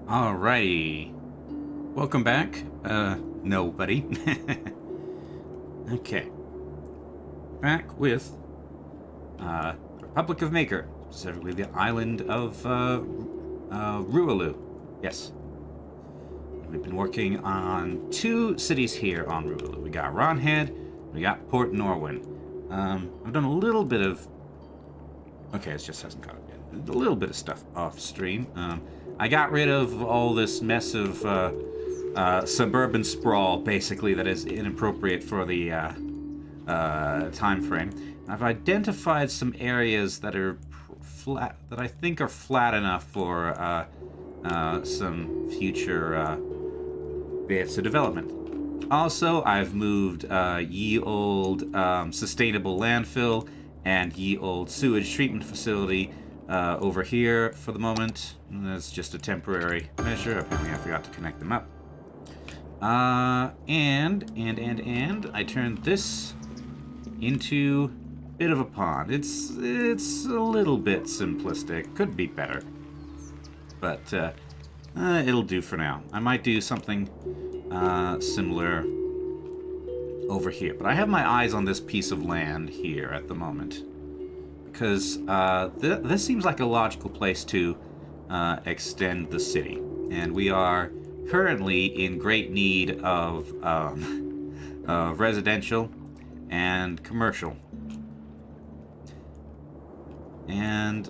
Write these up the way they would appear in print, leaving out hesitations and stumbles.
Alrighty. Welcome back. Nobody. Okay. Back with Republic of Makyr, specifically the island of Rualu. Yes. We've been working on 2 cities here on Rualu. We got Ronhead, we got Port Norwin. I've done a little bit of... Okay, it just hasn't caught up yet. A little bit of stuff off stream. I got rid of all this mess of suburban sprawl, basically, that is inappropriate for the time frame. I've identified some areas that are flat, that I think are flat enough for some future bits of development. Also, I've moved ye old sustainable landfill and ye old sewage treatment facility over here for the moment. That's just a temporary measure. Apparently I forgot to connect them up. And I turned this into a bit of a pond. It's a little bit simplistic. Could be better. But it'll do for now. I might do something similar over here. But I have my eyes on this piece of land here at the moment. Because this seems like a logical place to extend the city. And we are currently in great need of residential and commercial. And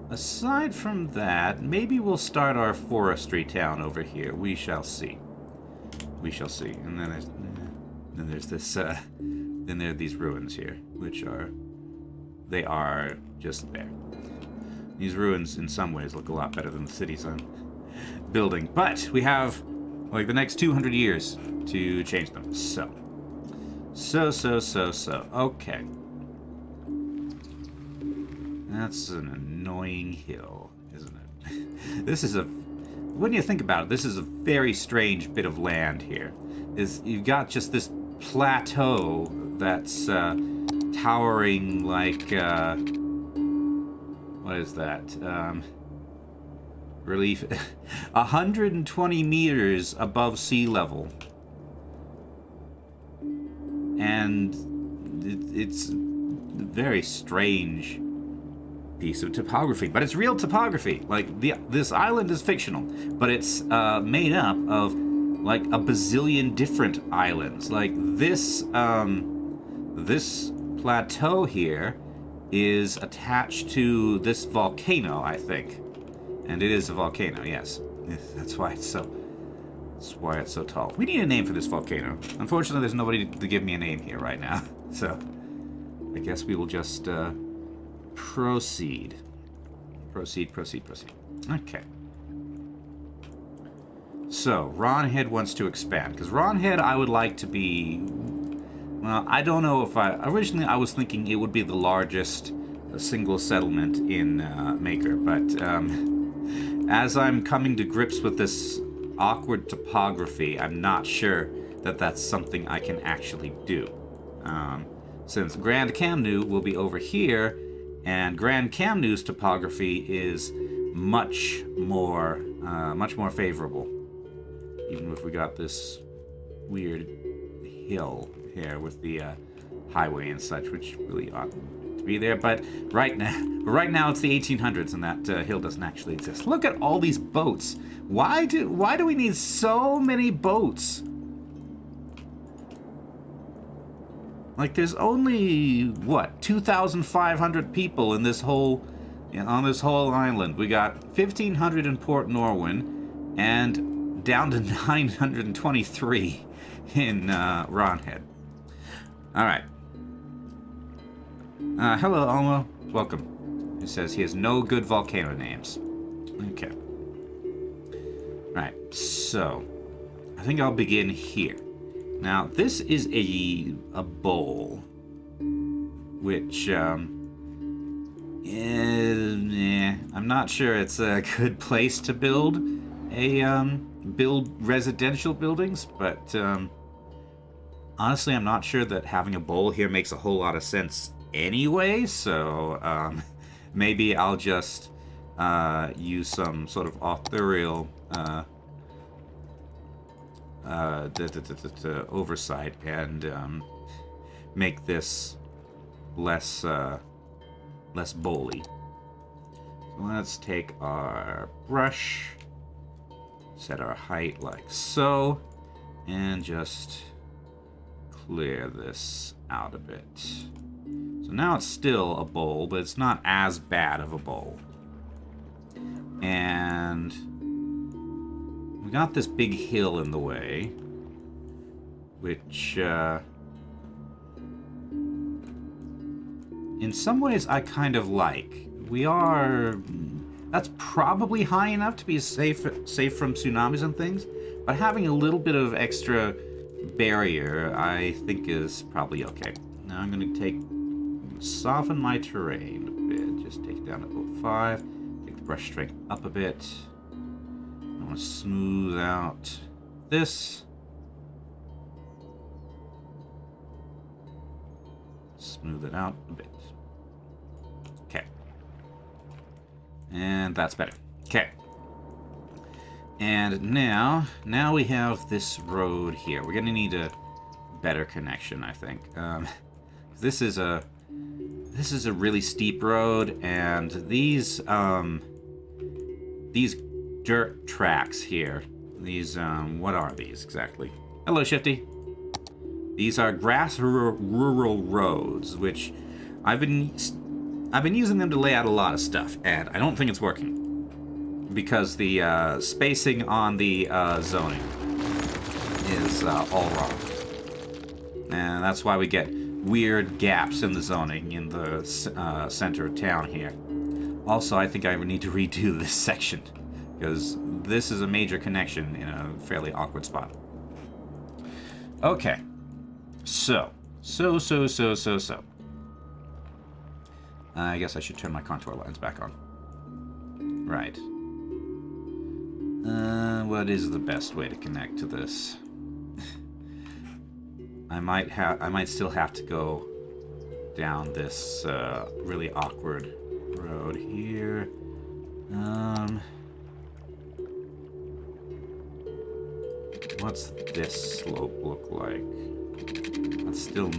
aside from that, maybe we'll start our forestry town over here. We shall see. We shall see. And then there's this then there are these ruins here, which are... They are just there. These ruins, in some ways, look a lot better than the cities I'm building. But we have, like, the next 200 years to change them. So. Okay. That's an annoying hill, isn't it? This is a... When you think about it, this is a very strange bit of land here. You've got just this plateau that's... towering like what is that? Relief 120 meters above sea level, and it's a very strange piece of topography, but it's real topography. Like this island is fictional, but it's made up of like a bazillion different islands. Like this this plateau here is attached to this volcano, I think. And it is a volcano, yes. That's why it's so tall. We need a name for this volcano. Unfortunately, there's nobody to give me a name here right now. So I guess we will just proceed. Proceed. Okay. So, Ronhead wants to expand. Because Ronhead, I would like to be... Well, I don't know if originally I was thinking it would be the largest single settlement in Makyr, but as I'm coming to grips with this awkward topography, I'm not sure that that's something I can actually do. Since Grand Kamnu will be over here, and Grand Kamnu's topography is much more favorable. Even if we got this weird hill here with the highway and such, which really ought to be there. But right now it's the 1800s, and that hill doesn't actually exist. Look at all these boats. Why do we need so many boats? Like, there's only what, 2,500 people in this whole on this whole island. We got 1,500 in Port Norwin, and down to 923 in Ronhead. Alright. Hello, Alma. Welcome. He says he has no good volcano names. Okay. Right, so I think I'll begin here. Now, this is a bowl, which, I'm not sure it's a good place to build residential buildings, but, honestly, I'm not sure that having a bowl here makes a whole lot of sense anyway, so maybe I'll just use some sort of authorial oversight and make this less bowly. So let's take our brush, set our height like so, and just clear this out a bit. So now it's still a bowl, but it's not as bad of a bowl. And we got this big hill in the way, which in some ways I kind of like. That's probably high enough to be safe from tsunamis and things, but having a little bit of extra barrier I think is probably okay. Now I'm going to soften my terrain a bit, just take it down to 0.5, take the brush strength up a bit. I want to smooth out this. Smooth it out a bit. Okay. And that's better. Okay. And now we have this road here. We're gonna need a better connection, I think. This is a really steep road, and these dirt tracks here. These what are these exactly? Hello, Shifty. These are grass rural roads, which I've been using them to lay out a lot of stuff, and I don't think it's working because the spacing on the zoning is all wrong, and that's why we get weird gaps in the zoning in the center of town here. Also, I think I would need to redo this section because this is a major connection in a fairly awkward spot. Okay. So. I guess I should turn my contour lines back on. Right. What is the best way to connect to this? I might still have to go down this really awkward road here. What's this slope look like? That's still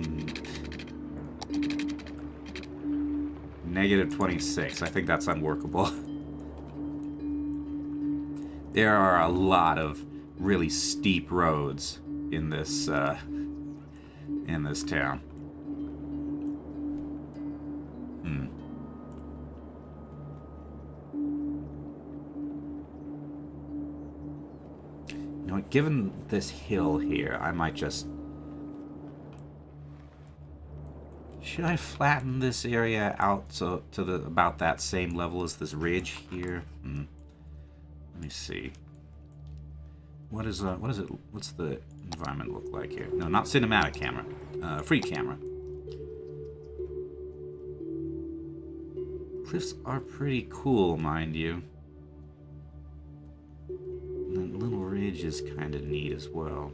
-26. I think that's unworkable. There are a lot of really steep roads in this town. You know what, given this hill here, I might just... Should I flatten this area out to about that same level as this ridge here? Let me see. What's the environment look like here? No, not cinematic camera. Free camera. Cliffs are pretty cool, mind you. And that little ridge is kind of neat as well.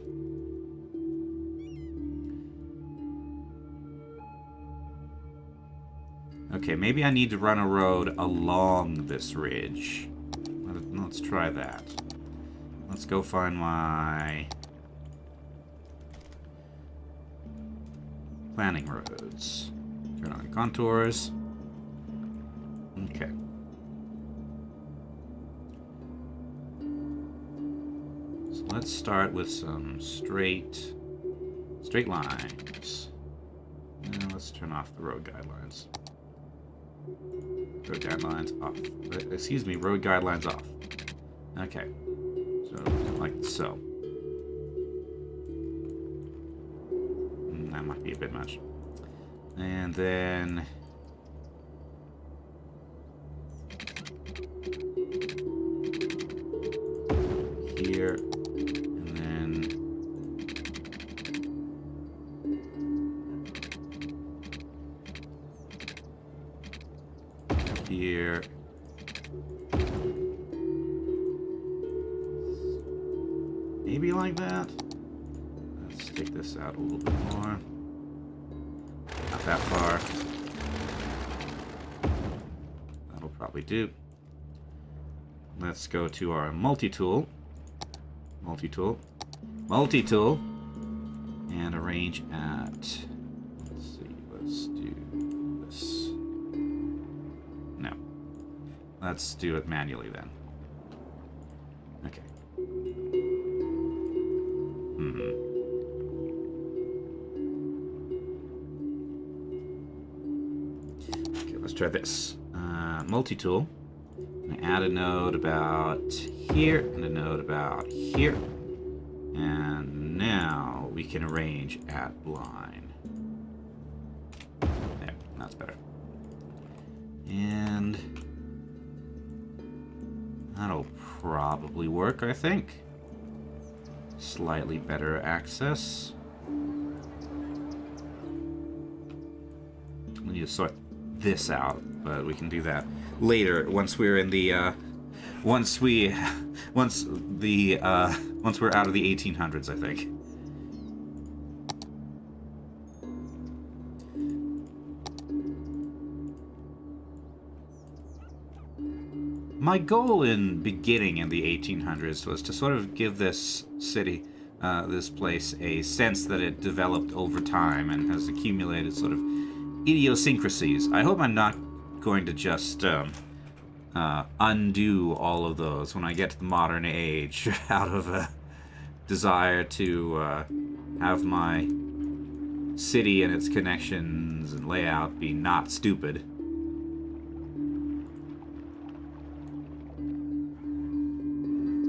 Okay, maybe I need to run a road along this ridge. Let's try that. Let's go find my planning roads. Turn on contours. Okay. So let's start with some straight lines. And let's turn off the road guidelines. Road guidelines off. Excuse me, road guidelines off. Okay. So, like so. That might be a bit much. And then... here. And then... here. Maybe like that. Let's take this out a little bit more. Not that far. That'll probably do. let's go to our multi-tool. Multi-tool. And arrange at... Let's see, let's do this. No. Let's do it manually then. Okay. Okay, let's try this. Multi-tool. Add a node about here and a node about here. And now we can arrange at line. There, that's better. And that'll probably work, I think. Slightly better access. We need to sort this out, but we can do that later once we're in the once we're out of the 1800s, I think. My goal in beginning in the 1800s was to sort of give this city, this place, a sense that it developed over time and has accumulated sort of idiosyncrasies. I hope I'm not going to just undo all of those when I get to the modern age out of a desire to have my city and its connections and layout be not stupid.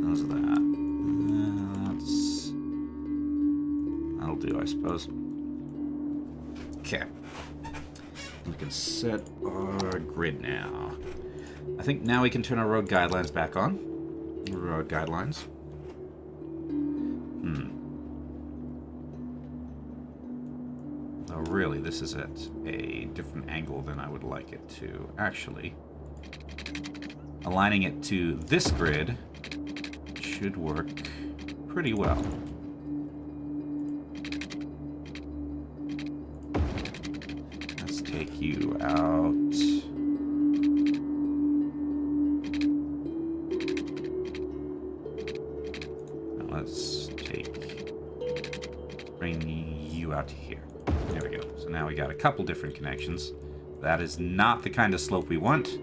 How's that? That'll do, I suppose. Okay. We can set our grid now. I think now we can turn our road guidelines back on. Road guidelines. Oh, really, this is at a different angle than I would like it to. Actually, aligning it to this grid should work pretty well. Let's take you out. Let's bring you out to here. There we go. So now we got a couple different connections. That is not the kind of slope we want.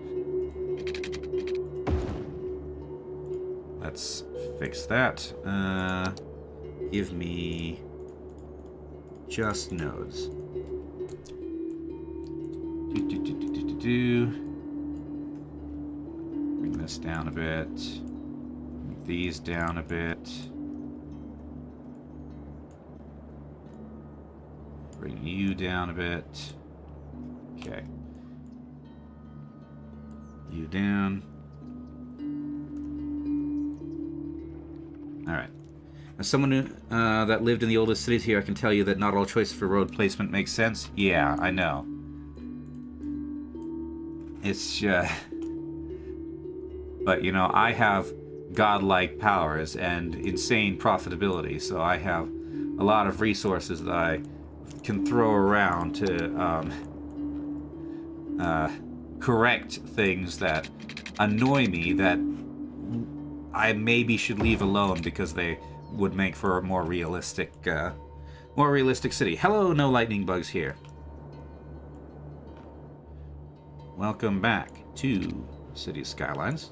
Let's fix that. Give me just nodes. Bring this down a bit. Bring these down a bit. Bring you down a bit. Okay. You down. Alright. As someone who, that lived in the oldest cities here, I can tell you that not all choice for road placement makes sense. Yeah, I know. It's, but, you know, I have godlike powers and insane profitability, so I have a lot of resources that I can throw around to correct things that annoy me that I maybe should leave alone because they would make for a more realistic city. Hello, no lightning bugs here. Welcome back to City of Skylines.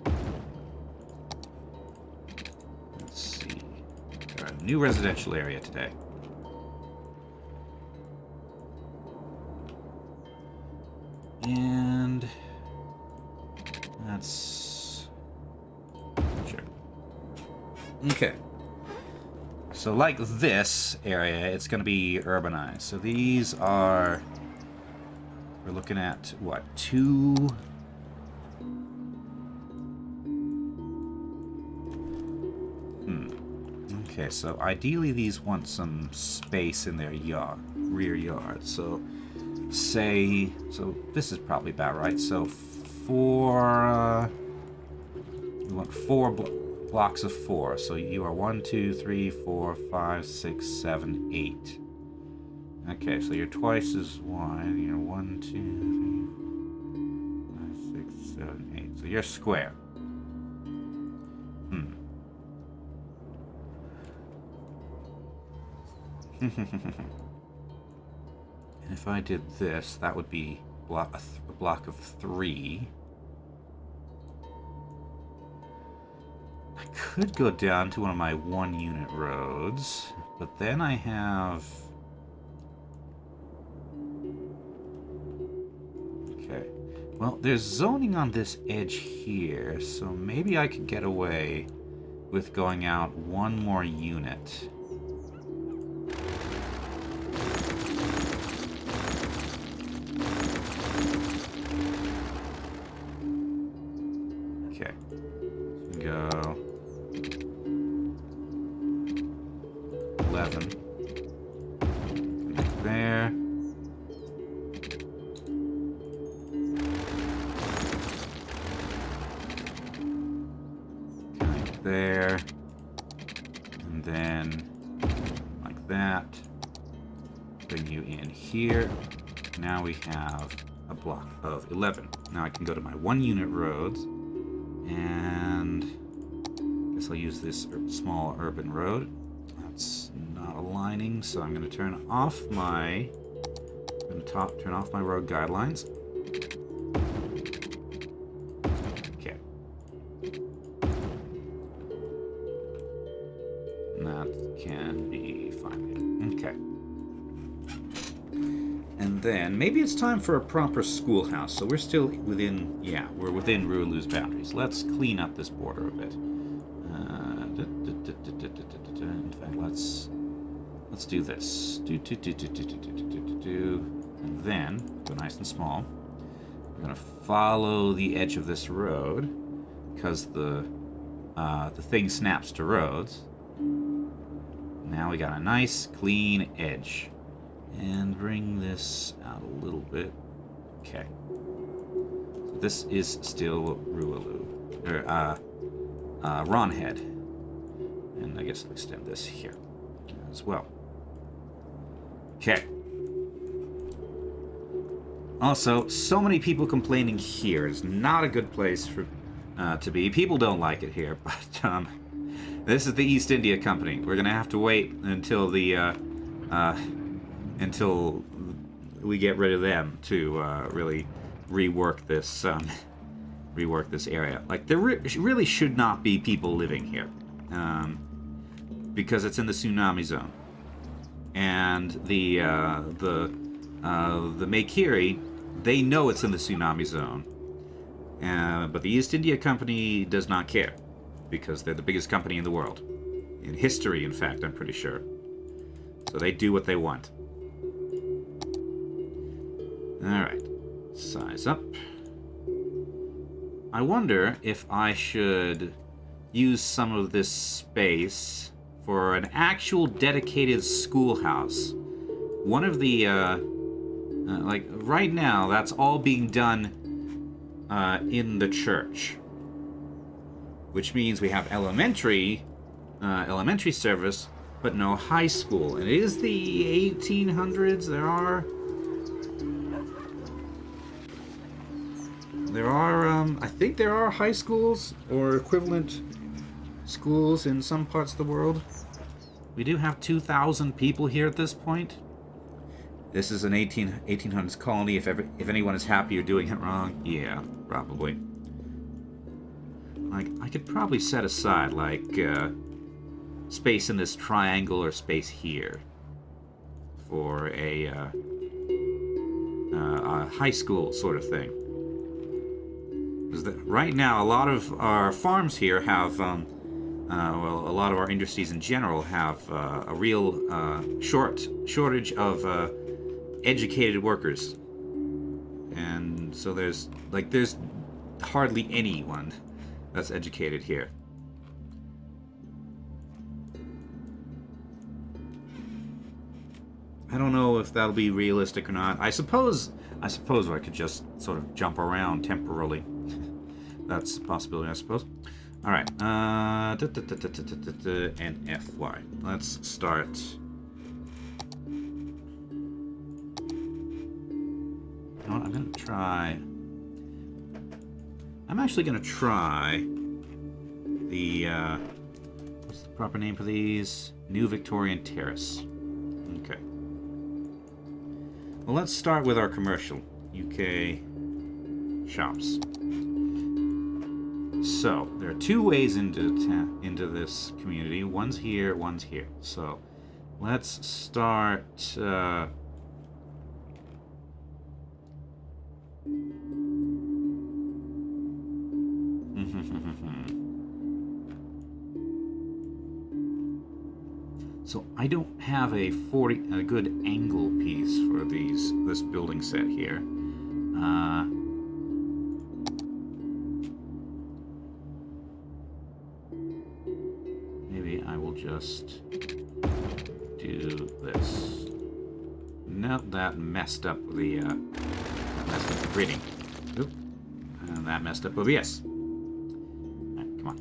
Let's see. Got a new residential area today. And that's sure. Okay. So like this area, it's going to be urbanized. So these are, we're looking at what, 2? Okay, so ideally these want some space in their yard, rear yard. So say, so this is probably about right. So we want 4 blocks of 4. So you are 1, 2, 3, 4, 5, 6, 7, 8. Okay, so you're twice as wide. You're 1, 2, 3, 5, 6, 7, 8. So you're square. And if I did this, that would be a block of 3. I could go down to one of my 1-unit roads, but then I have... Okay. Well, there's zoning on this edge here, so maybe I could get away with going out 1 more unit. Okay. Go 11. Connect there. Connect there. And then like that. Bring you in here. Now we have a block of 11. Now I can go to my 1-unit roads, and I guess I'll use this small urban road. That's not aligning, so I'm going to turn off my road guidelines. Okay. And that can be fine. Okay. And then maybe it's time for a proper schoolhouse. So we're still within, yeah, we're within Rualu's boundaries. Let's clean up this border a bit. In fact, let's do this. And then go nice and small. We're gonna follow the edge of this road because the thing snaps to roads. Now we got a nice clean edge. And bring this out a little bit. Okay. So this is still Rualu. Or, Ronhead. And I guess I'll extend this here as well. Okay. Also, so many people complaining here. It's not a good place for to be. People don't like it here, but this is the East India Company. We're gonna have to wait until the until we get rid of them to really rework this area. Like, there really should not be people living here, because it's in the tsunami zone, and the Makyr, they know it's in the tsunami zone, but the East India Company does not care, because they're the biggest company in the world, in history, in fact, I'm pretty sure. So they do what they want. Alright, size up. I wonder if I should use some of this space for an actual dedicated schoolhouse. One of the, like, right now, that's all being done in the church. Which means we have elementary service, but no high school. And it is the 1800s. There are, I think there are high schools or equivalent schools in some parts of the world. We do have 2,000 people here at this point. This is an 1800s colony. If anyone is happy you're doing it wrong, yeah, probably. Like, I could probably set aside, like, space in this triangle or space here for a high school sort of thing. Right now, a lot of our farms here have, well, a lot of our industries in general have a real shortage of educated workers, and so there's hardly anyone that's educated here. I don't know if that'll be realistic or not. I suppose I could just sort of jump around temporarily. That's a possibility, I suppose. All right, and FY. Let's start. You know what, I'm actually gonna try the, what's the proper name for these? New Victorian Terrace. Well, let's start with our commercial UK shops. So there are two ways into this community. One's here, one's here. So let's start. So I don't have a good angle piece for this building set here. Maybe I will just do this. Nope, that messed up the grading. Oop. And that messed up OBS. Alright, come on.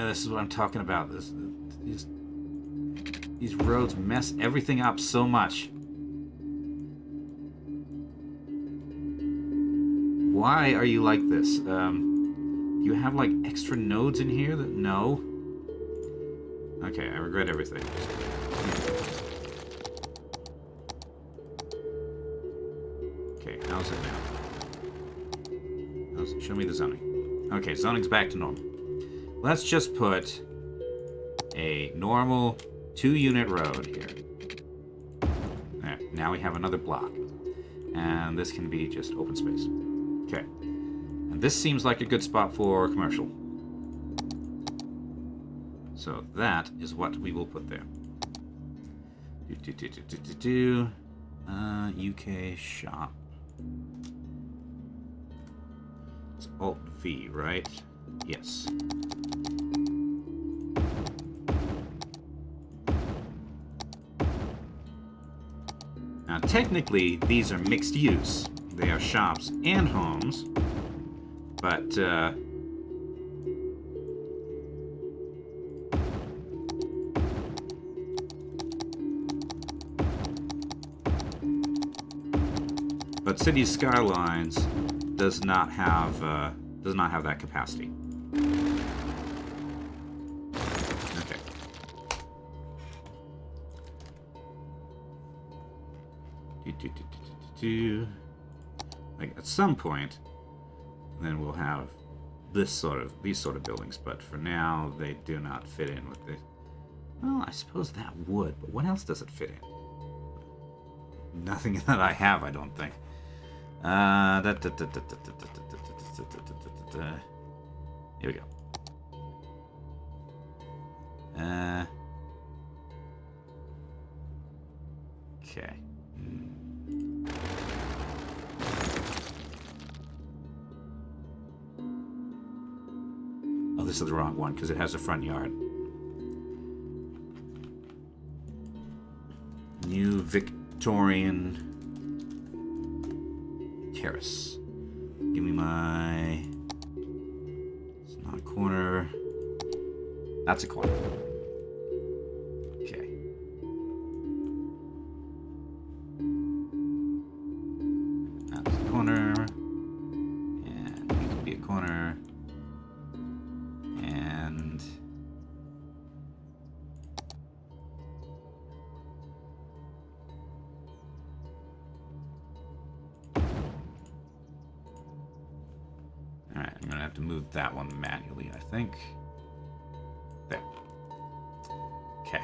This is what I'm talking about. These roads mess everything up so much. Why are you like this? You have like extra nodes in here that no. Okay, I regret everything. Okay, how's it now? Show me the zoning. Okay, zoning's back to normal. Let's just put a normal 2-unit road here. There, now we have another block. And this can be just open space. Okay. And this seems like a good spot for commercial. So that is what we will put there. UK shop. It's Alt V, right? Yes. Now, technically, these are mixed use. They are shops and homes, but Cities Skylines does not have that capacity. Okay. Like at some point, then we'll have these sort of buildings. But for now, they do not fit in with this. Well, I suppose that would, but what else does it fit in? Nothing that I have, I don't think. Here we go. Okay. Oh, this is the wrong one because it has a front yard. New Victorian terrace. Give me my... It's not a corner. That's a corner. Okay. That's a corner. And you can be a corner. And... Alright, I'm gonna have to move that one manually, I think. There. Okay.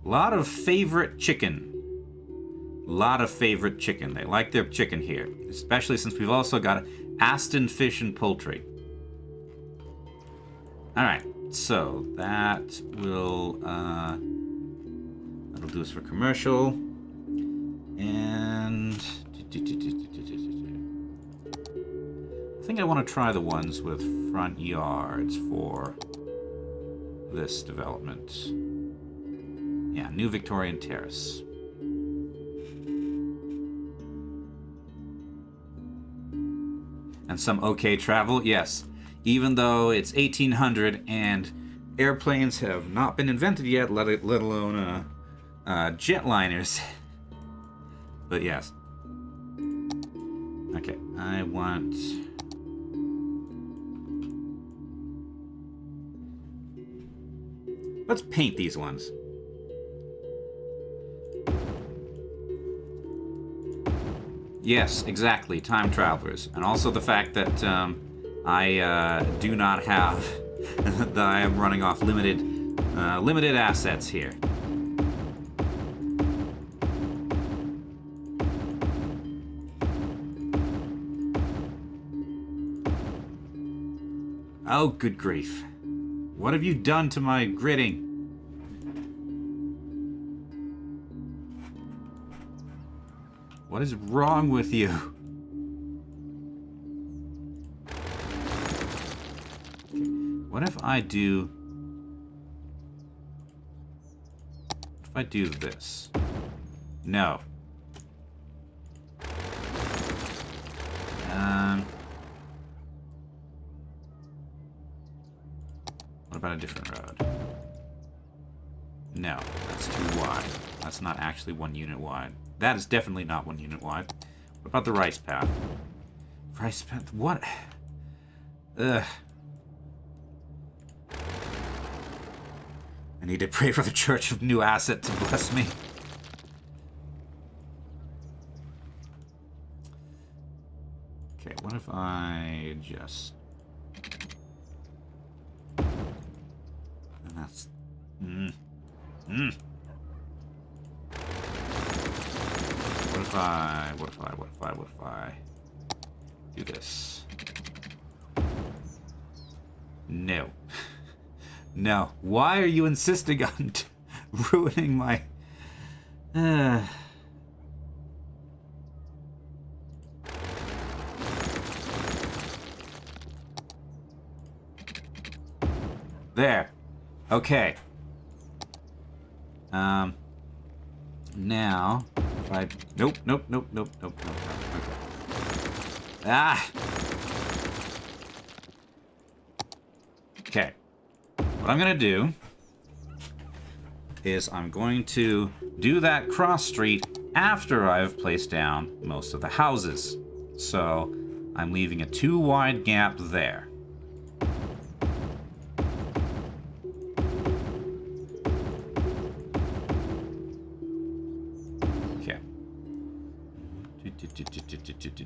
Lot of favorite chicken. Lot of favorite chicken. They like their chicken here, especially since we've also got Aston Fish and Poultry. Alright, so that will that'll do us for commercial. And I think I want to try the ones with front yards for this development. Yeah, New Victorian Terrace. And some okay travel, yes. Even though it's 1800 and airplanes have not been invented yet, let alone jetliners. But yes. Okay, I want... Let's paint these ones. Yes, exactly. Time travelers. And also the fact that I do not have... that I am running off limited assets here. Oh, good grief. What have you done to my gridding? What is wrong with you? What if I do... What if I do this? No. What about a different road? No, that's too wide. That's not actually 1 unit wide. That is definitely not 1 unit wide. What about the rice path? Rice path? What? Ugh. I need to pray for the Church of New Asset to bless me. Okay, what if I just... And that's... What if I do this? No. No. Why are you insisting on ruining my... There. Okay. Now, if I... Nope. Okay. Ah! Okay. What I'm gonna do is I'm going to do that cross street after I've placed down most of the houses. So, I'm leaving a 2 wide gap there.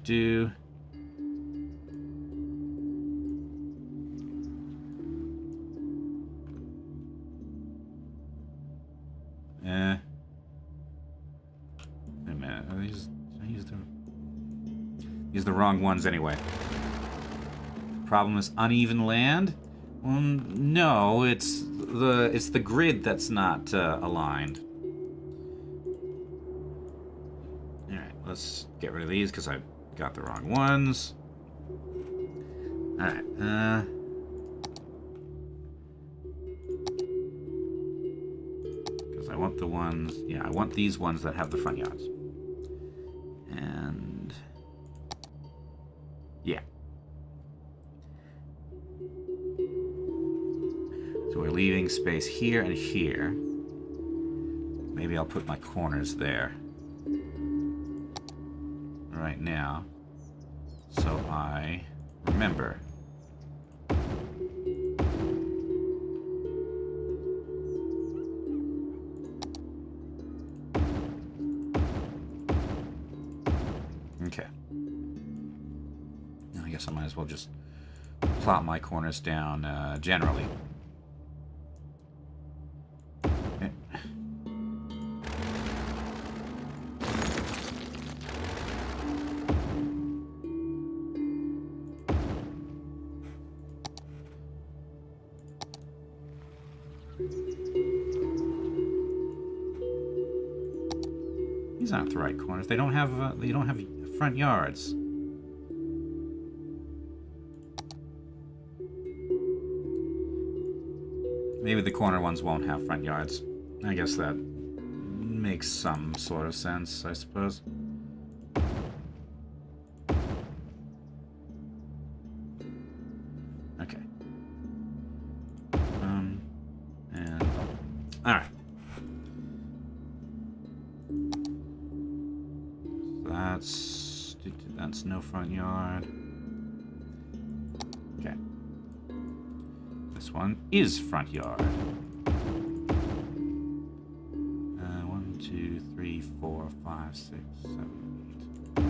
Do. Wait a minute. Are these the wrong ones anyway. Problem is uneven land? Well, no, it's the grid that's not aligned. Let's get rid of these because I got the wrong ones. Alright, because I want the ones... Yeah, I want these ones that have the front yards. And... Yeah. So we're leaving space here and here. Maybe I'll put my corners there. Right now, so I remember. Okay. I guess I might as well just plot my corners down generally. Okay. These aren't the right corners. They don't have front yards. Maybe the corner ones won't have front yards. I guess that makes some sort of sense, I suppose. Okay. And all right. That's no front yard. Okay. This one is front yard. 2, 3, 4, 5, 6, 7, 8.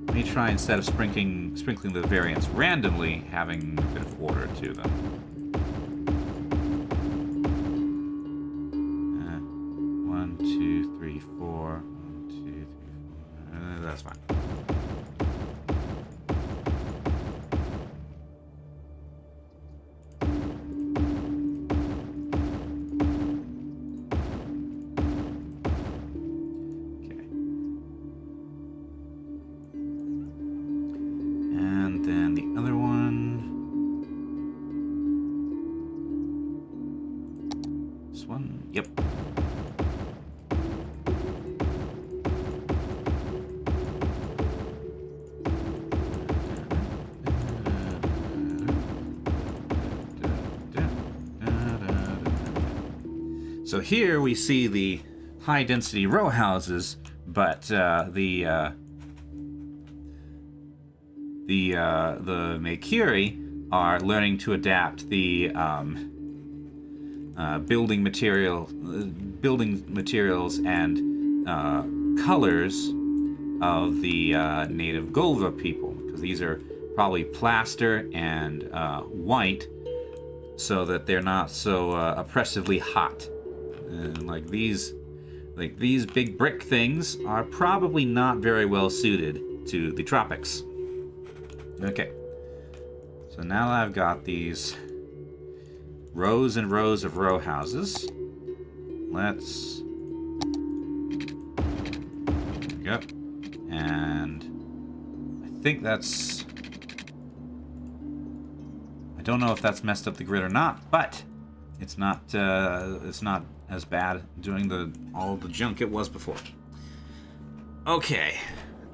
Let me try, instead of sprinkling the variants randomly, having a bit of order to them. 1, 2, 3, 4. 1, 2, 3, 4. That's fine. So here we see the high-density row houses, but the Makyr are learning to adapt the building materials and colors of the native Golva people, because these are probably plaster and white, so that they're not so oppressively hot. And like these big brick things are probably not very well suited to the tropics. Okay, so now I've got these rows and rows of row houses. Let's, there we go. And I think that's, I don't know if that's messed up the grid or not, but it's not as bad doing all the junk it was before. Okay,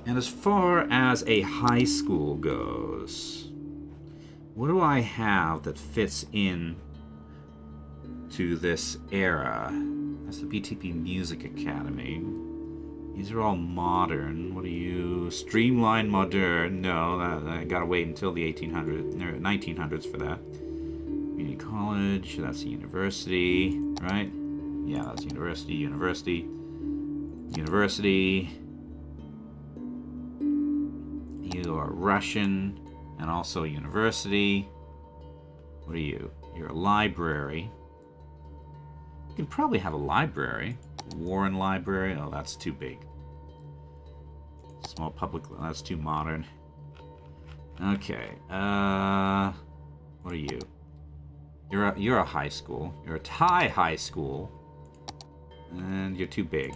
and as far as a high school goes, what do I have that fits in to this era? That's the BTP Music Academy. These are all modern. What are you? Streamline modern. No, I gotta wait until the 1800s or 1900s for that. Community college. That's a university, right? Yeah, that's university. University. You are Russian and also a university. What are you? You're a library. You can probably have a library. Warren Library. Oh, that's too big. Small public. That's too modern. Okay. What are you? You're a high school. You're a Thai high school. And you're too big.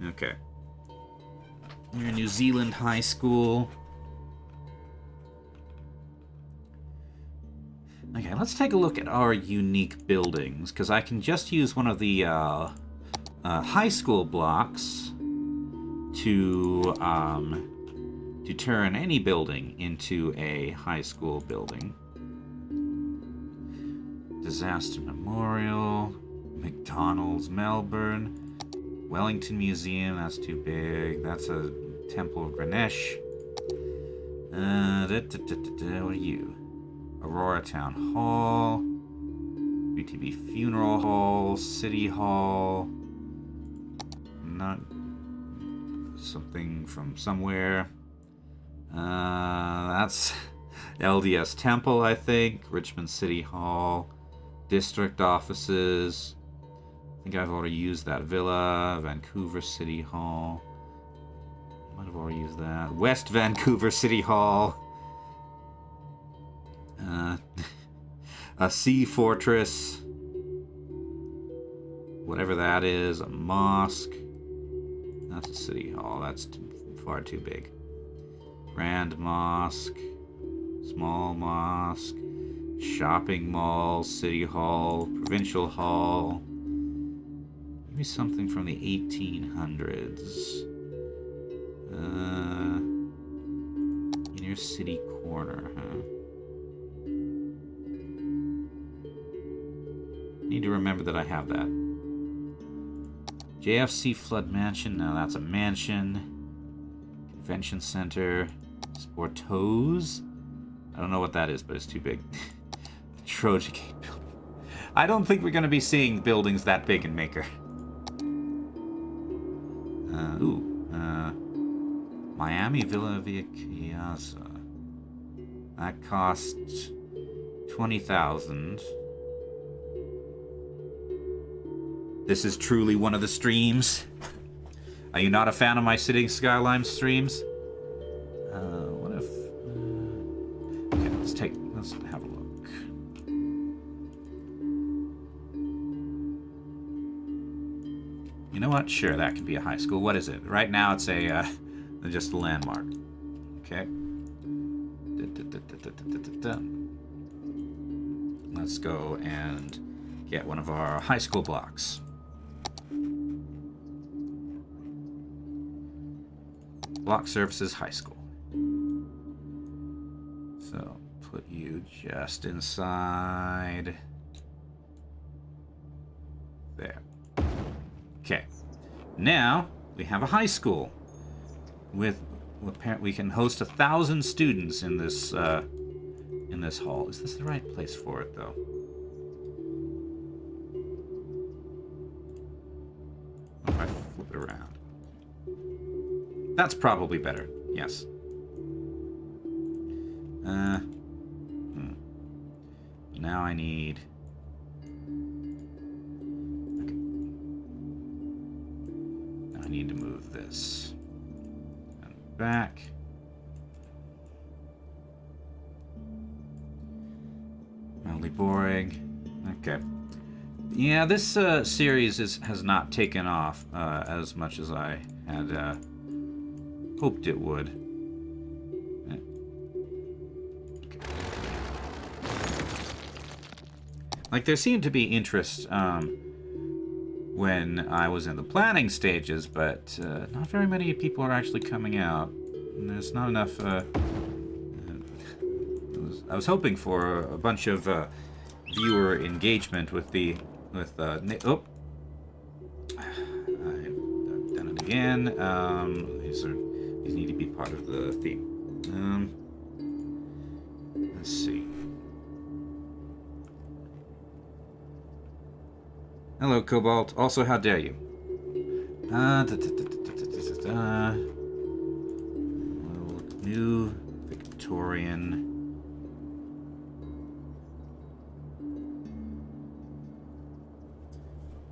Okay. You're a New Zealand high school. Okay, let's take a look at our unique buildings, because I can just use one of the high school blocks to turn any building into a high school building. Disaster Memorial, McDonald's, Melbourne, Wellington Museum, that's too big. That's a Temple of Ganesh. What are you? Aurora Town Hall, BTB Funeral Hall, City Hall, not something from somewhere. That's LDS Temple, I think. Richmond City Hall, district offices. I think I've already used that villa. Vancouver City Hall. Might have already used that. West Vancouver City Hall. A sea fortress, whatever that is, a mosque. That's a city hall. That's far too big. Grand mosque, small mosque, shopping mall, city hall, provincial hall. Maybe something from the 1800s. Inner city corner, huh? Need to remember that I have that. JFC Flood Mansion. Now that's a mansion. Convention Center. Sportos. I don't know what that is, but it's too big. The Trojan Gate building. I don't think we're going to be seeing buildings that big in Makyr. Miami Villa Via Chiesa. That costs 20,000. This is truly one of the streams. Are you not a fan of my Sitting Skylines streams? What if... okay, let's have a look. You know what? Sure, that could be a high school. What is it? Right now it's a, just a landmark. Okay. Let's go and get one of our high school blocks. Block Services High School. So, put you just inside there. Okay. Now, we have a high school with, apparently we can host 1,000 students in this hall. Is this the right place for it, though? If I flip it around. That's probably better. Yes. Now I need... okay. Now I need to move this. And back. Mildly boring. Okay. Yeah, this series has not taken off as much as I had hoped it would. Okay. Like, there seemed to be interest when I was in the planning stages, but not very many people are actually coming out. And there's not enough... I was hoping for a bunch of viewer engagement with the... oh! I've done it again. These need to be part of the theme. Let's see. Hello, Cobalt. Also, how dare you? New Victorian.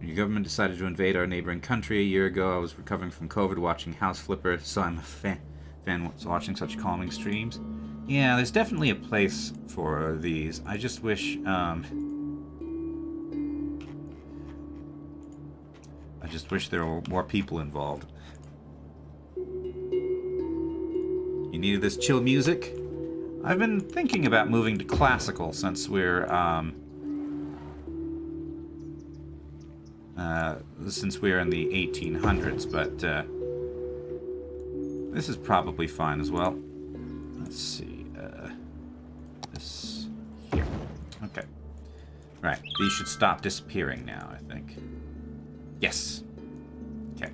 Your government decided to invade our neighboring country a year ago. I was recovering from COVID, watching House Flipper, so I'm a fan watching such calming streams. Yeah, there's definitely a place for these. I just wish, I just wish there were more people involved. You needed this chill music? I've been thinking about moving to classical since we're, in the 1800s, but this is probably fine as well. Let's see, this here. Okay. Right, these should stop disappearing now, I think. Yes. Okay.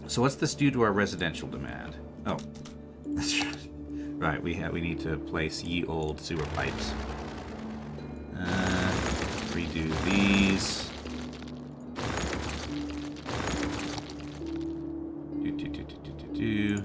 So what's this do to our residential demand? Oh, that's right. We need to place ye old sewer pipes. Redo these. Do.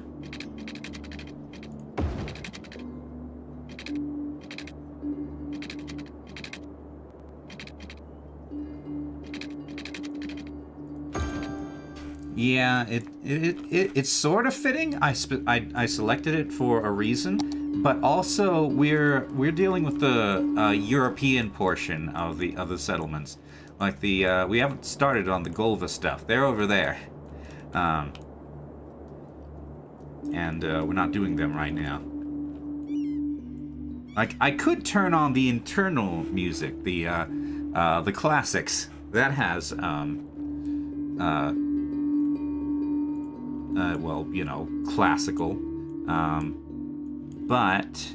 Yeah, it's sort of fitting. I selected it for a reason, but also we're dealing with the European portion of the settlements. Like the we haven't started on the Golva stuff. They're over there, and we're not doing them right now. Like, I could turn on the internal music, the classics that has well, you know, classical, but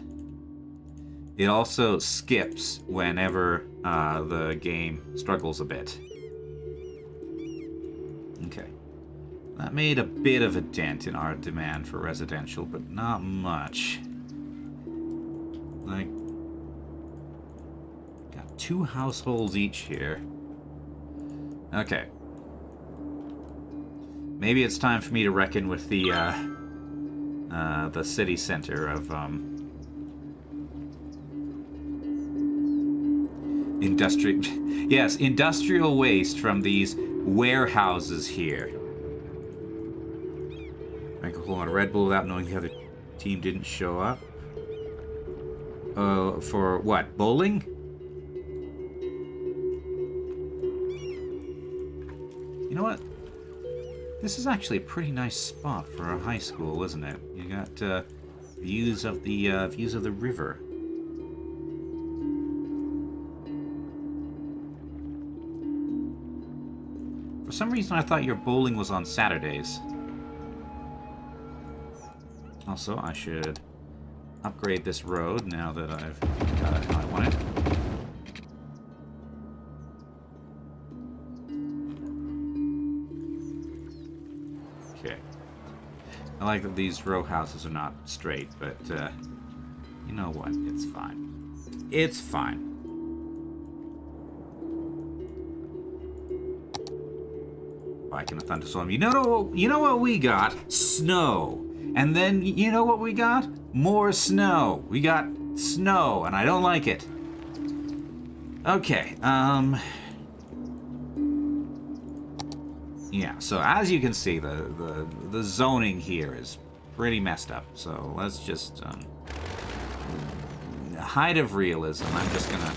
it also skips whenever the game struggles a bit. Okay, That made a bit of a dent in our demand for residential, but not much. Like, got 2 households each here. Okay. Maybe it's time for me to reckon with the city center of, industrial waste from these warehouses here. Drink a whole lot of Red Bull without knowing the other team didn't show up. For what? Bowling? You know what? This is actually a pretty nice spot for a high school, isn't it? You got views of the river. For some reason, I thought your bowling was on Saturdays. Also, I should upgrade this road now that I've got it how I want it. Okay. I like that these row houses are not straight, but you know what? It's fine. It's fine. Like in a thunderstorm. You know what we got? Snow. And then, you know what we got? More snow. We got snow, and I don't like it. Okay, yeah, so as you can see, the zoning here is pretty messed up. So let's just, height of realism, I'm just gonna,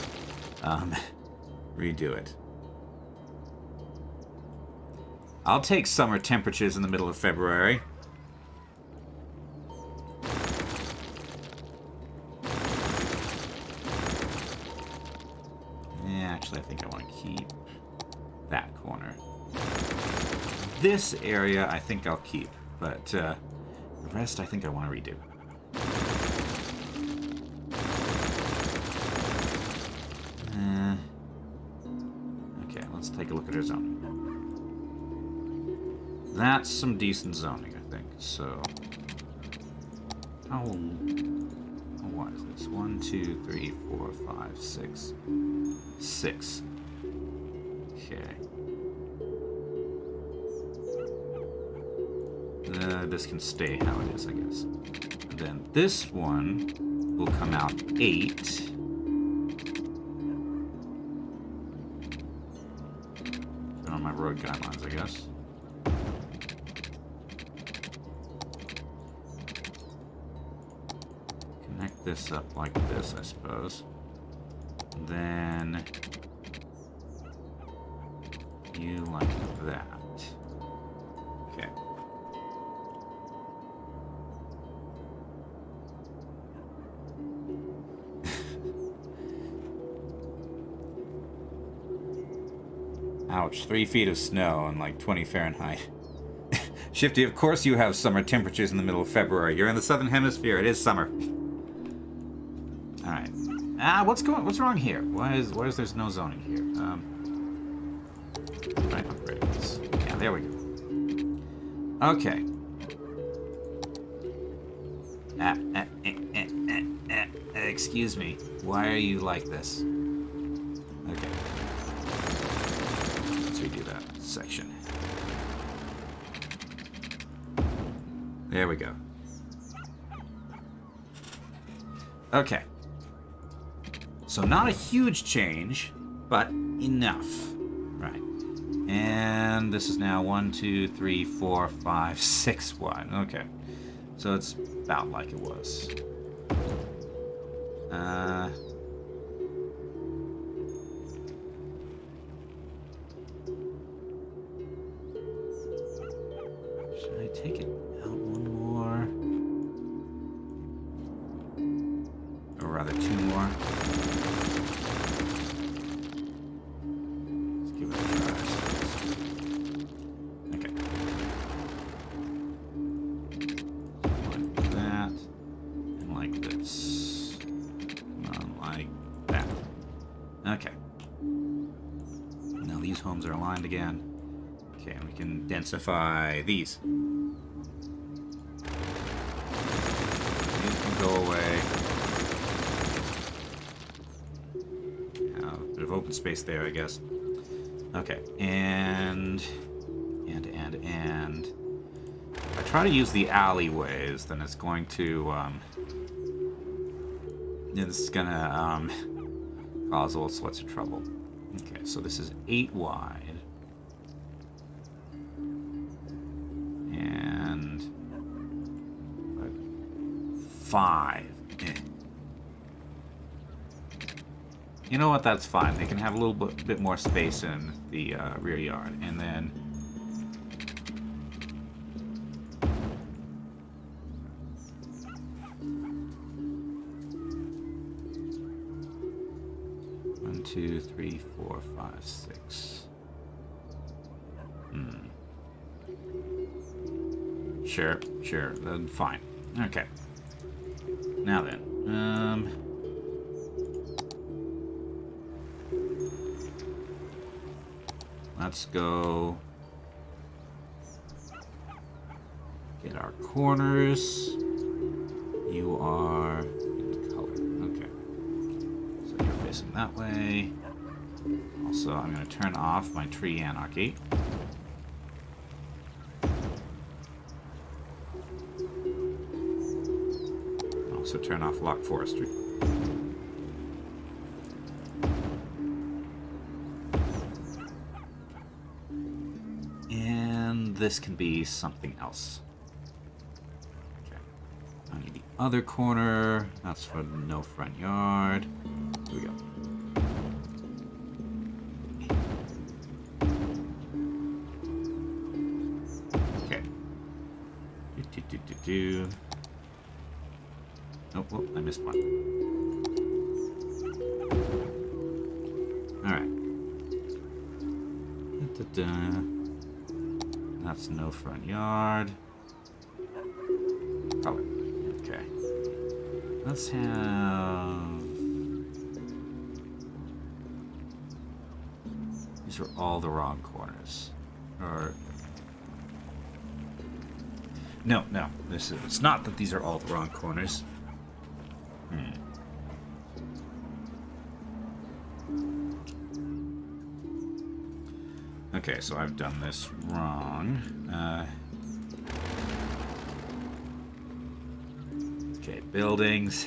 redo it. I'll take summer temperatures in the middle of February. Actually, I think I want to keep that corner. This area, I think I'll keep, but the rest, I think I want to redo. Okay, let's take a look at our zoning. That's some decent zoning, I think. So, what is this? 1, 2, 3, 4, 5, 6. 6. Okay. This can stay how it is, I guess. And then this one will come out 8. Turn on my road guidelines, I guess. Connect this up like this, I suppose. And then you like that. Okay. Ouch, 3 feet of snow and like 20 Fahrenheit. Shifty, of course you have summer temperatures in the middle of February. You're in the southern hemisphere. It is summer. All right. What's wrong here? Why is there's no zoning here? Right, upgrade this. Yeah, there we go. Okay. Excuse me. Why are you like this? Okay. Let's redo that section. There we go. Okay. So not a huge change, but enough. Right. And this is now 1, 2, 3, 4, 5, 6 wide. Okay. So it's about like it was. Should I take it out one more? Or rather 2 more? Let's give it a try. Okay. Like that. And like this. Come on, like that. Okay. Now these homes are aligned again. Okay, and we can densify these. These can go away. Yeah, a bit of open space there, I guess. Okay, and if I try to use the alleyways, then it's going to it's gonna cause all sorts of trouble. Okay, so this is 8 wide. And 5. You know what? That's fine. They can have a little bit more space in the rear yard. And then... One, two, three, 4, 5, 6. Sure. Then fine. Okay. Now then. Let's go get our corners. You are in color. Okay. So you're facing that way. Also, I'm going to turn off my tree anarchy. Also turn off lock forestry. This can be something else. Okay. I need the other corner. That's for no front yard. Here we go. Okay. Oh, I missed one. All right. That's no front yard. Color. Okay. Let's have... These are all the wrong corners. Or... No. It's not that these are all the wrong corners. Okay, so I've done this wrong. Okay, buildings.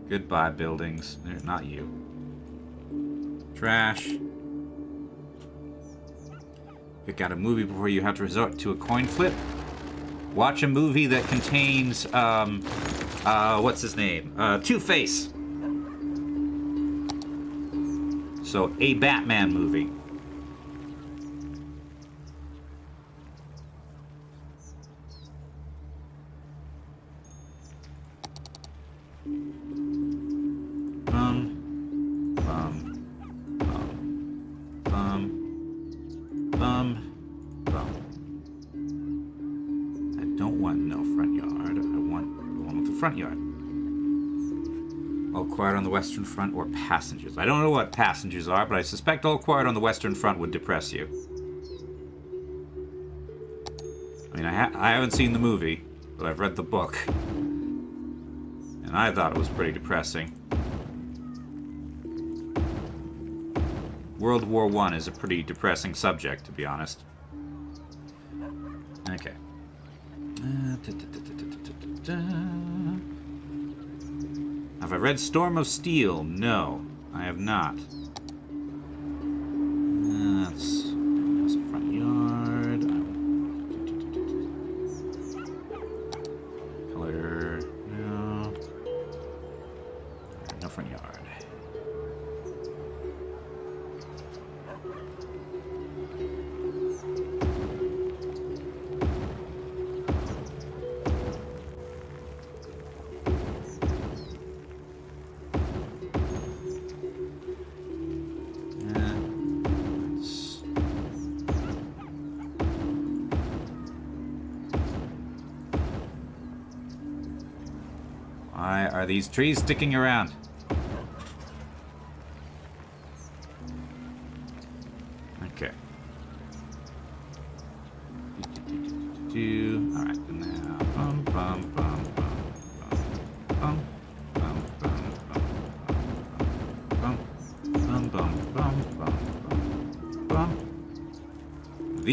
Goodbye, buildings. Not you. Trash. Pick out a movie before you have to resort to a coin flip. Watch a movie that contains, what's his name? TwoFace. So, a Batman movie. I don't want no front yard. I want the one with the front yard. All quiet on the western front or passengers. I don't know what passengers are, but I suspect all quiet on the western front would depress you. I mean, I haven't seen the movie, but I've read the book. And I thought it was pretty depressing. World War I is a pretty depressing subject, to be honest. Okay. Have I read Storm of Steel? No, I have not. That's a front yard. Color, no. No front yard. Why are these trees sticking around?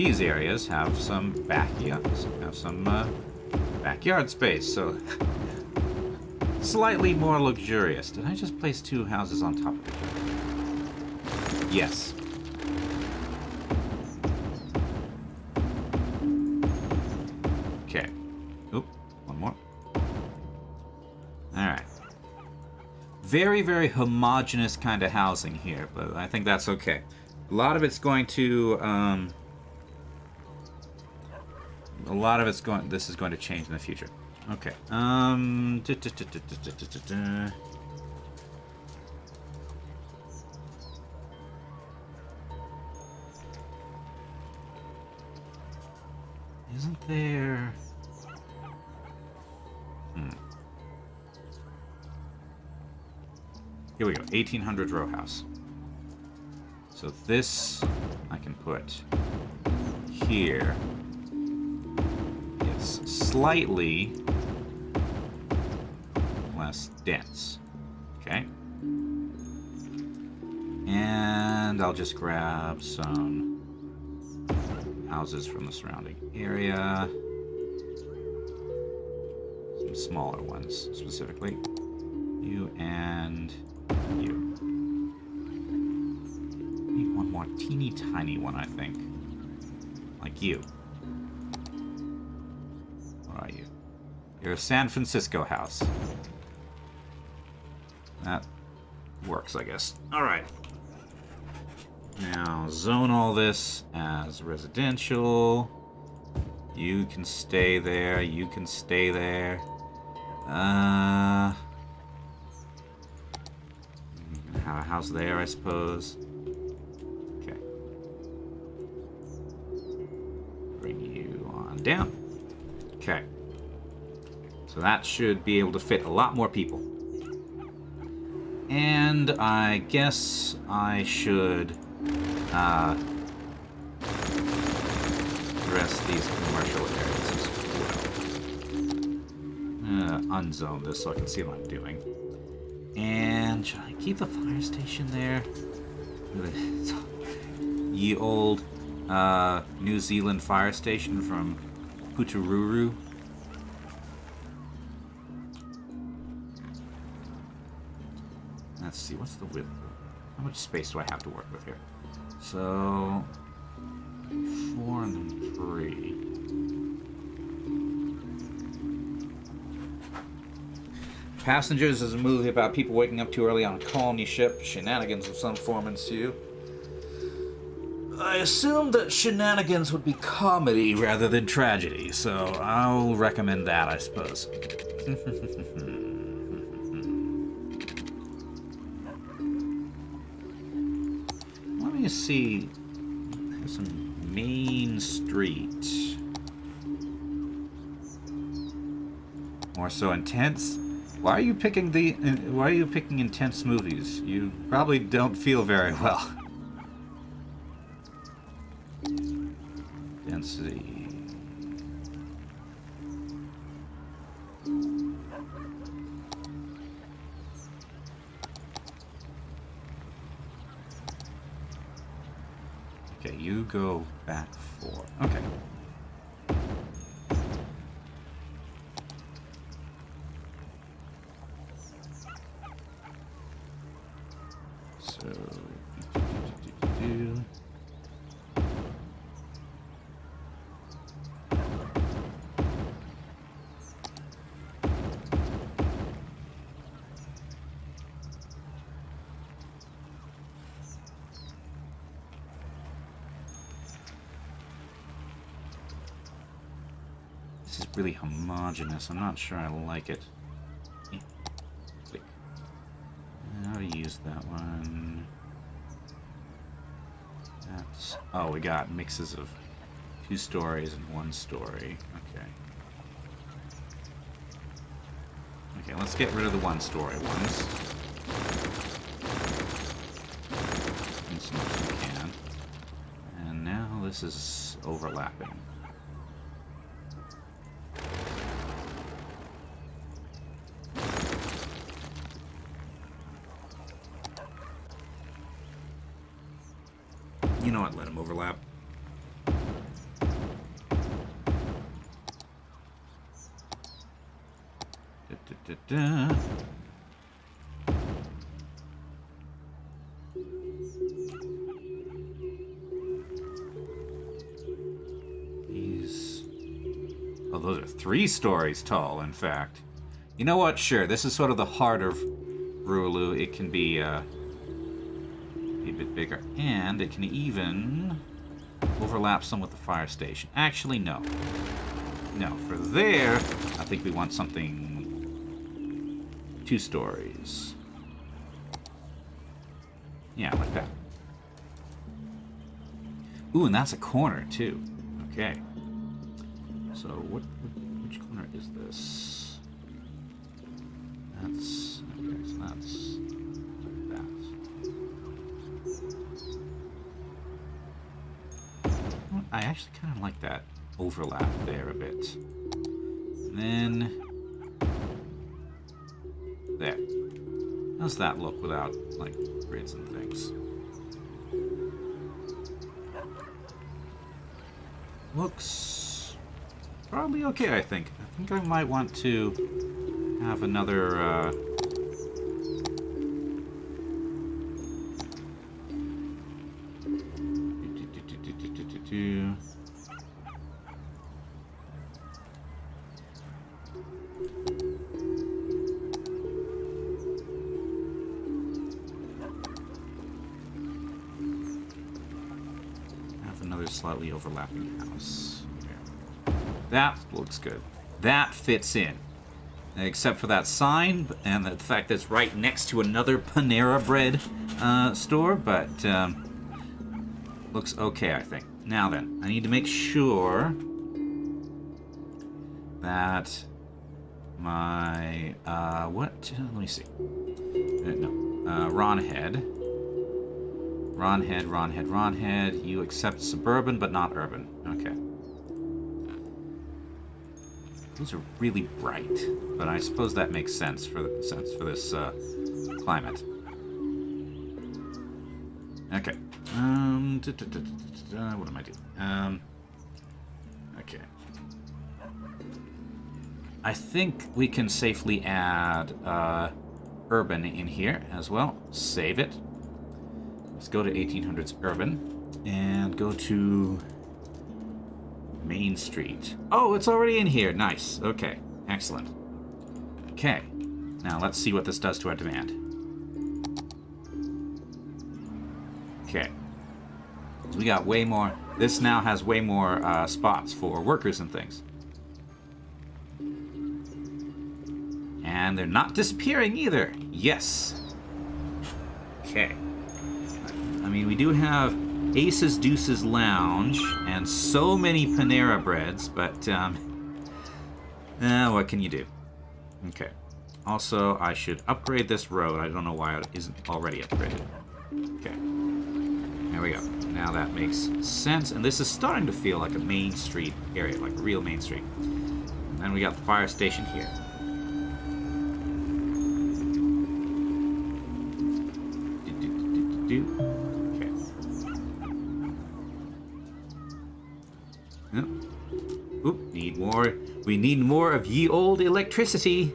these areas have some backyards, backyard space, so slightly more luxurious. Did I just place 2 houses on top of each other? Yes. Okay. Oop, one more. All right. Very, very homogeneous kind of housing here, but I think that's okay. A lot of it's going to, this is going to change in the future. Okay. Isn't there... Here we go, 1800 row house. So this I can put here. It's slightly less dense. Okay. And I'll just grab some houses from the surrounding area. Some smaller ones, specifically. You and you. Need one more teeny tiny one, I think. Like you. What are you? You're a San Francisco house. That works, I guess. Alright. Now, zone all this as residential. You can stay there. You can stay there. Have a house there, I suppose. Okay. Bring you on down. Okay. So that should be able to fit a lot more people. And I guess I should address these commercial areas as well. Unzone this so I can see what I'm doing. And should I keep the fire station there? Ye old New Zealand fire station from Putaruru. Let's see, what's the width? How much space do I have to work with here? So 4 and then 3. Passengers is a movie about people waking up too early on a colony ship. Shenanigans of some form ensue. I assumed that shenanigans would be comedy rather than tragedy, so I'll recommend that, I suppose. Let me see. There's some main street. More so intense. Why are you picking intense movies? You probably don't feel very well. Density. Okay, you go back 4. Okay. This is really homogeneous. I'm not sure I like it. Click. How to use that one? That's... Oh, we got mixes of 2 stories and 1 story. Okay. Okay, let's get rid of the 1-story ones. As much as we can. And now this is overlapping. You know what, let them overlap. Da-da-da. These... Oh, those are 3 stories tall, in fact. You know what? Sure, this is sort of the heart of Ruulu. It can be a bit bigger. And it can even overlap some with the fire station. Actually, no. No, for there, I think we want something 2 stories. Yeah, like that. Ooh, and that's a corner, too. Okay. So, which corner is this? That's... Okay, so that's... like that. I actually kind of like that overlap there a bit. And then... there. How's that look without, like, grids and things? Looks probably okay, I think. I think I might want to have another, slightly overlapping house. Okay. That looks good. That fits in. Except for that sign and the fact that it's right next to another Panera Bread store, but looks okay, I think. Now then, I need to make sure that my, what? Let me see. No, Ron Head. Ron Head. You accept suburban, but not urban. Okay. Those are really bright, but I suppose that makes sense for this climate. Okay. What am I doing? Okay. I think we can safely add urban in here as well. Save it. Let's go to 1800s urban and go to Main Street. Oh, it's already in here. Nice. Okay. Excellent. Okay. Now let's see what this does to our demand. Okay. So we got way more. This now has way more spots for workers and things. And they're not disappearing either. Yes. Okay. I mean, we do have Aces Deuces Lounge and so many Panera Breads, but what can you do? Okay. Also, I should upgrade this road. I don't know why it isn't already upgraded. Okay. There we go. Now that makes sense. And this is starting to feel like a main street area, like a real main street. And then we got the fire station here. Okay. Oop, need more. We need more of ye old electricity.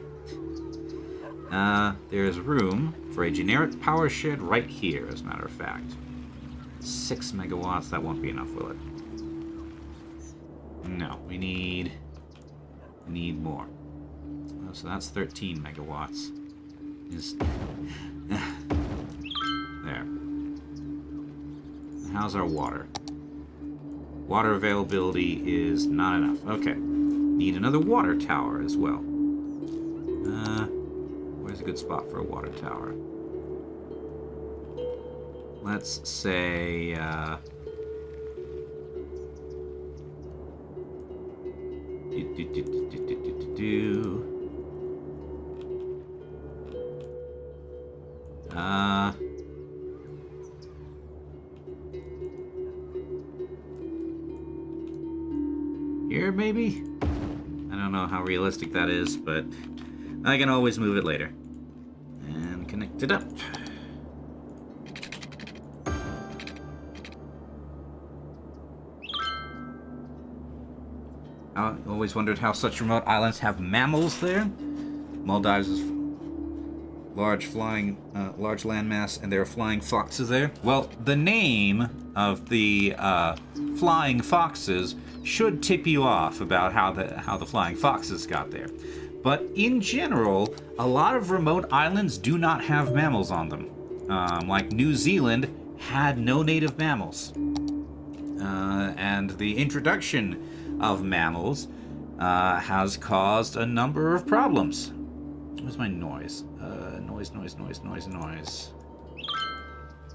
There's room for a generic power shed right here, as a matter of fact. 6 megawatts, that won't be enough, will it? No, we need more. Oh, so that's 13 megawatts. There. How's our water? Water availability is not enough. Okay. Need another water tower as well. Where's a good spot for a water tower? Let's say, here maybe? I don't know how realistic that is, but I can always move it later. And connect it up. I always wondered how such remote islands have mammals there. Maldives is large landmass, and there are flying foxes there. Well, the name of the flying foxes should tip you off about how the flying foxes got there. But in general, a lot of remote islands do not have mammals on them. Like New Zealand had no native mammals. And the introduction of mammals has caused a number of problems. Where's my noise? Noise.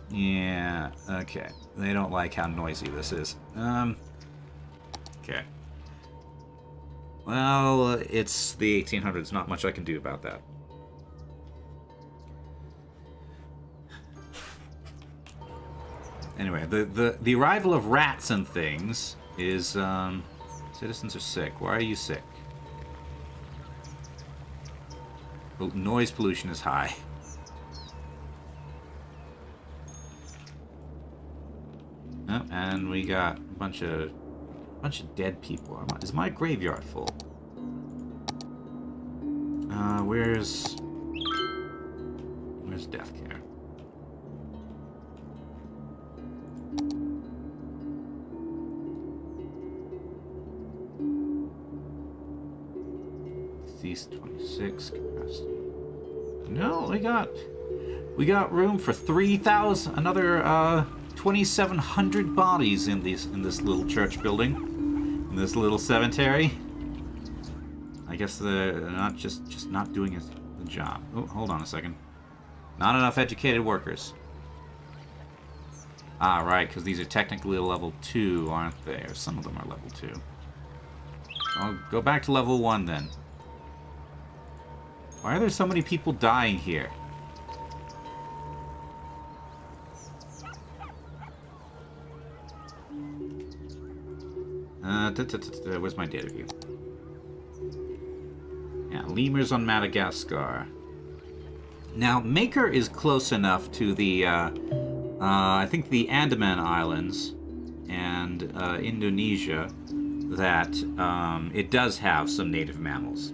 Yeah, okay. They don't like how noisy this is. Okay. Well, it's the 1800s. Not much I can do about that. Anyway, the arrival of rats and things is, citizens are sick. Why are you sick? Well, noise pollution is high. Oh, and we got a bunch of dead people. Is my graveyard full? Where's death care? Deceased 26 capacity. No, we got room for 3,000, another 2,700 bodies in this little church building, in this little cemetery. I guess they're not just not doing the job. Oh, hold on a second. Not enough educated workers. Ah, right, because these are technically level 2, aren't they? Or some of them are level 2. I'll go back to level 1 then. Why are there so many people dying here? Where's my data view? Yeah, lemurs on Madagascar. Now, Makyr is close enough to the, I think the Andaman Islands and Indonesia that it does have some native mammals.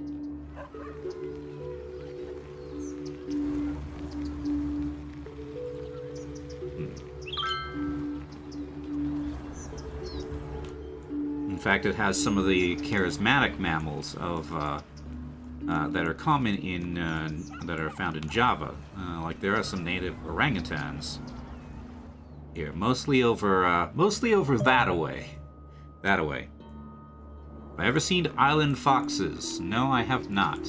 In fact, it has some of the charismatic mammals of that are common in that are found in Java. Like there are some native orangutans here, mostly over that away. That away. Have I ever seen island foxes? No, I have not.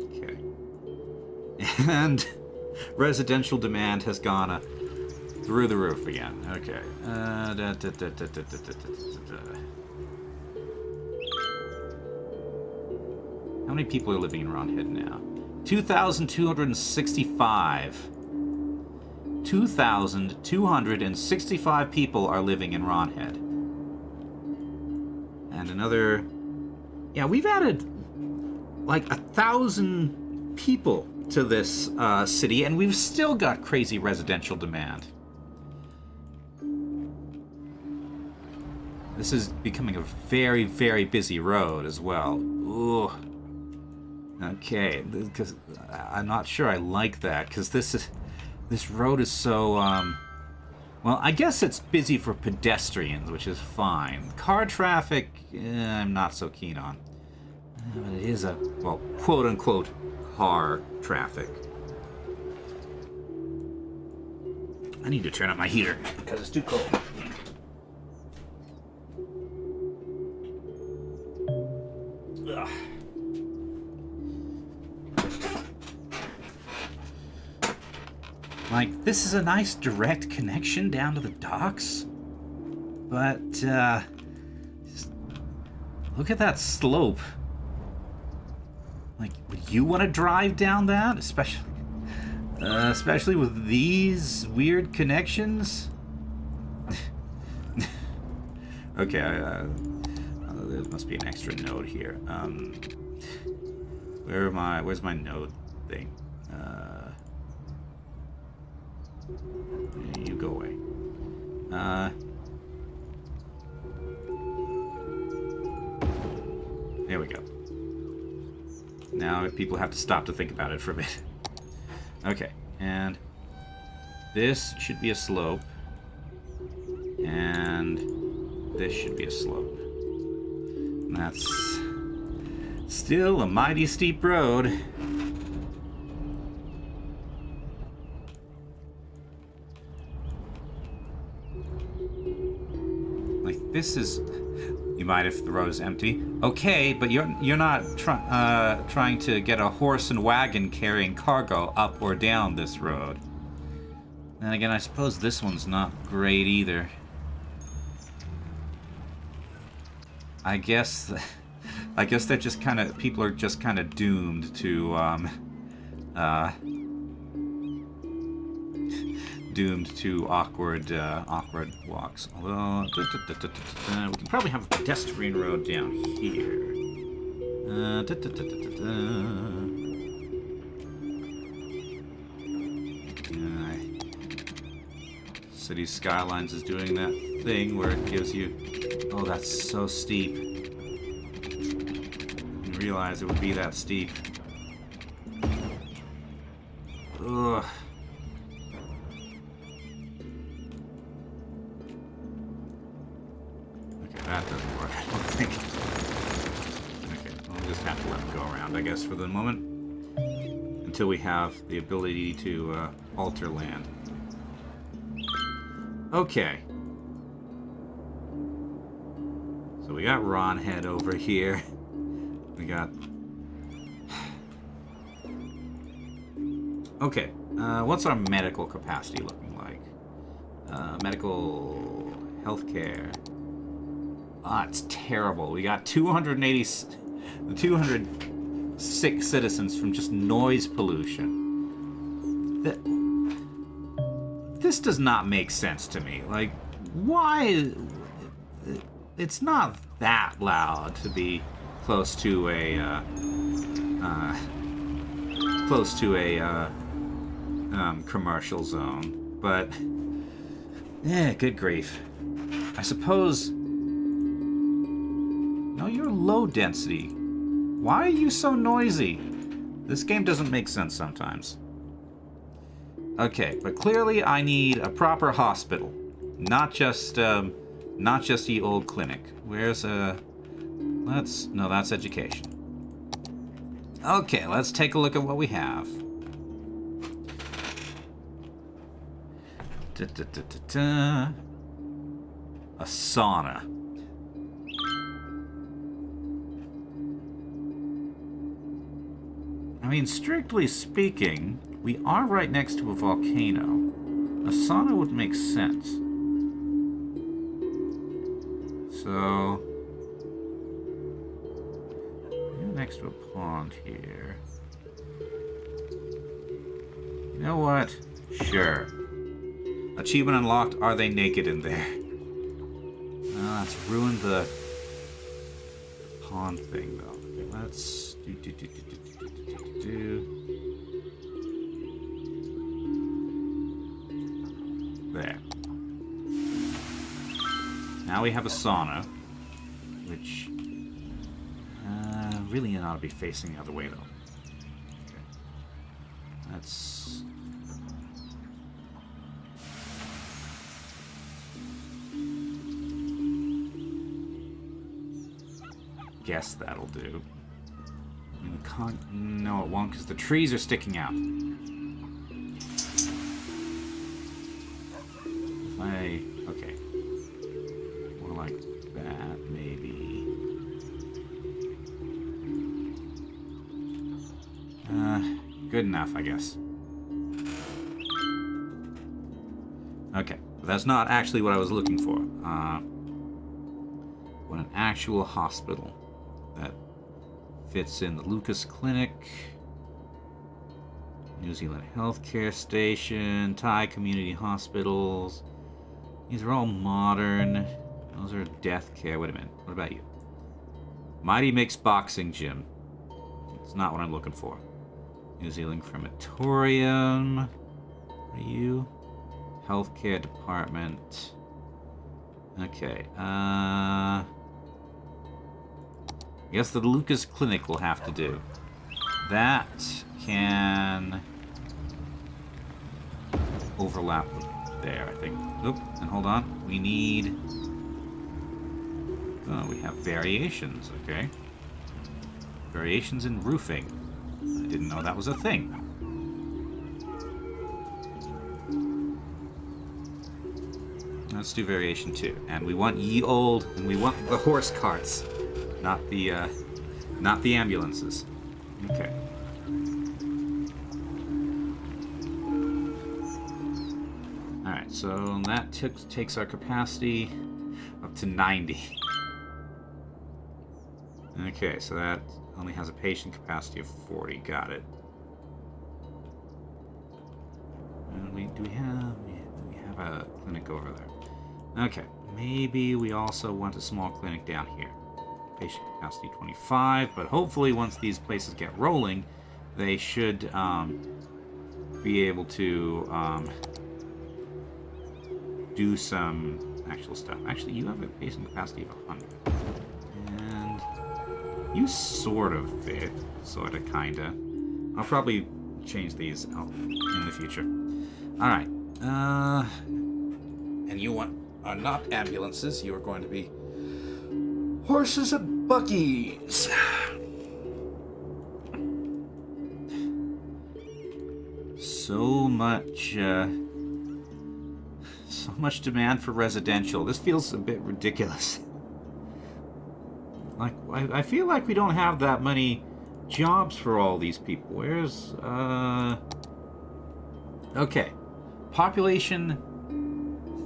Okay. And residential demand has gone through the roof again. Okay. How many people are living in Ronhead now? 2,265. 2,265 people are living in Ronhead. And another... Yeah, we've added like 1,000 people to this city, and we've still got crazy residential demand. This is becoming a very, very busy road as well. Ooh. Okay, because I'm not sure I like that, because this road is so, well, I guess it's busy for pedestrians, which is fine. Car traffic, I'm not so keen on. But it is a, well, quote-unquote, car traffic. I need to turn up my heater, because it's too cold. Ugh. Like, this is a nice direct connection down to the docks, but, just look at that slope. Like, would you want to drive down that? Especially with these weird connections? Okay, there must be an extra node here. Where's my node thing? You go away. There we go. Now people have to stop to think about it for a bit. Okay, and this should be a slope. And this should be a slope. And that's still a mighty steep road. Like, this is... You mind if the road is empty? Okay, but you're not trying to get a horse and wagon carrying cargo up or down this road. And again, I suppose this one's not great either. I guess they're just kind of... People are just kind of doomed to, doomed to awkward walks. Although, we can probably have a pedestrian road down here. City Skylines is doing that thing where it gives you... Oh, that's so steep. Didn't realize it would be that steep. Ugh. Okay, that doesn't work, I don't think. Okay, we'll just have to let it go around, I guess, for the moment. Until we have the ability to alter land. Okay. So we got Ronhead over here. We got... Okay, what's our medical capacity looking like? Medical... healthcare. Ah, it's terrible. We got 206 citizens from just noise pollution. This does not make sense to me. Like, why... It's not that loud to be close to a commercial zone, but yeah, good grief. I suppose. No, you're low density. Why are you so noisy? This game doesn't make sense sometimes. Okay, but clearly I need a proper hospital, not just the old clinic. Where's no, that's education. Okay, let's take a look at what we have. A sauna. I mean, strictly speaking, we are right next to a volcano. A sauna would make sense. So, we're next to a pond here. You know what? Sure. Achievement unlocked. Are they naked in there? Let's ruin the pond thing, though. Okay, let's do. There. Now we have a sauna, which really ought to be facing the other way, though. Okay. Let's... guess that'll do. I mean, we can't... No, it won't, because the trees are sticking out. If I... Okay. More like that, maybe. Good enough, I guess. Okay, but that's not actually what I was looking for. Want an actual hospital that fits in the Lucas Clinic, New Zealand Healthcare Station, Thai Community Hospitals. These are all modern. Those are death care. Wait a minute. What about you? Mighty Mixed Boxing Gym. It's not what I'm looking for. New Zealand Crematorium. What are you? Healthcare Department. Okay. guess the Lucas Clinic will have to do. That can overlap with there, I think. Oop, and hold on. We need... Oh, we have variations, okay. Variations in roofing. I didn't know that was a thing. Let's do variation 2. And we want ye old, and we want the horse carts, not the ambulances. Okay. Alright, so that takes our capacity up to 90. Okay, so that only has a patient capacity of 40. Got it. And we have a clinic over there. Okay, maybe we also want a small clinic down here. Patient capacity 25, but hopefully once these places get rolling, they should be able to do some actual stuff. Actually, you have a patient capacity of 100. And you sort of fit. Sort of, kinda. I'll probably change these out in the future. Alright. And you are not ambulances. You are going to be horses and buggies. So much demand for residential. This feels a bit ridiculous. Like, I feel like we don't have that many jobs for all these people. Where's, okay. Population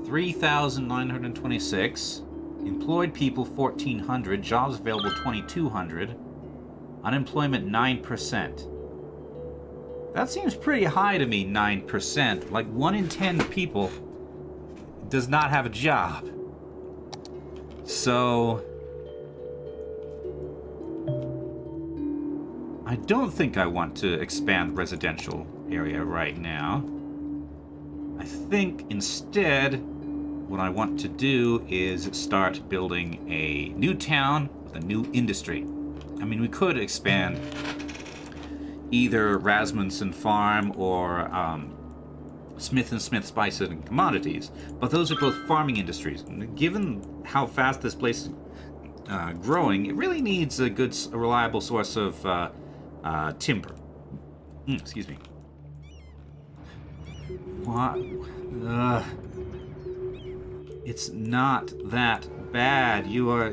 3,926. Employed people 1,400. Jobs available 2,200. Unemployment 9%. That seems pretty high to me, 9%. Like 1 in 10 people does not have a job. So I don't think I want to expand the residential area right now. I think instead what I want to do is start building a new town with a new industry. I mean, we could expand either Rasmussen Farm or Smith & Smith Spices and Commodities, but those are both farming industries. And given how fast this place is growing, it really needs a good, reliable source of timber. Excuse me. What? It's not that bad. You're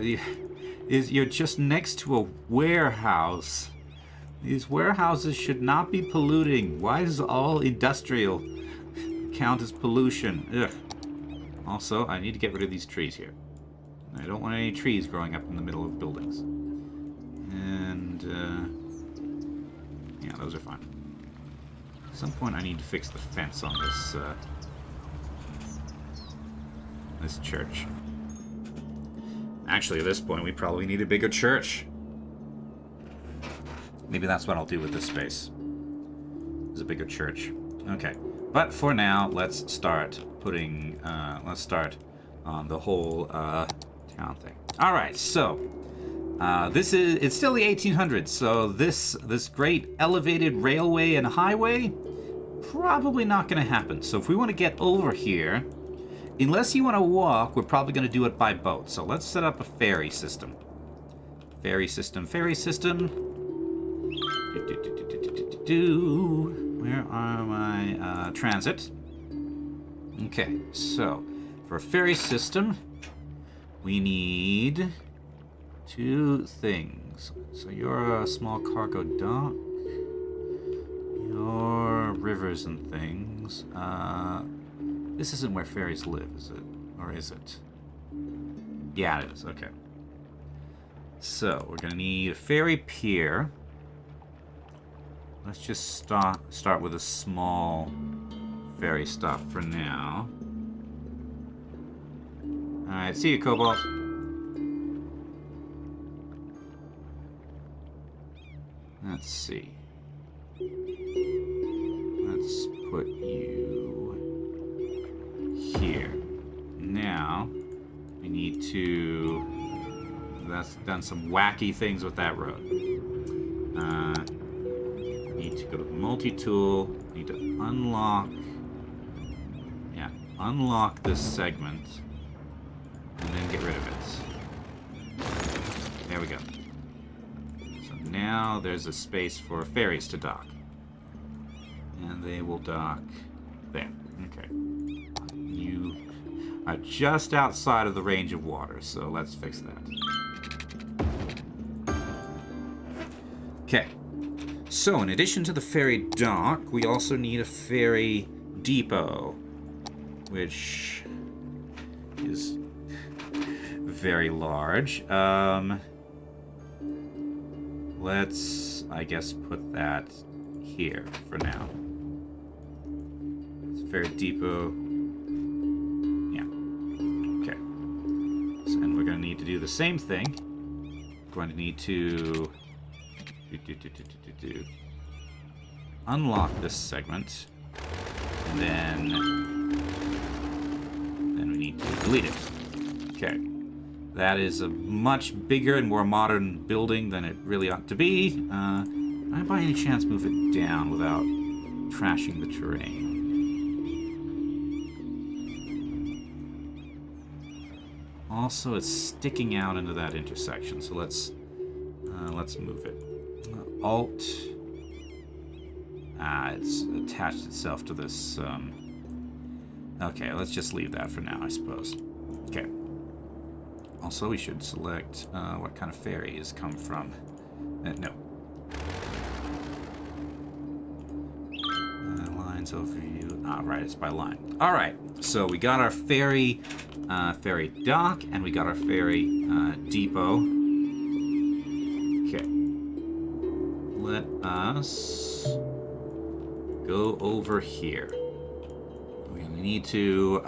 just next to a warehouse. These warehouses should not be polluting. Why does all industrial count as pollution? Ugh. Also, I need to get rid of these trees here. I don't want any trees growing up in the middle of buildings. And, yeah, those are fine. At some point I need to fix the fence on this, this church. Actually, at this point, we probably need a bigger church. Maybe that's what I'll do with this space. Is a bigger church. Okay. But for now, let's start putting, let's start on the whole, town thing. Alright, so, it's still the 1800s, so this great elevated railway and highway, probably not going to happen. So if we want to get over here, unless you want to walk, we're probably going to do it by boat. So let's set up a ferry system. Ferry system. Where are my transit? Okay, so for a ferry system, we need 2 things. So you're a small cargo dock. Your rivers and things. This isn't where ferries live, is it? Or is it? Yeah, it is. Okay. So we're gonna need a ferry pier. Let's just start with a small ferry stop for now. Alright, see you, Cobalt. Let's see. Let's put you here. Now, we need to that's done some wacky things with that road. Need to go to multi-tool. Need to unlock. Yeah, unlock this segment, and then get rid of it. There we go. So now there's a space for ferries to dock, and they will dock there. Okay. You are just outside of the range of water, so let's fix that. Okay. So, in addition to the ferry dock, we also need a ferry depot, which is very large. Let's, I guess, put that here for now. It's a ferry depot. Yeah. Okay. So, and we're going to need to do the same thing. We're going to need to unlock this segment, and then we need to delete it. Okay, that is a much bigger and more modern building than it really ought to be. Can I by any chance move it down without trashing the terrain? Also, it's sticking out into that intersection, so let's move it. Alt. It's attached itself to this. Okay, let's just leave that for now, I suppose. Okay. Also, we should select what kind of ferries come from. No. Lines overview. Ah, right, it's by line. All right, so we got our ferry dock, and we got our ferry depot. Okay. Let us go over here. We're going to need to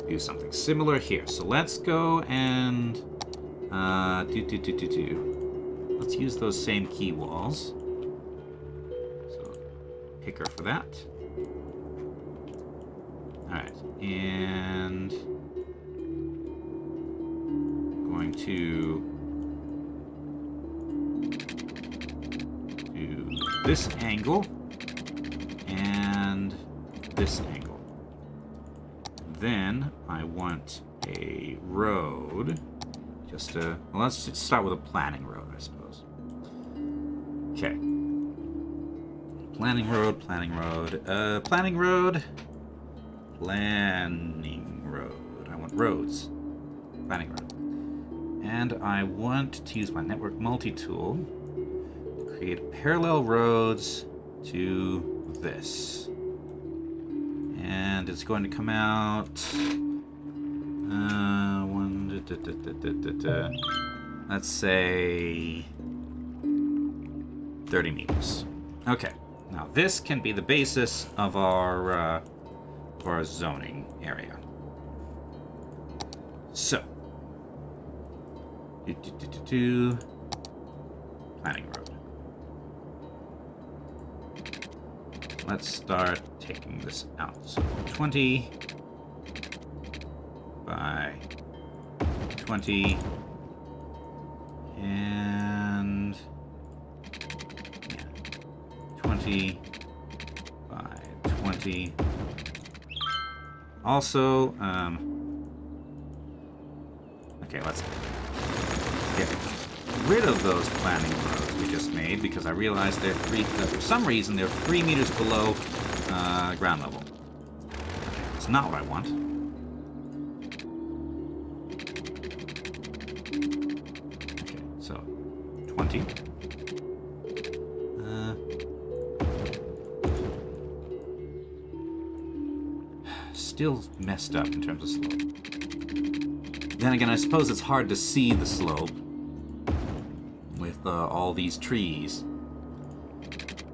do something similar here. So let's go and let's use those same key walls. So picker for that. All right, and going to this angle and this angle. Then I want a road. Well, let's just start with a planning road, I suppose. Okay. Planning road. Planning road. I want roads. Planning road. And I want to use my network multi-tool. Create parallel roads to this. And it's going to come out let's say 30 meters. Okay. Now this can be the basis of our zoning area. So planning road. Let's start taking this out. So 20 by 20 and 20 by 20. Also, okay, let's get rid of those planning roads we just made because I realized they're for some reason they're 3 meters below ground level. It's not what I want. Okay, so 20. Still messed up in terms of slope. Then again, I suppose it's hard to see the slope with all these trees.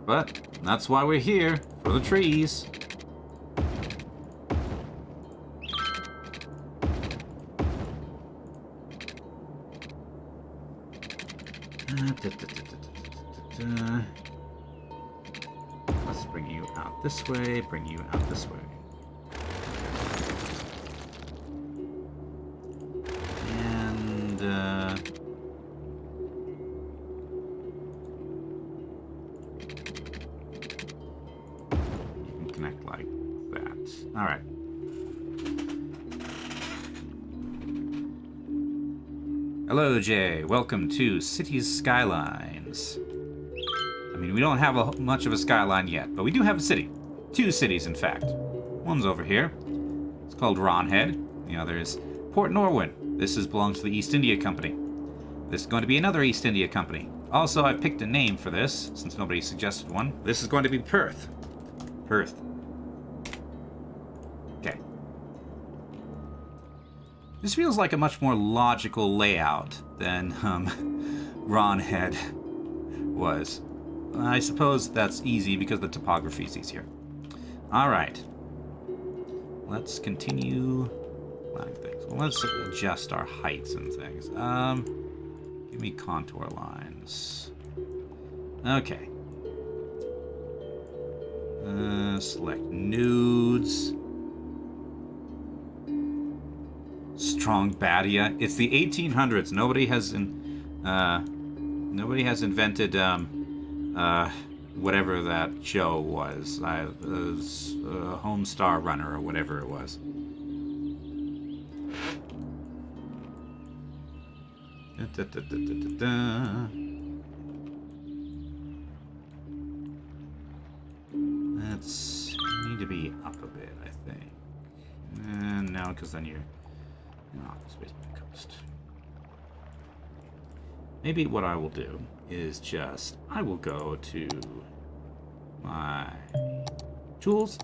But that's why we're here, for the trees. Let's bring you out this way, bring you out this way. All right. Hello, Jay. Welcome to Cities Skylines. I mean, we don't have much of a skyline yet, but we do have a city. 2 cities, in fact. One's over here. It's called Ronhead. The other is Port Norwin. This belongs to the East India Company. This is going to be another East India Company. Also, I've picked a name for this, since nobody suggested one. This is going to be Perth. Perth. Okay. This feels like a much more logical layout than Ronhead was. I suppose that's easy because the topography is easier. Alright. Let's continue planning things. Well, let's adjust our heights and things. Give me contour lines. Okay. Select nudes. Strong Badia. It's the 1800s. Nobody has invented whatever that show was. Homestar Runner or whatever it was. Let's need to be up a bit, I think. No, because then you're off the space by the coast. Maybe what I will do is I will go to my tools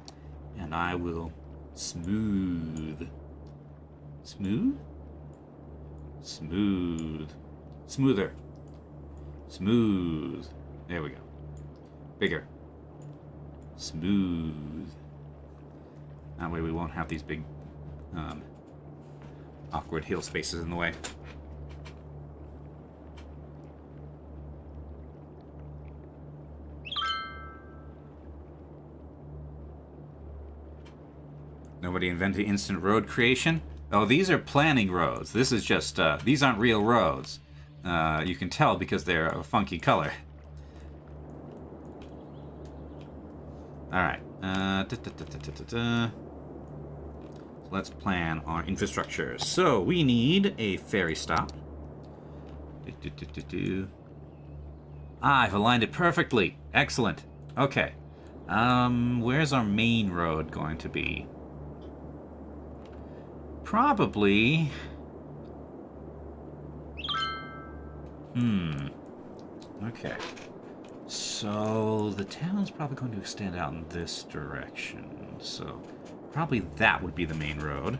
and I will smoother. There we go. Bigger. Smooth. That way we won't have these big awkward hill spaces in the way. Nobody invented instant road creation? Oh, these are planning roads. This is just, these aren't real roads. You can tell because they're a funky color. Alright. Let's plan our infrastructure. So, we need a ferry stop. I've aligned it perfectly. Excellent. Okay. Where's our main road going to be? Probably... Okay. So, the town's probably going to extend out in this direction. So, probably that would be the main road.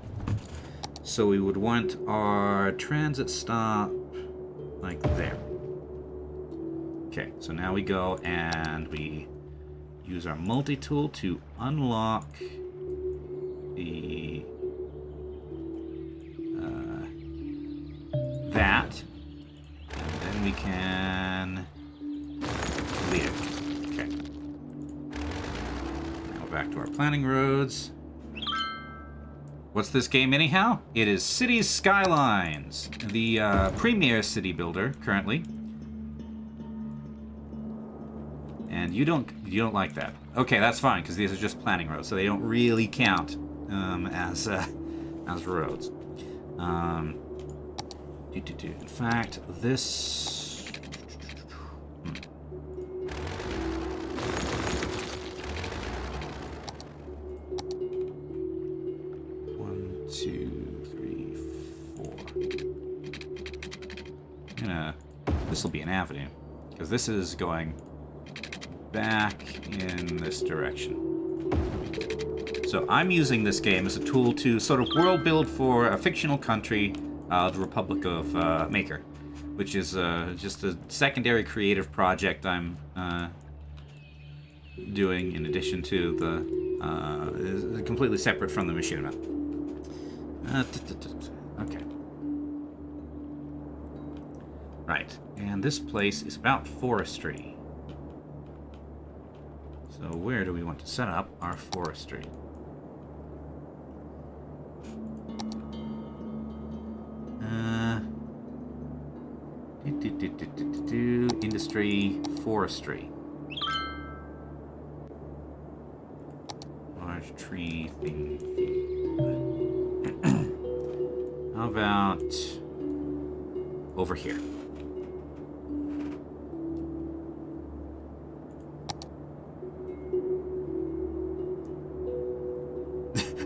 So we would want our transit stop like there. Okay, so now we go and we use our multi-tool to unlock the... that. And then we can delete it. Okay. Now we're back to our planning roads. What's this game anyhow? It is Cities Skylines, the premier city builder currently. And you don't like that. Okay, that's fine because these are just planning roads, so they don't really count as roads. In fact, this. 1, 2, 3, 4. This will be an avenue because this is going back in this direction. So I'm using this game as a tool to sort of world build for a fictional country, the Republic of Makyr, which is just a secondary creative project I'm doing in addition to the is completely separate from the machinima. Okay. Right, and this place is about forestry. So where do we want to set up our forestry? Industry, forestry. Large tree thing field. How about over here?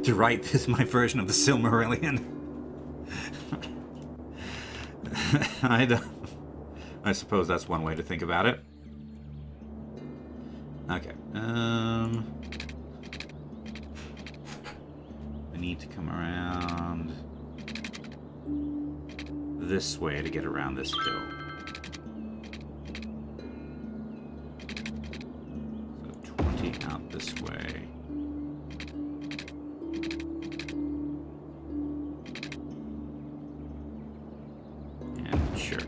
To right is my version of the Silmarillion. I suppose that's one way to think about it. Okay. I need to come around this way to get around this hill. So 20 out this way. And sure.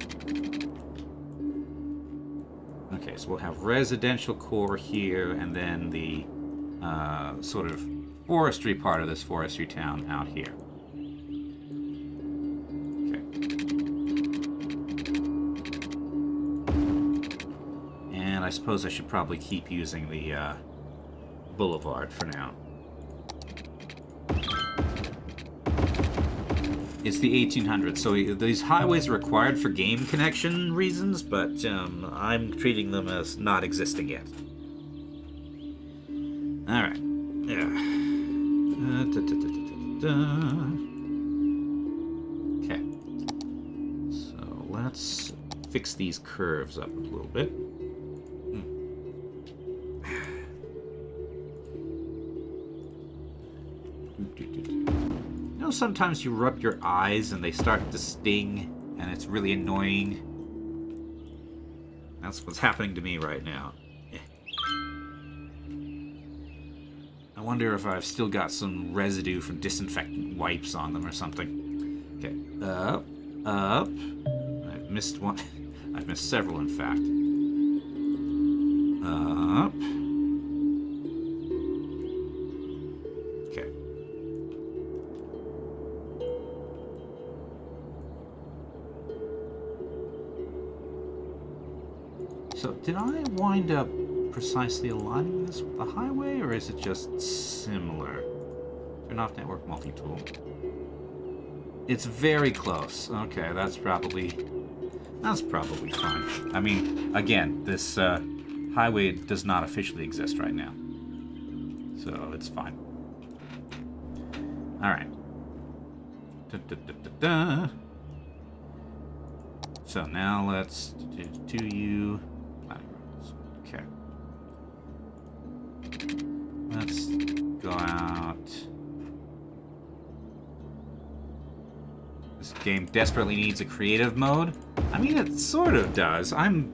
Okay, so we'll have residential core here, and then the sort of forestry part of this forestry town out here. Okay. And I suppose I should probably keep using the boulevard for now. It's the 1800s, so these highways are required for game connection reasons, but I'm treating them as not existing yet. Alright. Okay. So let's fix these curves up a little bit. You know, sometimes you rub your eyes and they start to sting, and it's really annoying. That's what's happening to me right now. I wonder if I've still got some residue from disinfectant wipes on them or something. Okay, up. I've missed one. I've missed several, in fact. Up. Okay. So, did I wind up precisely aligning this with the highway, or is it just similar? Turn off network multi-tool. It's very close. Okay, that's probably fine. I mean, again, this highway does not officially exist right now, so it's fine. All right. So now let's do you. Okay. Let's go out. This game desperately needs a creative mode. I mean, it sort of does. I'm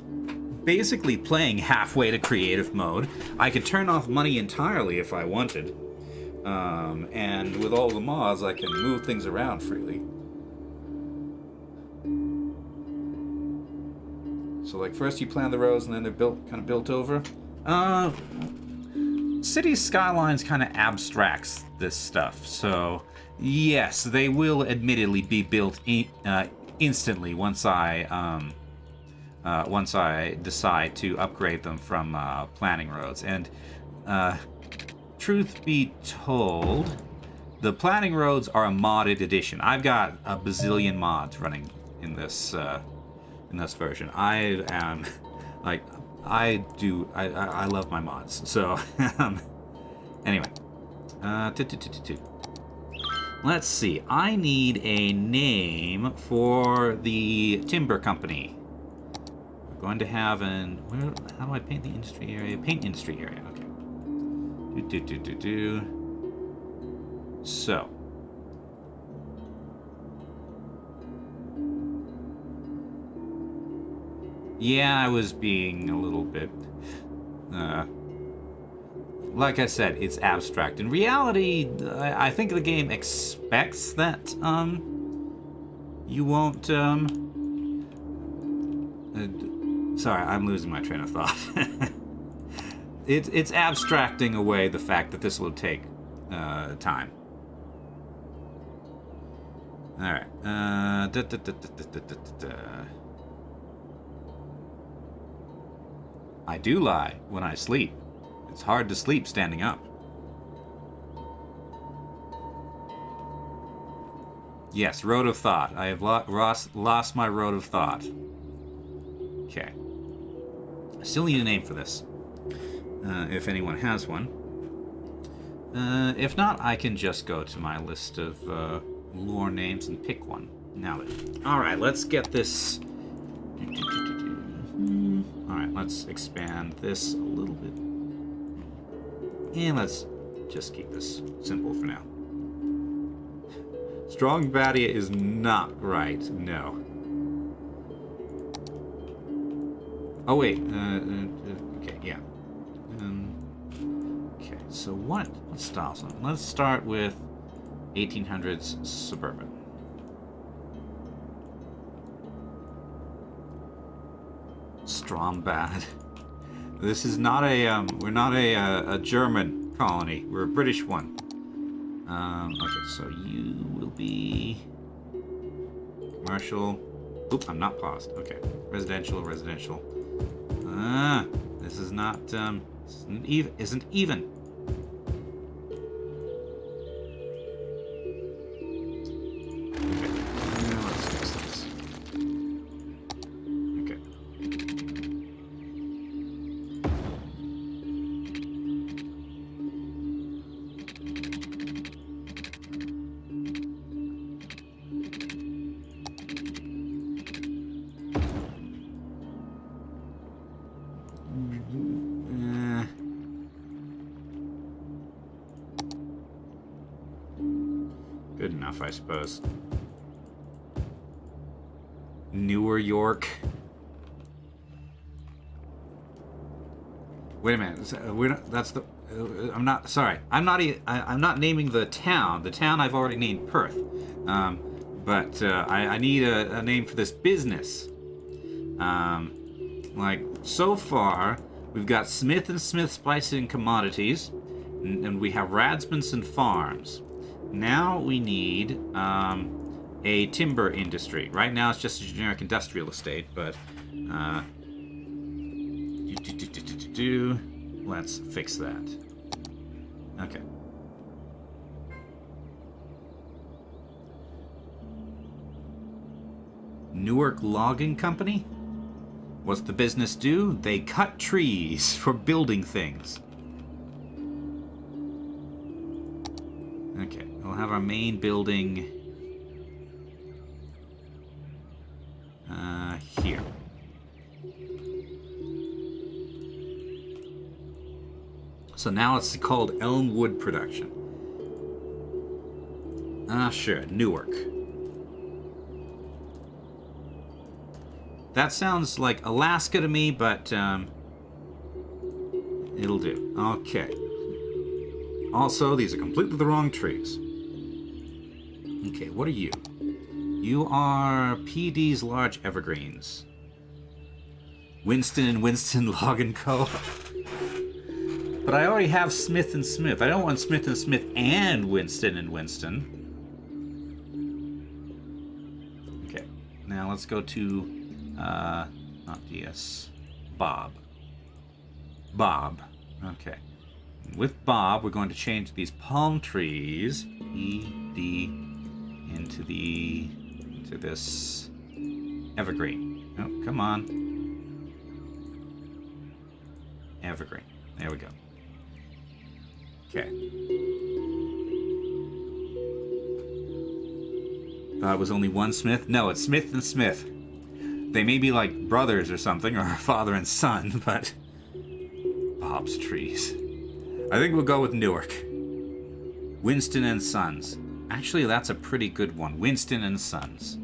basically playing halfway to creative mode. I could turn off money entirely if I wanted. And with all the mods, I can move things around freely. So, like, first you plan the roads, and then they're kind of built over. Cities Skylines kind of abstracts this stuff, so yes, they will admittedly be built instantly once I decide to upgrade them from planning roads. And truth be told, the planning roads are a modded edition. I've got a bazillion mods running in this version. I am like, I love my mods. So anyway, let's see. I need a name for the timber company. We're going to have how do I paint the industry area? Paint industry area. Okay. So. Yeah, I was being a little bit, like I said, it's abstract. In reality, I think the game expects that, you won't, sorry, I'm losing my train of thought. It's abstracting away the fact that this will take, time. Alright, I do lie when I sleep. It's hard to sleep standing up. Yes, road of thought. I have lost my road of thought. Okay. I still need a name for this. If anyone has one. If not, I can just go to my list of lore names and pick one. Now then. Alright, let's get this... Alright, let's expand this a little bit. And let's just keep this simple for now. Strong Badia is not right, no. Oh wait, okay, yeah. Okay, so what styles? Let's start with 1800s suburban. Strombad. This is not a we're not a German colony. We're a British one. Okay, so you will be commercial. Oop, I'm not paused. Okay, residential. This is not isn't even. Good enough, I suppose. Newer York. Wait a minute. We're not, that's the. I'm not. Sorry. I'm not naming the town. The town I've already named Perth. But I need a name for this business. Like so far, we've got Smith and Smith Spicing Commodities, and we have Radsmanson Farms. Now we need a timber industry. Right now it's just a generic industrial estate, but let's fix that. Okay. Newark Logging Company? What's the business do? They cut trees for building things. Okay, we'll have our main building here. So now it's called Elmwood Production. Sure, Newark. That sounds like Alaska to me, but it'll do. Okay. Also, these are completely the wrong trees. Okay, what are you? You are PD's Large Evergreens. Winston and Winston Log & Co. But I already have Smith and Smith. I don't want Smith and Smith and Winston and Winston. Okay, now let's go to, not DS, Bob. Bob, okay. With Bob, we're going to change these palm trees, ED, into this evergreen. Oh, come on. Evergreen. There we go. Okay. Thought it was only one Smith? No, it's Smith and Smith. They may be like brothers or something, or father and son, but... Bob's trees. I think we'll go with Newark. Winston and Sons. Actually, that's a pretty good one. Winston and Sons.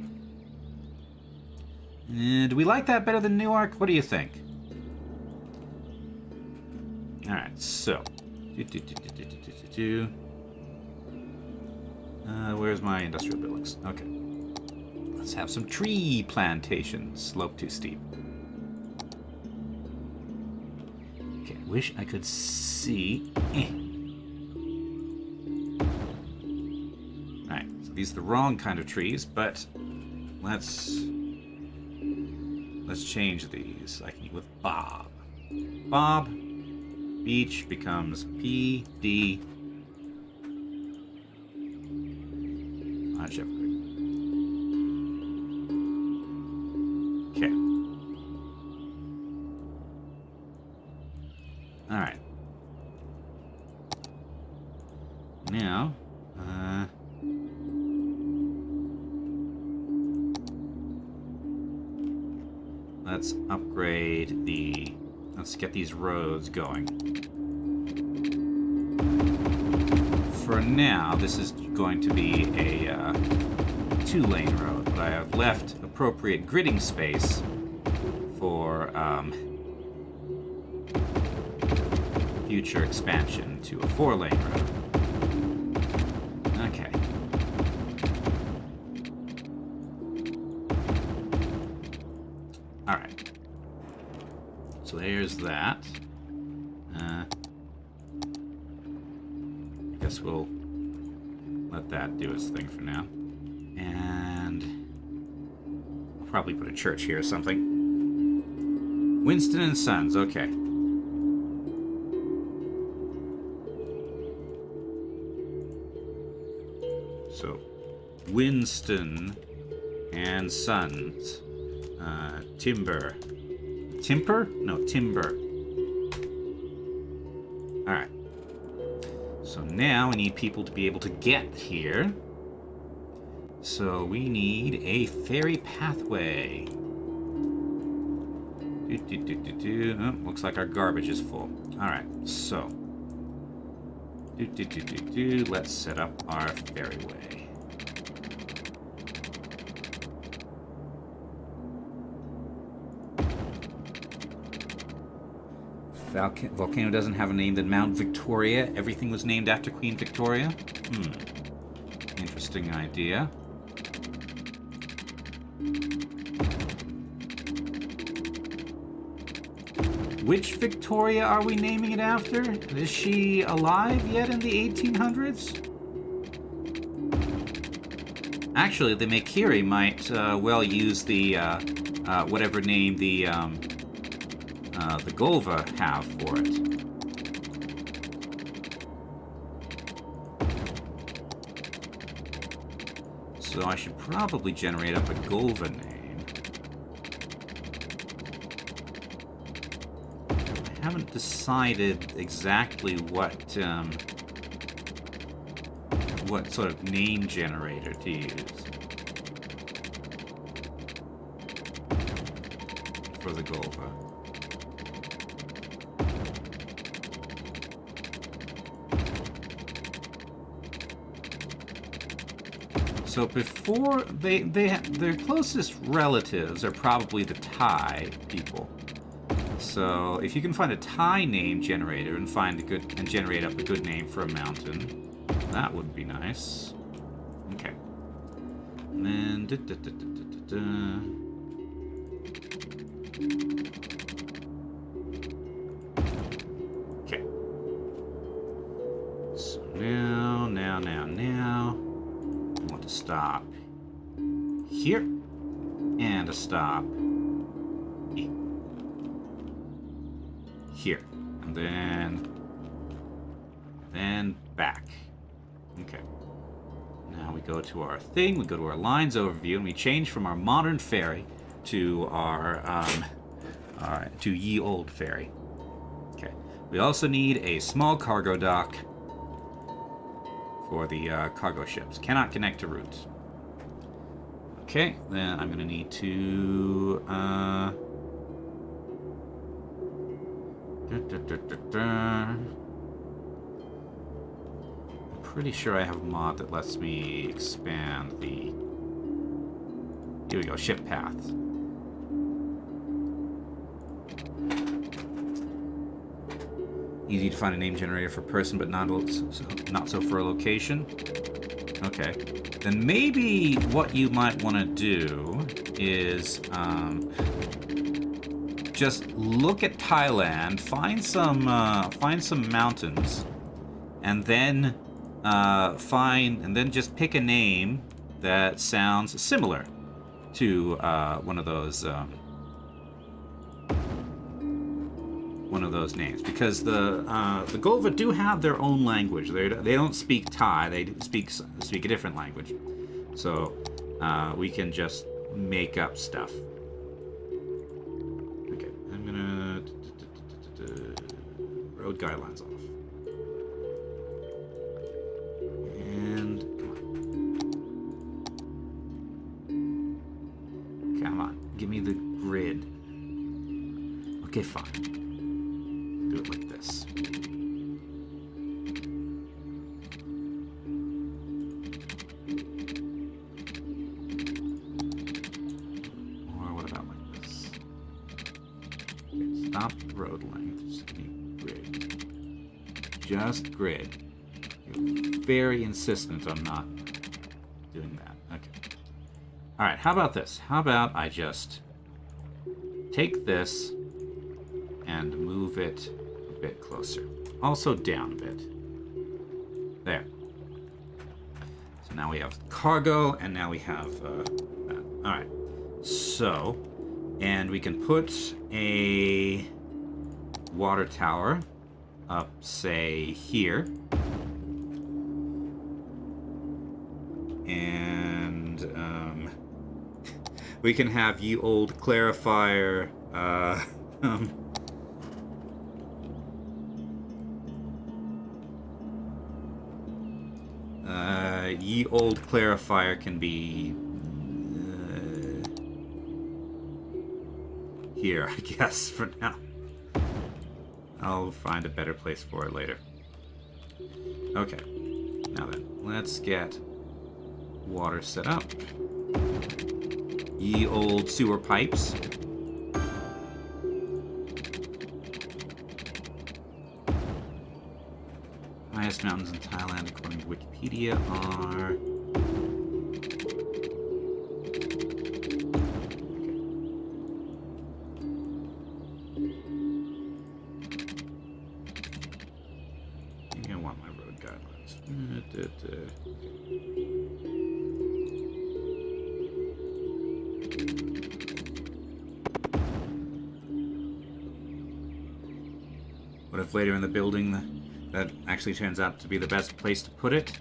Do we like that better than Newark? What do you think? Alright, so. Where's my industrial buildings? Okay. Let's have some tree plantations. Slope too steep. Okay, wish I could see. Alright, so these are the wrong kind of trees, but let's change these. I can eat with Bob. Bob. Beach becomes PD. Large evergreen. let's upgrade the... Let's get these roads going. For now, this is going to be a 2-lane road, but I have left appropriate gridding space for future expansion to a 4-lane road. Okay. Alright. So there's that. I guess we'll let that do its thing for now. And I'll probably put a church here or something. Winston and Sons, okay. So, Winston and Sons. Timber. Timber? No, timber. Alright. So now we need people to be able to get here. So we need a ferry pathway. Oh, looks like our garbage is full. Alright, so. Let's set up our ferryway. Volcano doesn't have a name than Mount Victoria. Everything was named after Queen Victoria. Interesting idea. Which Victoria are we naming it after? Is she alive yet in the 1800s? Actually, the Makyr might well use the whatever name the Golva have for it. So I should probably generate up a Golva name. I haven't decided exactly what sort of name generator to use for the Golva. So before their closest relatives are probably the Thai people. So if you can find a Thai name generator and generate up a good name for a mountain, that would be nice. Okay. And then okay. So now. To stop here and a stop here and then back. Okay, now we go to our thing, we go to our lines overview, and we change from our modern ferry to our to ye old ferry. Okay, we also need a small cargo dock for the cargo ships. Cannot connect to routes. Okay, then I'm going to need to... I'm pretty sure I have a mod that lets me expand the... Here we go, ship paths. Easy to find a name generator for person, but not so for a location. Okay. Then maybe what you might want to do is just look at Thailand, find some mountains, and then just pick a name that sounds similar to one of those names, because the Golva do have their own language. They don't speak Thai. They speak a different language. So we can just make up stuff. Okay, I'm gonna road guidelines off. And come on, give me the grid. Okay, fine. Do it like this. Or what about like this? Okay, stop road length. Just need grid. Just grid. You're very insistent on not doing that. Okay. Alright, how about this? How about I just take this and move it a bit closer. Also down a bit. There. So now we have cargo, and now we have that. Alright. So, and we can put a water tower up, say, here. And, we can have ye old clarifier, ye old clarifier can be here, I guess, for now. I'll find a better place for it later. Okay, now then, let's get water set up. Ye old sewer pipes. Highest mountains in Thailand, according to Wikipedia, are... Okay. I want my road guidelines. What if later in the building that actually turns out to be the best place to put it?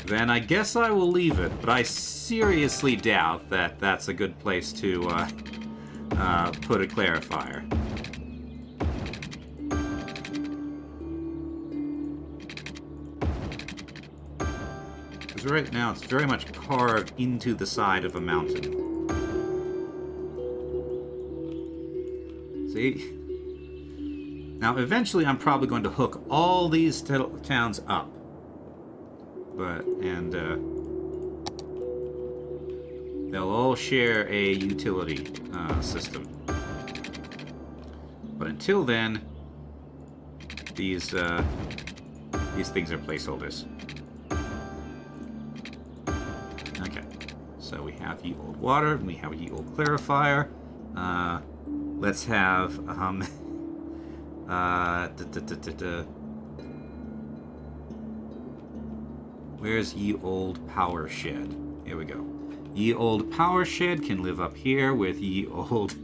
Then I guess I will leave it, but I seriously doubt that that's a good place to put a clarifier. Because right now it's very much carved into the side of a mountain. See? Now, eventually, I'm probably going to hook all these towns up. They'll all share a utility system. But until then, these things are placeholders. Okay, so we have ye old water, and we have ye old clarifier. Let's have where's ye old power shed? Here we go. Ye old power shed can live up here with ye old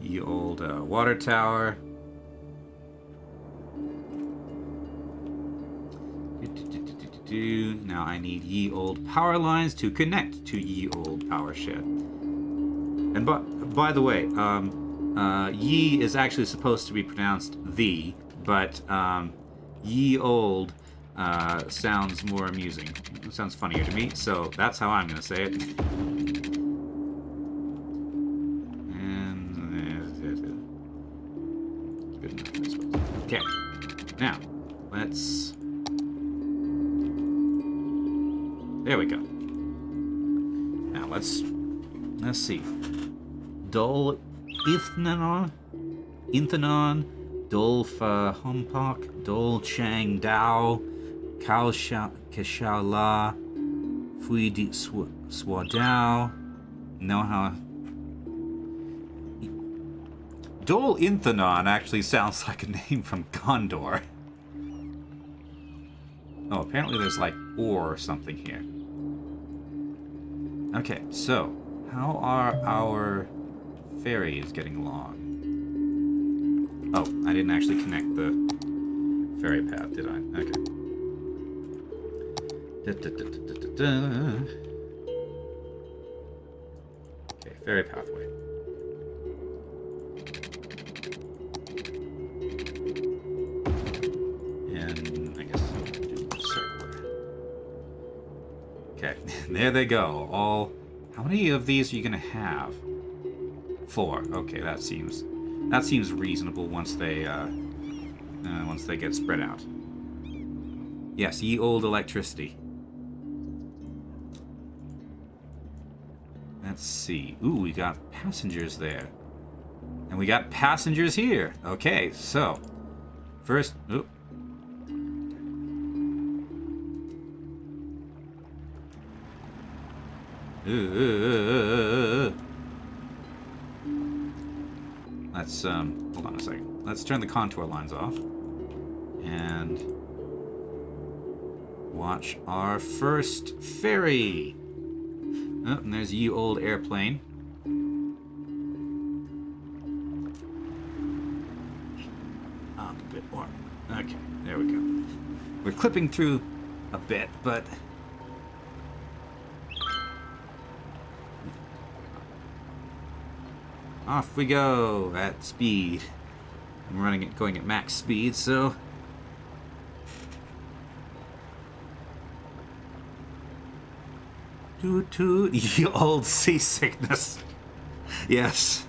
ye old water tower. Now I need ye old power lines to connect to ye old power shed. And by the way, ye is actually supposed to be pronounced the, but ye old sounds more amusing. It sounds funnier to me, so that's how I'm going to say it. And good enough, I suppose. Okay, now let's. There we go. Now let's see. Dol Inthenon, Dol Fa Hompak, Dol Chang Dao, Kashala, Fui Di Swadao. Know how. Dol Inthenon actually sounds like a name from Gondor. Oh, apparently there's like ore or something here. Okay, so how are our ferries getting along? Oh, I didn't actually connect the ferry path, did I? Okay. Okay, ferry pathway. And I guess do circular. Okay, there they go. All How many of these are you gonna have? 4. Okay, that seems reasonable once they get spread out. Yes, ye old electricity. Let's see. Ooh, we got passengers there. And we got passengers here. Okay, so first, oop. Let's hold on a second. Let's turn the contour lines off and watch our first ferry. Oh, and there's ye old airplane. Up a bit more. Okay, there we go. We're clipping through a bit, but off we go at speed. I'm going at max speed, so toot toot, ye old seasickness. Yes.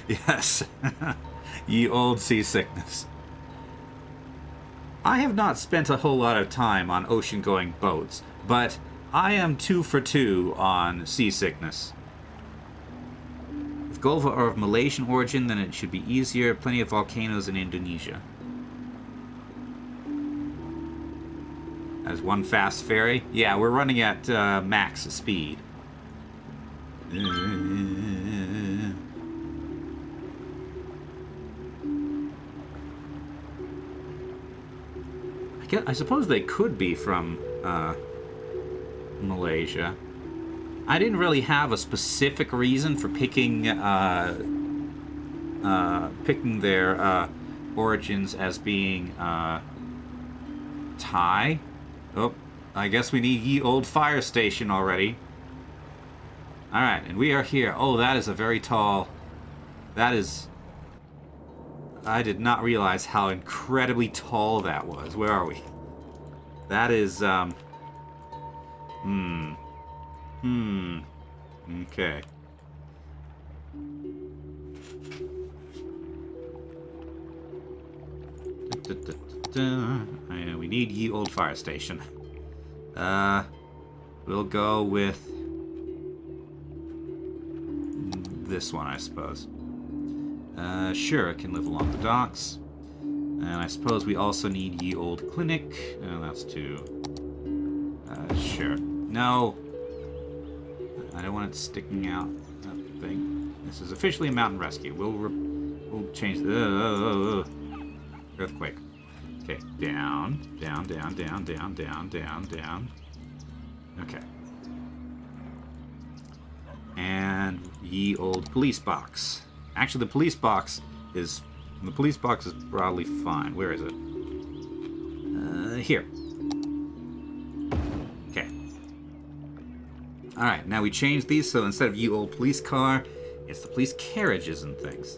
Yes. Ye old seasickness. I have not spent a whole lot of time on ocean-going boats, but I am 2 for 2 on seasickness. If Golva are of Malaysian origin, then it should be easier. Plenty of volcanoes in Indonesia. As one fast ferry? Yeah, we're running at max speed. I suppose they could be from Malaysia. I didn't really have a specific reason for picking their origins as being Thai. Oh, I guess we need ye old fire station already. Alright, and we are here. Oh, that is a very tall... That is... I did not realize how incredibly tall that was. Where are we? That is, Okay. We need ye old fire station. We'll go with this one, I suppose. Sure, it can live along the docks. And I suppose we also need ye old clinic. That's too... sure. No! I don't want it sticking out, that thing. This is officially a mountain rescue. We'll change the... earthquake. Okay, down, down, down, down, down, down, down, down. Okay. And ye old police box. Actually, the police box is broadly fine. Where is it? Here. Okay. Alright, now we changed these, so instead of ye old police car, it's the police carriages and things.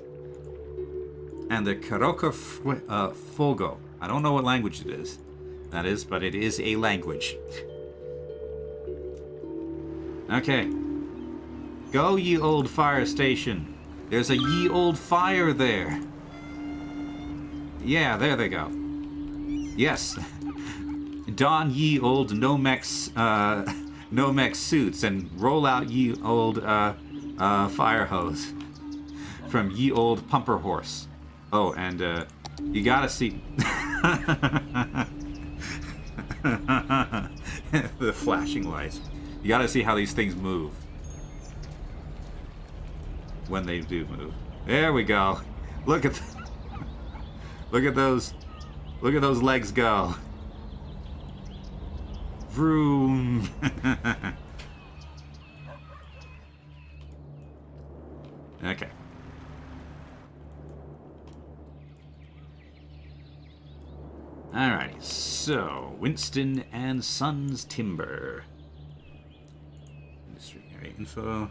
And the Karoka Fogo. I don't know what language it is. That is, but it is a language. Okay. Go, ye old fire station. There's a ye old fire there. Yeah, there they go. Yes. Don ye old Nomex suits and roll out ye old fire hose from ye old pumper horse. Oh, and you gotta see the flashing lights. You gotta see how these things move when they do move. There we go. Look at look at those legs go. Vroom. Okay. Alrighty, so Winston and Sons Timber. Industry area info.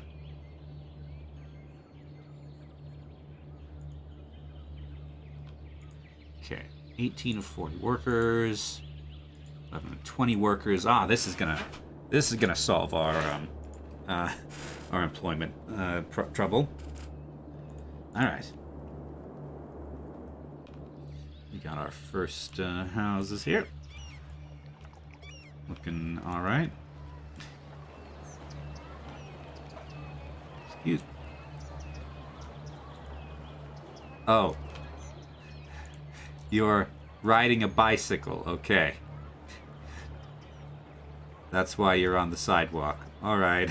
Okay, 18 of 40 workers, 11 of 20 workers. Ah, this is gonna solve our our employment trouble. All right. We got our first houses here. Looking all right. Excuse me. Oh. You're riding a bicycle. Okay. That's why you're on the sidewalk. All right.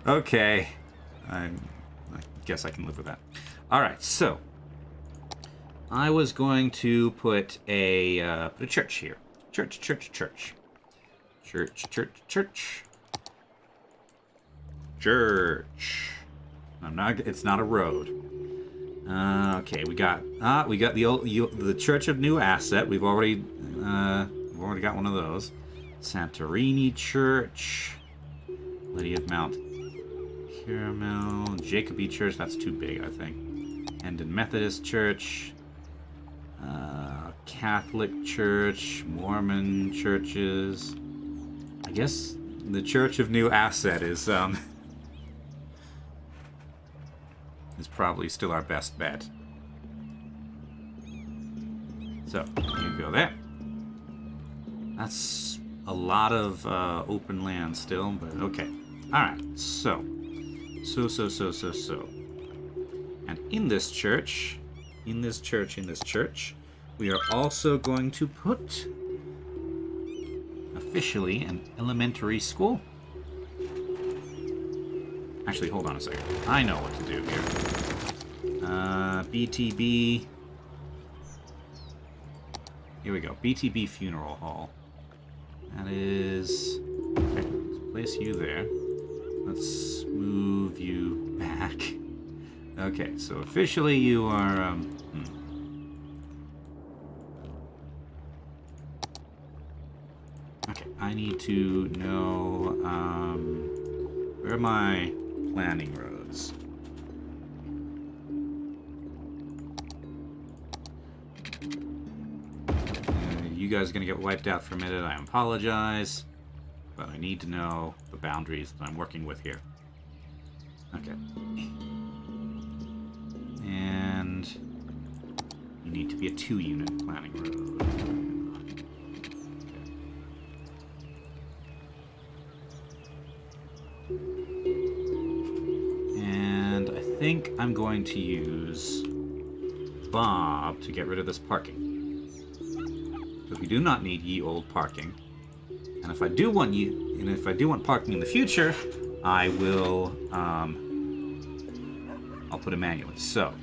Okay. I guess I can live with that. All right, so I was going to put a church here. Church. I'm not. It's not a road. Okay, we got the Church of New Asset. We've already got one of those. Santorini Church, Lady of Mount Carmel, Jacobi Church. That's too big, I think. Hendon Methodist Church, Catholic Church, Mormon churches. I guess the Church of New Asset is probably still our best bet. So you go there. That's a lot of open land still, but okay. All right. So. And in this church, we are also going to put officially an elementary school. Actually, hold on a second. I know what to do here. BTB. Here we go. BTB Funeral Hall. That is... Okay, let's place you there. Let's move you back. Okay, so officially you are... Okay, I need to know... where are my planning roads? You guys are going to get wiped out for a minute. I apologize. But I need to know the boundaries that I'm working with here. Okay. And you need to be a 2-unit planning road. Okay. And I think I'm going to use Bob to get rid of this parking. Because we do not need ye old parking. And if I do want parking in the future, I will I'll put it manually. So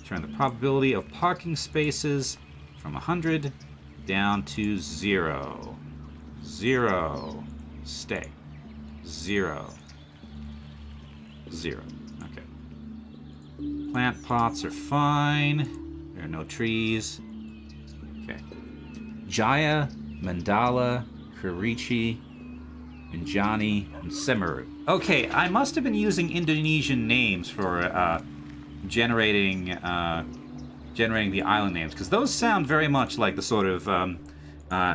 turn the probability of parking spaces from 100 down to 0. 0. Stay. 0. 0. Okay. Plant pots are fine. There are no trees. Okay. Jaya, Mandala, Kerichi, Injani, and Semeru. Okay, I must have been using Indonesian names for generating the island names, because those sound very much like the sort of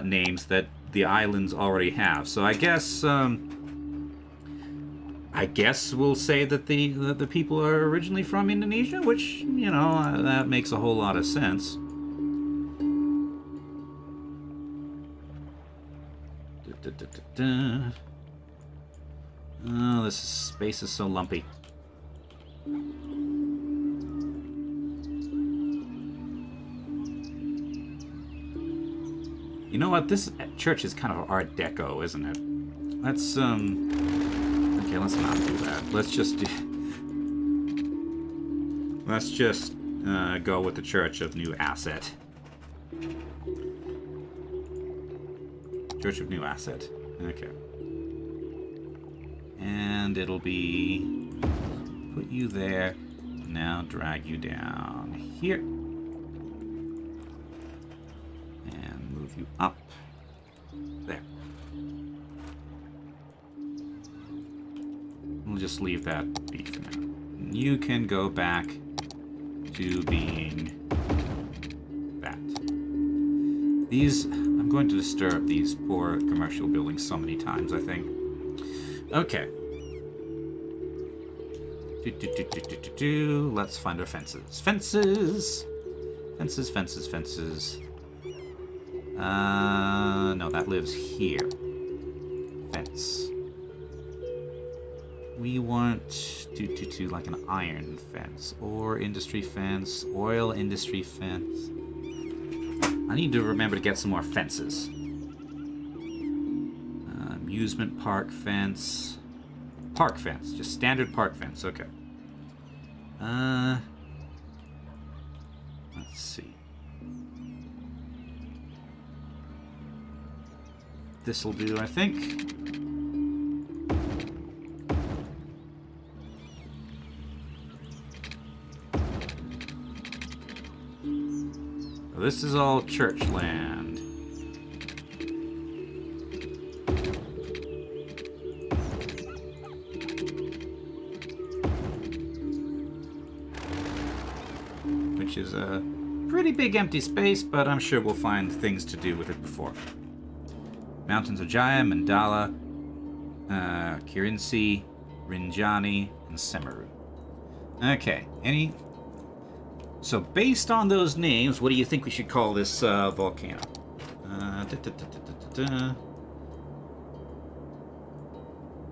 names that the islands already have. So I guess we'll say that the people are originally from Indonesia, which, you know, that makes a whole lot of sense. Oh, this space is so lumpy. You know what? This church is kind of Art Deco, isn't it? Let's okay, let's not do that. Let's just go with the Church of New Asset. Church of New Asset. Okay. And it'll be... Put you there. Now drag you down here. And move you up. There. We'll just leave that be for now. And you can go back to being that. I'm going to disturb these poor commercial buildings so many times, I think. Okay. Let's find our fences. Fences! Fences, fences, fences. No, that lives here. Fence. We want like an iron fence, or industry fence, oil industry fence. I need to remember to get some more fences. Amusement park fence. Park fence, just standard park fence, okay. Let's see. This'll do, I think. This is all church land. Which is a pretty big empty space, but I'm sure we'll find things to do with it before. Mountains of Jaya, Mandala, Kirinsi, Rinjani, and Semeru. Okay, So based on those names, what do you think we should call this volcano?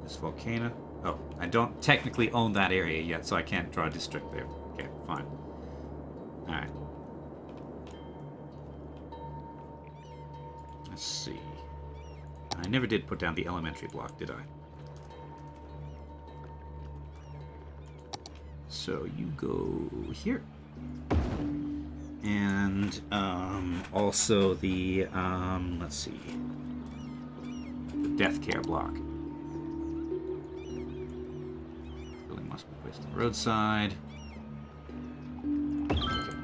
This volcano? Oh, I don't technically own that area yet, so I can't draw a district there. Okay, fine. Alright. Let's see. I never did put down the elementary block, did I? So you go here. And also the let's see, the death care block. Building must be placed on the roadside. Okay.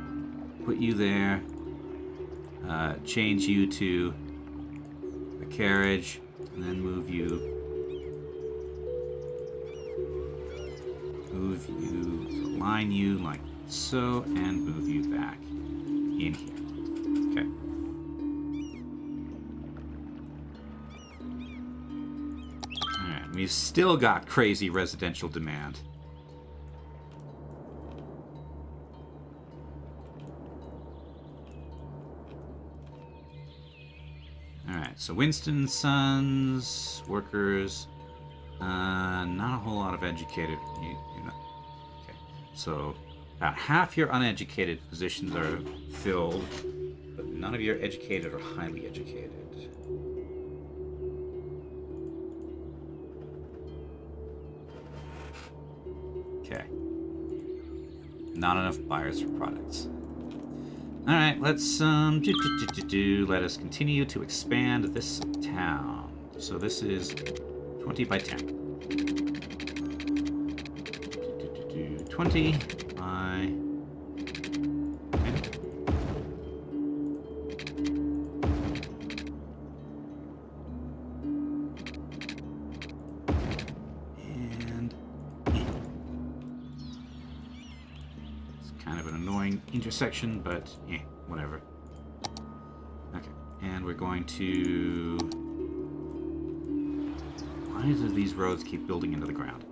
Put you there. Change you to the carriage, and then move you. Align you like so, and move you back in here. Okay. Alright, we've still got crazy residential demand. Alright, so Winston Sons, workers, not a whole lot of educated. Okay, so about half your uneducated positions are filled, but none of your educated or highly educated. Okay. Not enough buyers for products. Alright, let's let us continue to expand this town. So this is 20 by 10. 20 by 10. And it's kind of an annoying intersection, but whatever. Okay, and we're going to... Why do these roads keep building into the ground?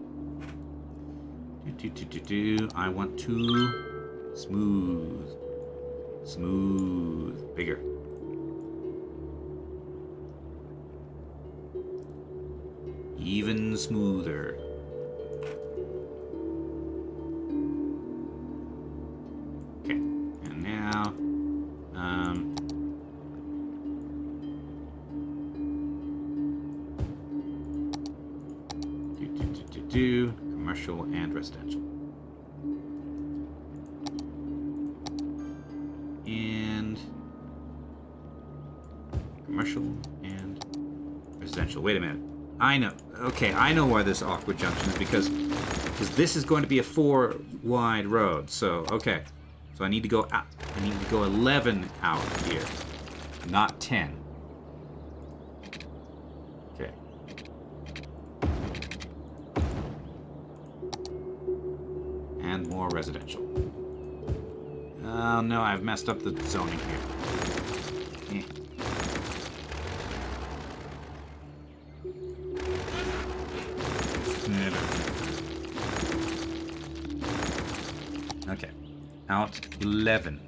I want to smooth, bigger. Even smoother. Okay, and now, commercial and residential. And commercial and residential. Wait a minute. I know. Okay, I know why this awkward junction is because this is going to be a 4 wide road. So, okay. So I need to go out. I need to go 11 out here, not 10. Okay. And more residential. Oh no, I've messed up the zoning here. Okay. Out 11.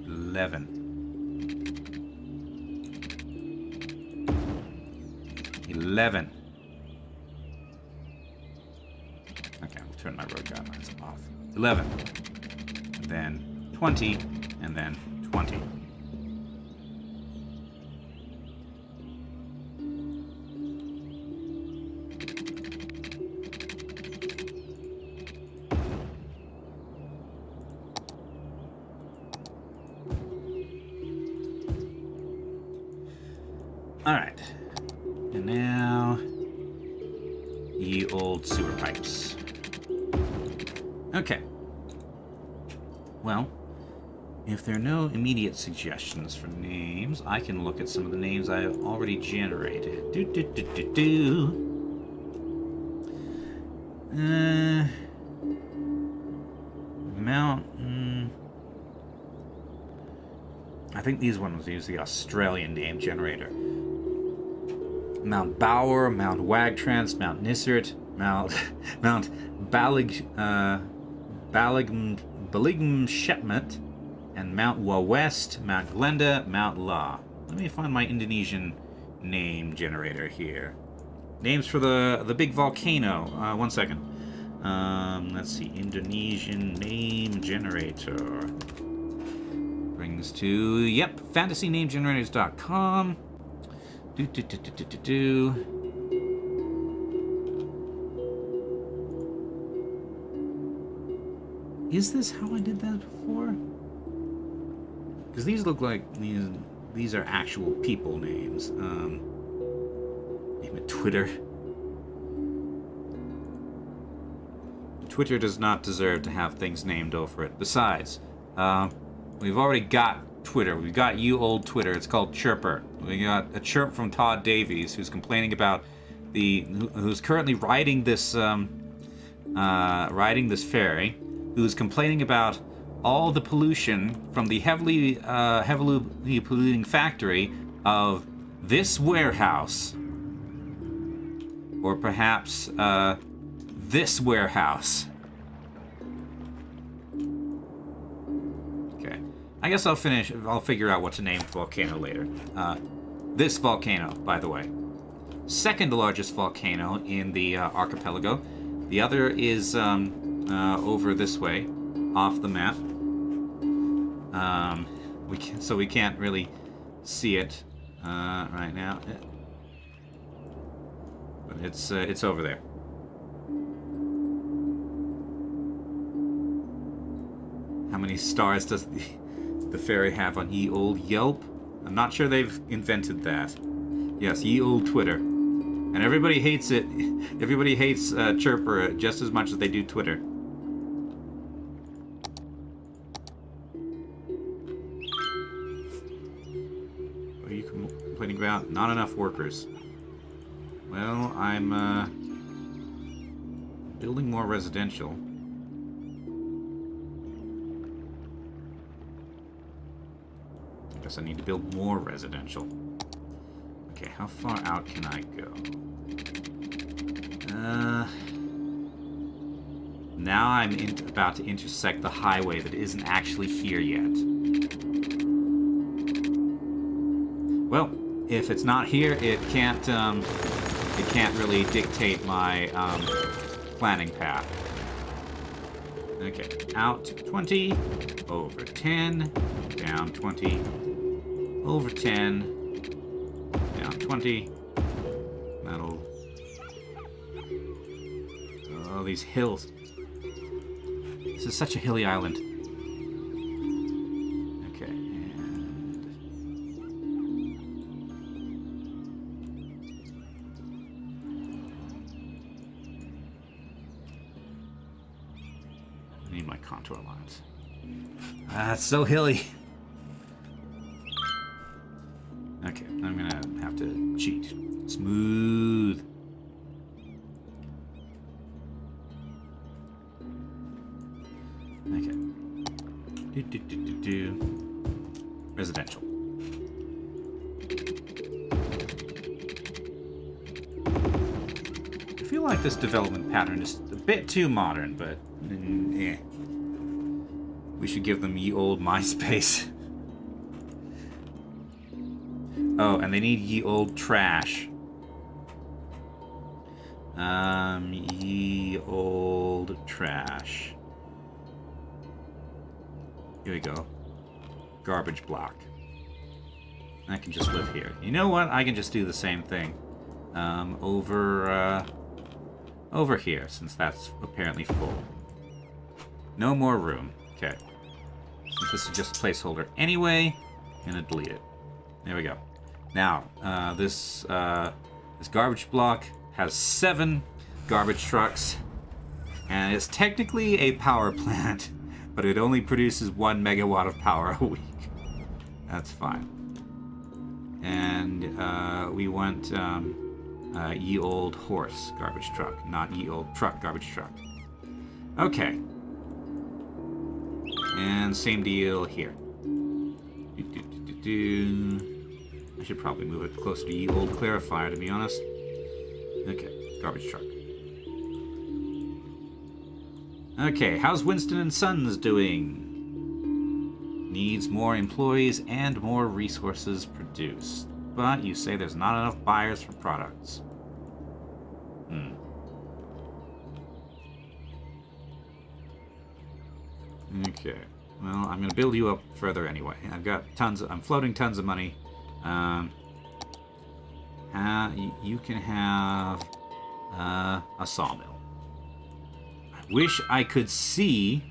11. 11. Okay, I'll turn my road guidelines off. 11. And then 20. And then 20. Alright. And now, ye old sewer pipes. Okay. Well, if there are no immediate suggestions for names, I can look at some of the names I've already generated. Mountain. I think these ones use the Australian name generator. Mount Bower, Mount Wagtrans, Mount Nissert, Mount Baligmshepmet, and Mount Wa West, Mount Glenda, Mount La. Let me find my Indonesian name generator here. Names for the big volcano. 1 second. Let's see. Indonesian name generator. Brings to, yep, fantasynamegenerators.com. Is this how I did that before? Because these look like these are actual people names. Name it Twitter. Twitter does not deserve to have things named over it. Besides, we've already got Twitter. We've got you old Twitter. It's called Chirper. We got a chirp from Todd Davies, who's complaining about who's currently riding this ferry, who's complaining about all the pollution from the heavily polluting factory of this warehouse, or perhaps this warehouse. Okay, I guess I'll figure out what to name the volcano later. This volcano, by the way, second largest volcano in the archipelago. The other is over this way, off the map. We can't really see it right now, but it's over there. How many stars does the ferry have on ye old Yelp? I'm not sure they've invented that. Yes, ye old Twitter. And everybody hates it. Everybody hates Chirper just as much as they do Twitter. What are you complaining about? Not enough workers. Well, I'm building more residential. Guess I need to build more residential. Okay, how far out can I go? Now I'm about to intersect the highway that isn't actually here yet. Well, if it's not here, it can't really dictate my planning path. Okay, out 20, over 10, down 20. Over 10, down 20. That'll... Oh, these hills. This is such a hilly island. Okay, and... I need my contour lines. It's so hilly. Okay, I'm gonna have to cheat. Smooth. Okay. Residential. I feel like this development pattern is a bit too modern, but eh. We should give them ye old MySpace. Oh, and they need ye old trash. Ye old trash. Here we go. Garbage block. I can just live here. You know what? I can just do the same thing. Over here, since that's apparently full. No more room. Okay. Since this is just a placeholder anyway, I'm gonna delete it. There we go. Now, this garbage block has 7 garbage trucks, and it's technically a power plant, but it only produces 1 megawatt of power a week. That's fine. And we want ye old horse garbage truck, not ye old truck garbage truck. Okay. And same deal here. I should probably move it closer to ye old clarifier, to be honest. Okay, garbage truck. Okay, how's Winston and Sons doing? Needs more employees and more resources produced. But you say there's not enough buyers for products. Okay. Well, I'm going to build you up further anyway. I'm floating tons of money. You can have a sawmill. I wish I could see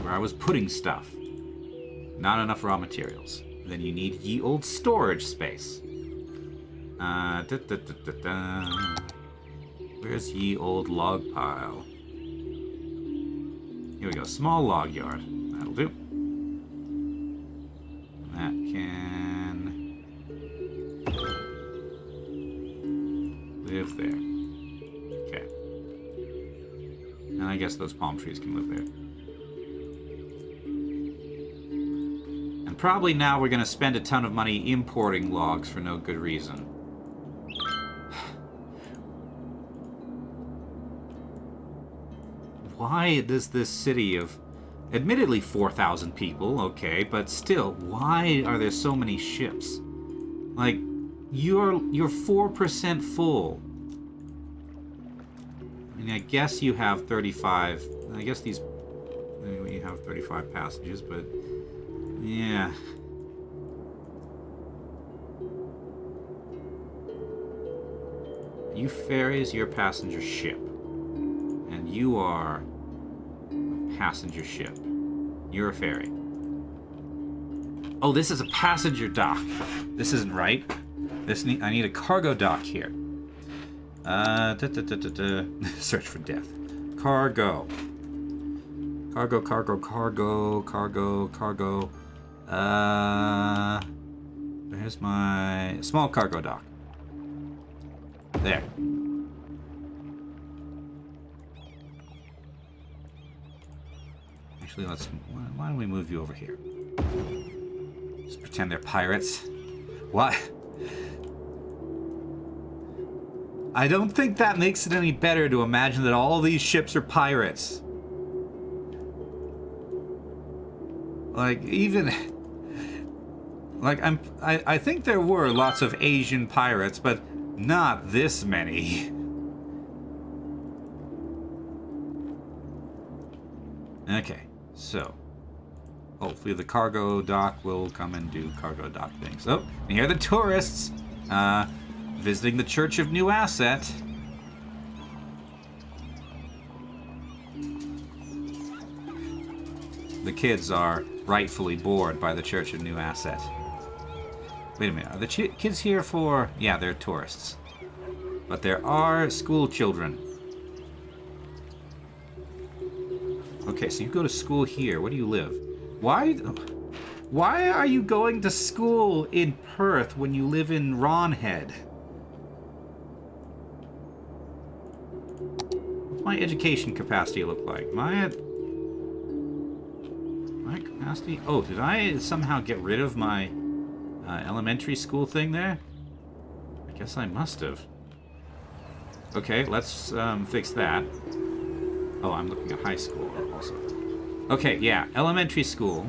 where I was putting stuff. Not enough raw materials. Then you need ye old storage space. Where's ye old log pile? Here we go. Small log yard. That'll do. That can live there. Okay. And I guess those palm trees can live there. And probably now we're going to spend a ton of money importing logs for no good reason. Why does this city of, admittedly 4,000 people, okay, but still, why are there so many ships? Like, you're 4% full. I mean, I guess you have 35, I guess these, anyway, you have 35 passengers, but, yeah. You ferries, your passenger ship. And you are a passenger ship. You're a ferry. Oh, this is a passenger dock. This isn't right. I need a cargo dock here. Search for death. Cargo. Cargo. There's my small cargo dock. There. Actually, why don't we move you over here? Just pretend they're pirates. What? I don't think that makes it any better to imagine that all these ships are pirates. Like, even... Like, I think there were lots of Asian pirates, but not this many. Okay. So, hopefully the cargo dock will come and do cargo dock things. Oh, and here are the tourists visiting the Church of New Asset. The kids are rightfully bored by the Church of New Asset. Wait a minute, are the kids here for... Yeah, they're tourists. But there are school children. Okay, so you go to school here. Where do you live? Why are you going to school in Perth when you live in Ronhead? What's my education capacity look like? My capacity? Oh, did I somehow get rid of my elementary school thing there? I guess I must have. Okay, let's fix that. Oh, I'm looking at high school also. Okay, yeah, elementary school.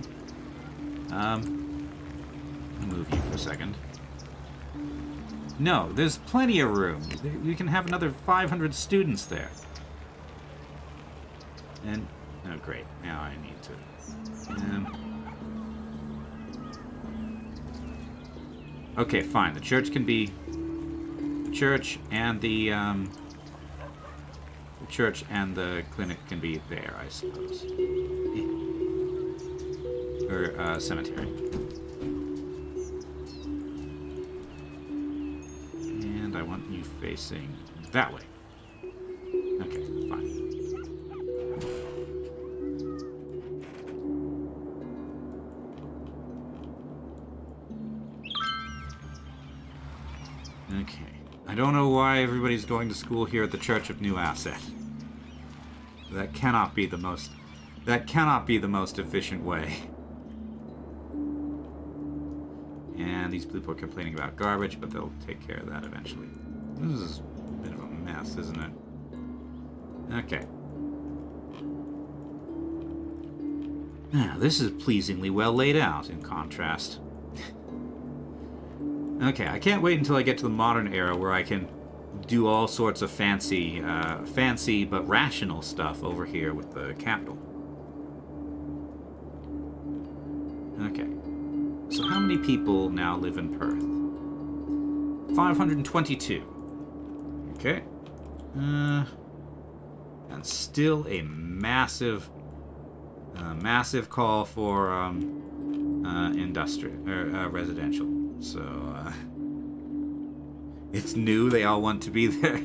I'll move you for a second. No, there's plenty of room. You can have another 500 students there. And, oh great, now I need to... okay, fine, the church can be... The church and the church and the clinic can be there, I suppose. Or, cemetery. And I want you facing that way. Okay, fine. Okay. I don't know why everybody's going to school here at the Church of New Asset. That cannot be the most efficient way. And these people are complaining about garbage, but they'll take care of that eventually. This is a bit of a mess, isn't it? Okay. Now, this is pleasingly well laid out, in contrast. Okay, I can't wait until I get to the modern era where I can do all sorts of fancy but rational stuff over here with the capital. Okay. So how many people now live in Perth? 522. Okay. And still a massive call for industrial or residential. So it's new. They all want to be there.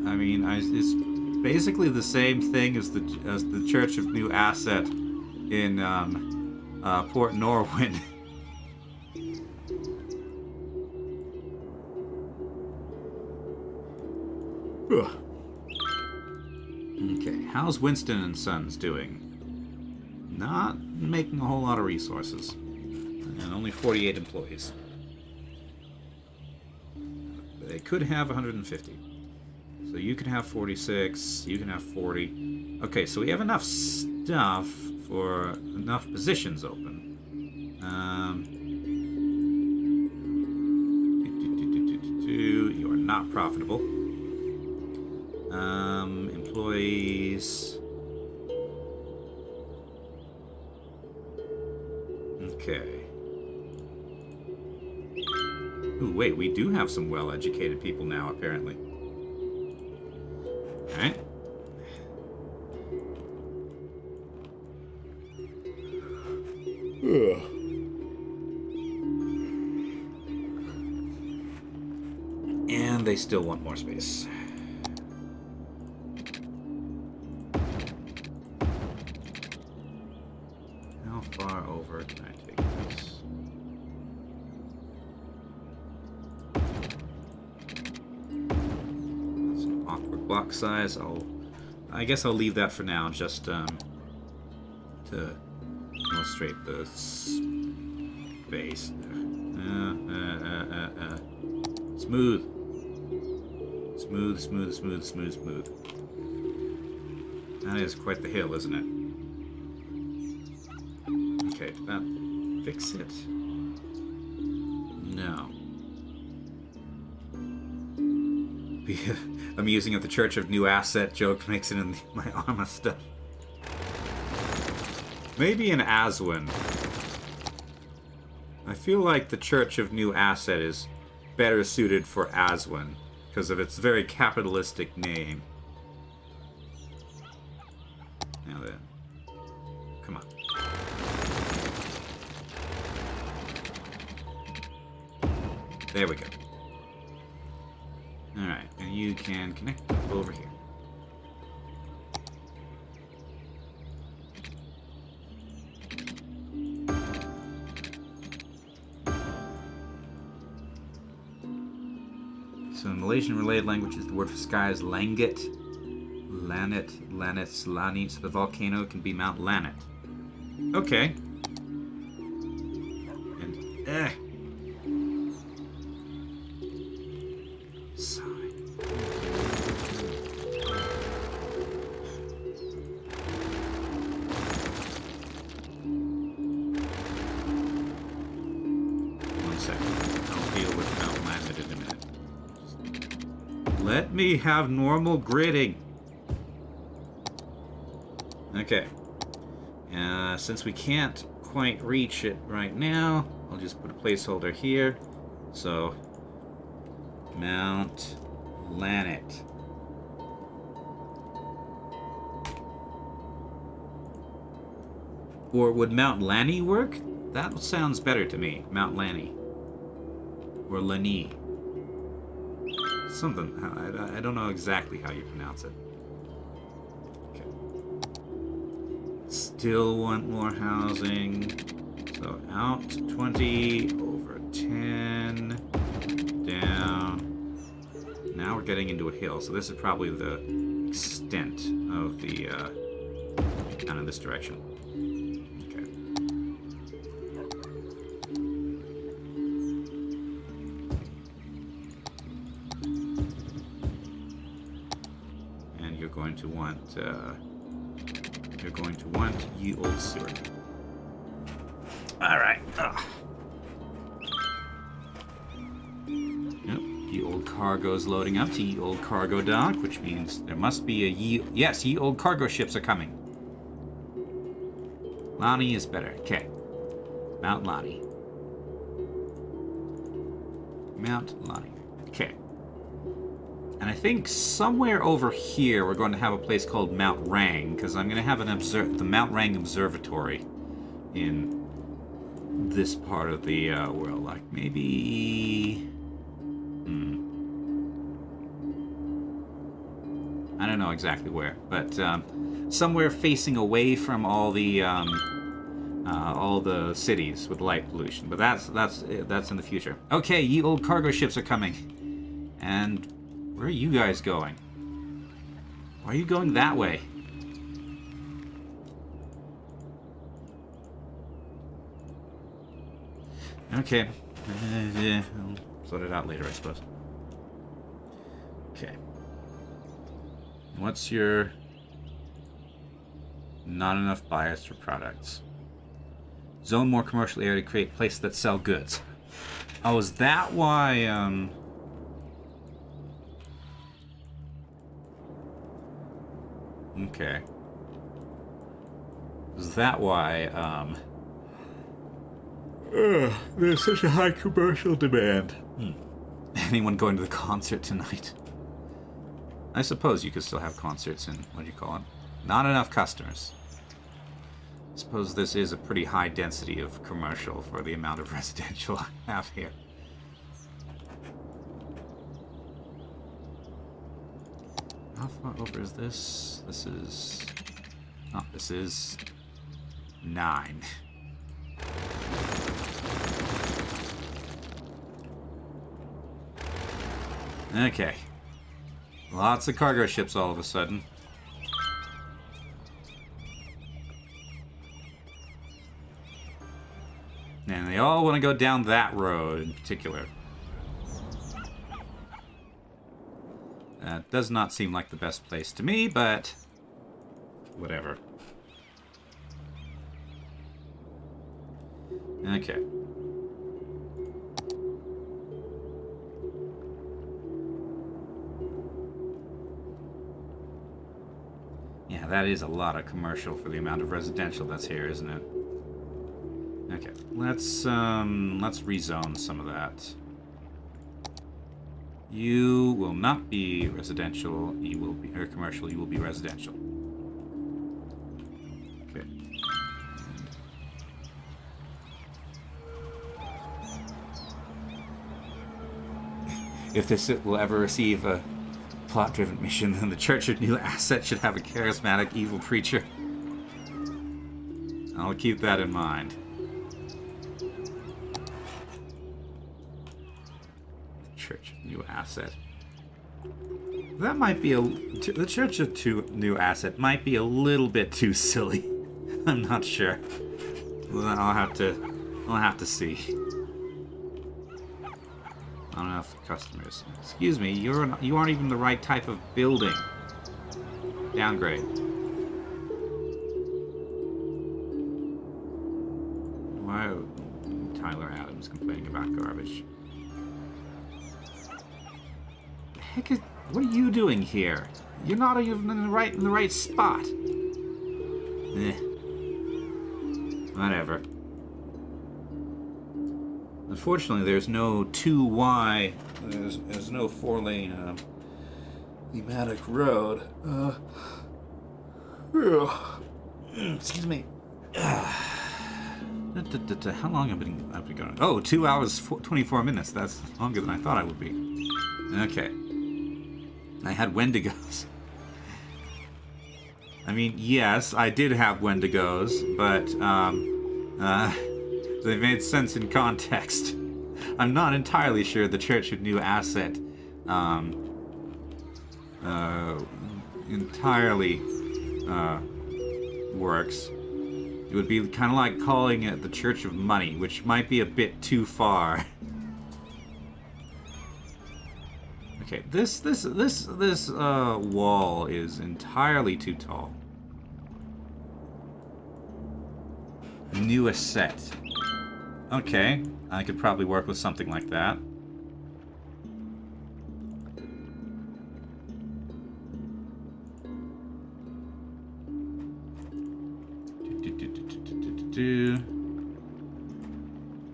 I mean, it's basically the same thing as the Church of New Asset in Port Norwin. Okay, how's Winston and Sons doing? Not making a whole lot of resources. And only 48 employees. They could have 150. So you can have 46, you can have 40. Okay, so we have enough stuff for enough positions open. You are not profitable. Employees. Okay. Ooh, wait, we do have some well-educated people now, apparently. Alright. And they still want more space. How far over can I take this? That's an awkward block size. I guess I'll leave that for now, just to illustrate the space. Smooth. Smooth, smooth, smooth, smooth, smooth. That is quite the hill, isn't it? Okay, did that fix it? No. I'm using it the Church of New Asset joke makes it in my Arma stuff. Maybe in Aswin. I feel like the Church of New Asset is better suited for Aswin because of its very capitalistic name. Now then. Come on. There we go. Alright, and you can connect up over here. So in Malaysian related languages, the word for sky is Langit. Lanit, Lanit, Lani. So the volcano can be Mount Lanit. Okay. And Side. One second. I'll deal with Mount Landed in a minute. Let me have normal gridding. Okay. Since we can't quite reach it right now, I'll just put a placeholder here. So, Mount Lannet. Or would Mount Lanny work? That sounds better to me. Mount Lanny. Or Lanny. Something. I don't know exactly how you pronounce it. Okay. Still want more housing. So out 20, over 10, down. Now we're getting into a hill, so this is probably the extent of the, down in this direction. Okay. And you're going to want ye old sewer. Alright. Yep, ye old cargo's loading up to ye old cargo dock, which means there must be a yes, ye old cargo ships are coming. Lonnie is better. Okay. Mount Lonnie. Mount Lonnie. Okay. And I think somewhere over here we're going to have a place called Mount Rang, because I'm going to have the Mount Rang Observatory in this part of the world. Like maybe... I don't know exactly where, but somewhere facing away from all the cities with light pollution. But that's in the future. Okay, ye old cargo ships are coming. And where are you guys going? Why are you going that way? Okay. I'll sort it out later, I suppose. Okay. What's your... Not enough buyers for products. Zone more commercial area to create places that sell goods. Oh, is that why, Okay. Is that why, there's such a high commercial demand? Anyone going to the concert tonight? I suppose you could still have concerts in, what do you call it? Not enough customers. I suppose this is a pretty high density of commercial for the amount of residential I have here. How far over is this? This is... Oh, this is... 9. Okay. Lots of cargo ships all of a sudden. And they all want to go down that road in particular. That does not seem like the best place to me, but whatever. Okay. Yeah, that is a lot of commercial for the amount of residential that's here, isn't it? Okay, let's rezone some of that. You will not be residential, you will be, or commercial, you will be residential. Okay. If this will ever receive a plot-driven mission, then the Church of New Asset should have a charismatic evil preacher. I'll keep that in mind. Church of New Asset. That might be the Church of New Asset might be a little bit too silly. I'm not sure. Well, I'll have to see. Not enough customers. Excuse me, you aren't even the right type of building. Downgrade. Why Tyler Adams complaining about garbage? The heck is, what are you doing here? You're not even in the right spot. Whatever. Unfortunately, there's no 2Y. There's no 4-lane thematic road. Excuse me. How long have I been going? Oh, 2 hours 24 minutes. That's longer than I thought I would be. Okay. I had Wendigos. I mean, yes, I did have Wendigos, but they made sense in context. I'm not entirely sure the Church of New Asset entirely works. It would be kind of like calling it the Church of Money, which might be a bit too far. Okay, this wall is entirely too tall. New asset. Okay, I could probably work with something like that.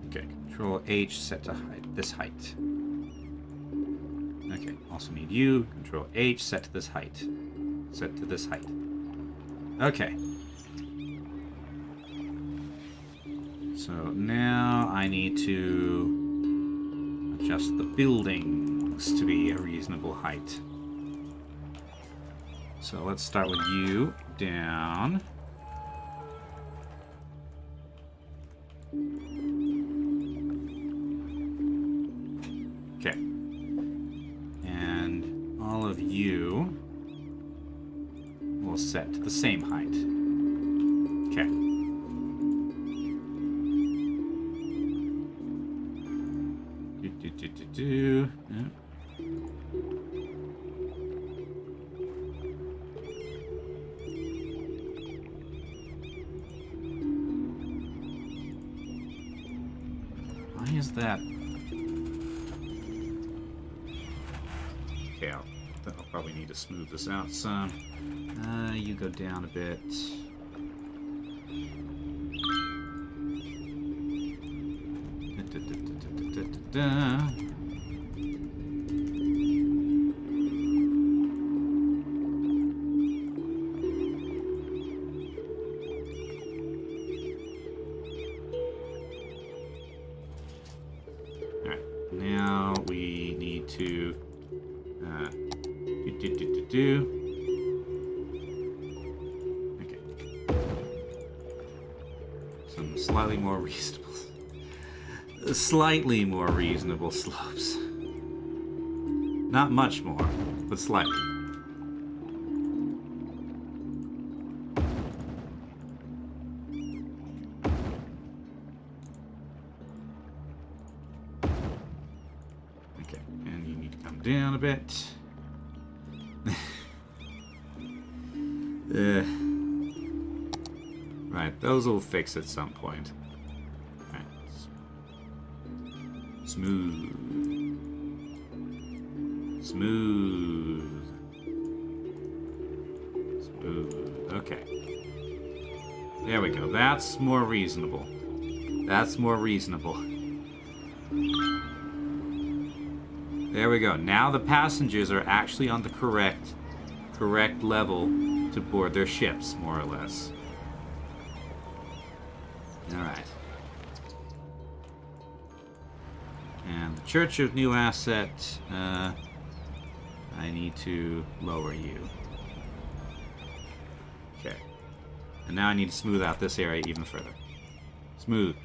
Okay, Control H, set to height, this height. Okay, also need you. Control H, set to this height. Set to this height. Okay. So now I need to adjust the buildings to be a reasonable height. So let's start with you. Down. Okay. And all of you will set to the same height. Okay. Yeah. Why is that? Okay, I'll probably need to smooth this out some. You go down a bit. Alright, now we need to okay. Some slightly more reasonable slopes. Not much more, but slightly. Okay, and you need to come down a bit. Right, those will fix at some point. Right. Smooth. Smooth. Smooth. Okay. There we go. That's more reasonable. That's more reasonable. There we go. Now the passengers are actually on the correct level to board their ships, more or less. Alright. And the Church of New Asset, I need to lower you. Okay. And now I need to smooth out this area even further. Smooth.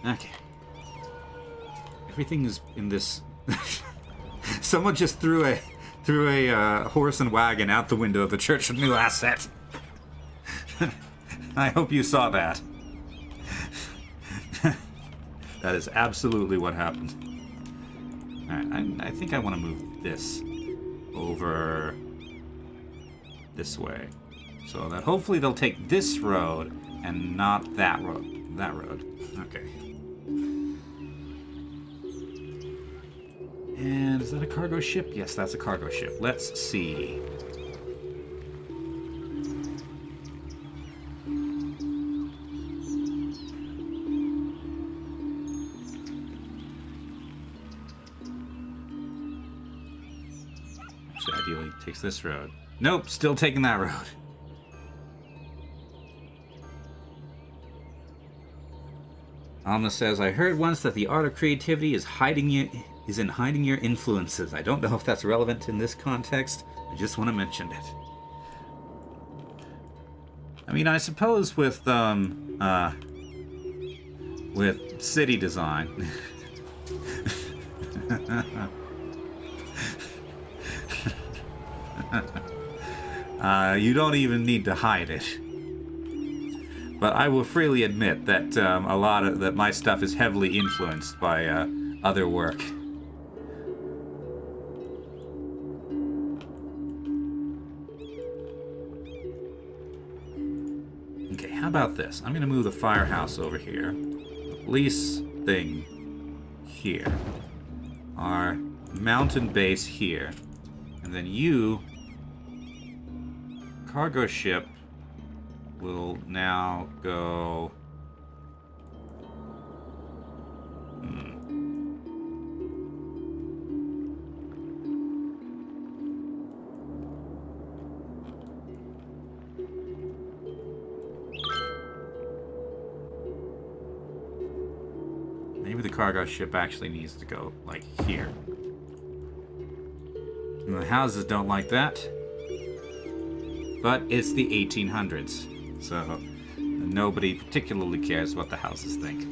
Okay. Everything is in this... Someone just threw a horse and wagon out the window of the Church of New Asset. I hope you saw that. That is absolutely what happened. Alright, I think I want to move this over this way. So that hopefully they'll take this road and not that road. That road. Okay. And is that a cargo ship? Yes, that's a cargo ship. Let's see. Actually, ideally takes this road. Nope, still taking that road. Alma says, I heard once that the art of creativity is in hiding your influences. I don't know if that's relevant in this context. I just want to mention it. I mean, I suppose with city design. You don't even need to hide it. But I will freely admit that that my stuff is heavily influenced by other work. Okay, how about this? I'm gonna move the firehouse over here, the police thing here, our mountain base here, and then you, cargo ship, will now go... Maybe the cargo ship actually needs to go, like, here. And the houses don't like that. But it's the 1800s. So, nobody particularly cares what the houses think.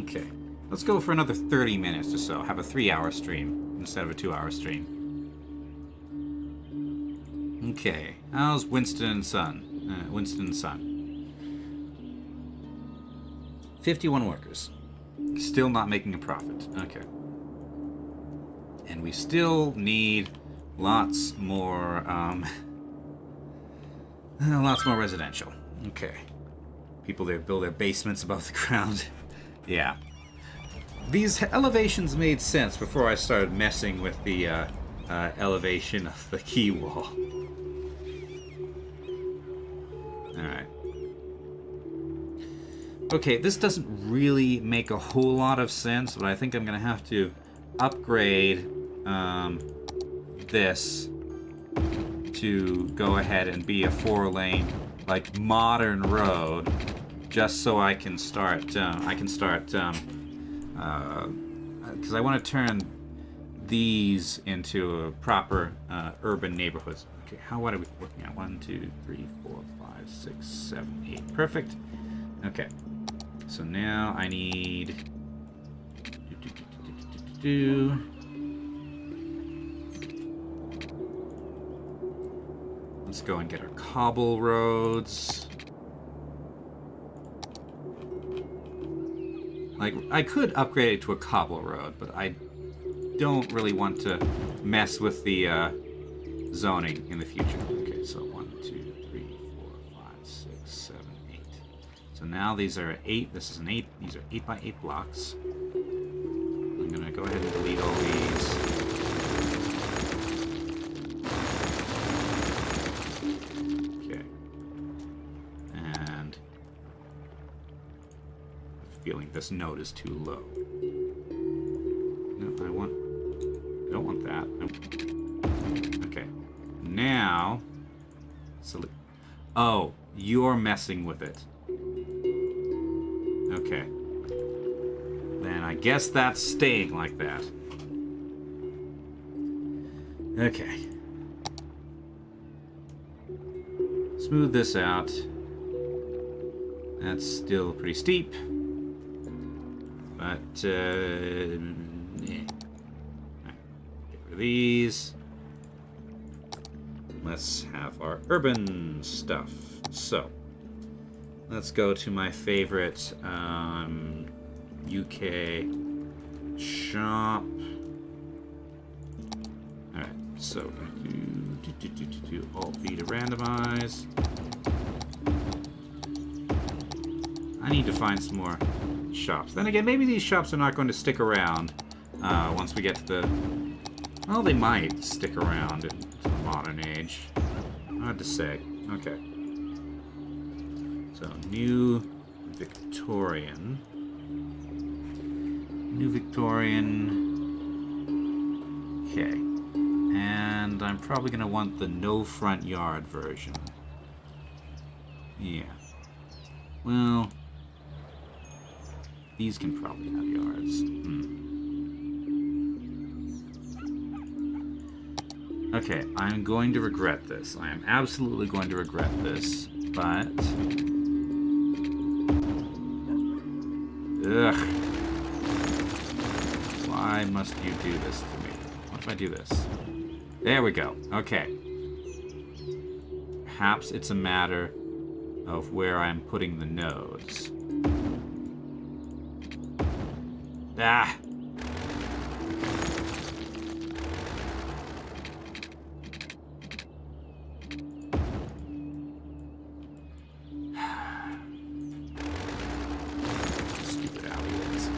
Okay, let's go for another 30 minutes or so. Have a 3-hour stream instead of a 2-hour stream. Okay, how's Winston and Son? Winston and Son. 51 workers. Still not making a profit. Okay. And we still need lots more, lots more residential. Okay. People that build their basements above the ground. Yeah. These elevations made sense before I started messing with the elevation of the quay wall. Alright. Okay, this doesn't really make a whole lot of sense, but I think I'm going to have to upgrade this to go ahead and be a 4-lane, like, modern road, just so I can start, because I want to turn these into a proper urban neighborhoods. Okay, what are we working at? 1, 2, 3, 4, 5, 6, 7, 8. Perfect. Okay, so now I need... Let's go and get our cobble roads. Like, I could upgrade it to a cobble road, but I don't really want to mess with the zoning in the future. Okay, so 1, 2, 3, 4, 5, 6, 7, 8. So now these are 8. This is an 8. These are 8 by 8 blocks. I'm gonna go ahead and delete all these. Feeling this node is too low. No, I don't want that. Okay. Now, oh, you're messing with it. Okay. Then I guess that's staying like that. Okay. Smooth this out. That's still pretty steep. But, yeah. Right. Get rid of these. Let's have our urban stuff. So, let's go to my favorite UK shop. Alright, so do Alt V to randomize. I need to find some more shops. Then again, maybe these shops are not going to stick around once we get to the... Well, they might stick around in the modern age. Hard to say. Okay. So, New Victorian. New Victorian. Okay. And I'm probably going to want the no front yard version. Yeah. Well, these can probably have yards. Okay, I'm going to regret this. I am absolutely going to regret this, but... Ugh. Why must you do this to me? What if I do this? There we go. Okay. Perhaps it's a matter of where I'm putting the nodes. Ah! Stupid alleyways.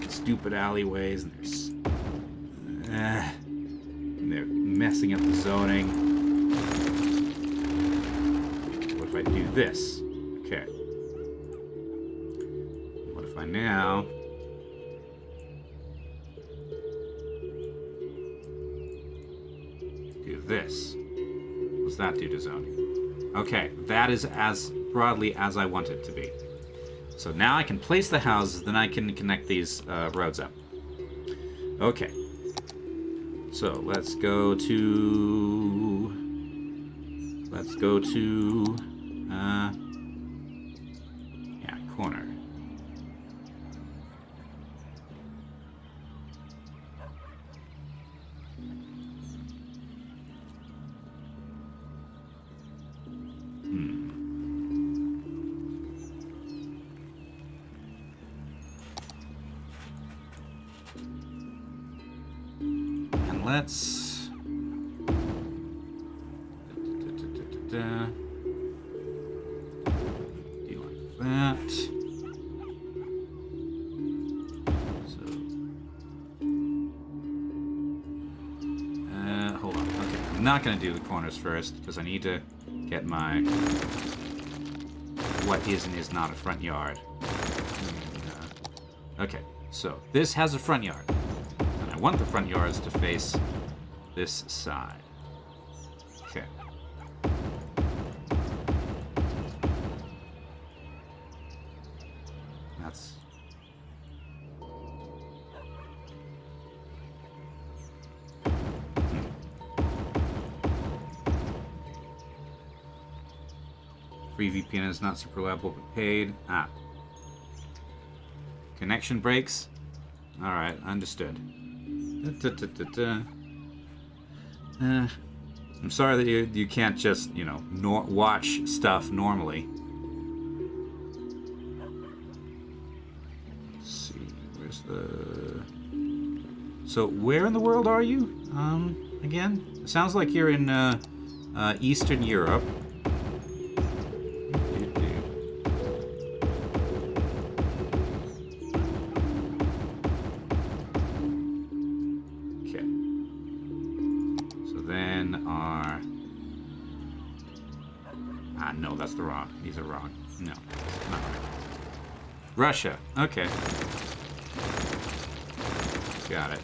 Stupid alleyways, and they're messing up the zoning. What if I do this? Okay. What if I now... do this? What's that do to zoning? Okay, that is as broadly as I want it to be. So now I can place the houses, then I can connect these roads up. Okay. So let's go to... yeah, corner. And let's... do like that. So... hold on. Okay, I'm not going to do the corners first, because I need to get my... what is and is not a front yard. Okay, so this has a front yard. And I want the front yards to face this side. Okay. That's... Free VPN is not super reliable, but paid. Ah. Connection breaks? Alright, understood. I'm sorry that you can't just, you know, watch stuff normally. Let's see, where's the... So, where in the world are you? Again? It sounds like you're in, Eastern Europe. No, that's the wrong. These are wrong. No, that's not right. Russia. Okay. Got it.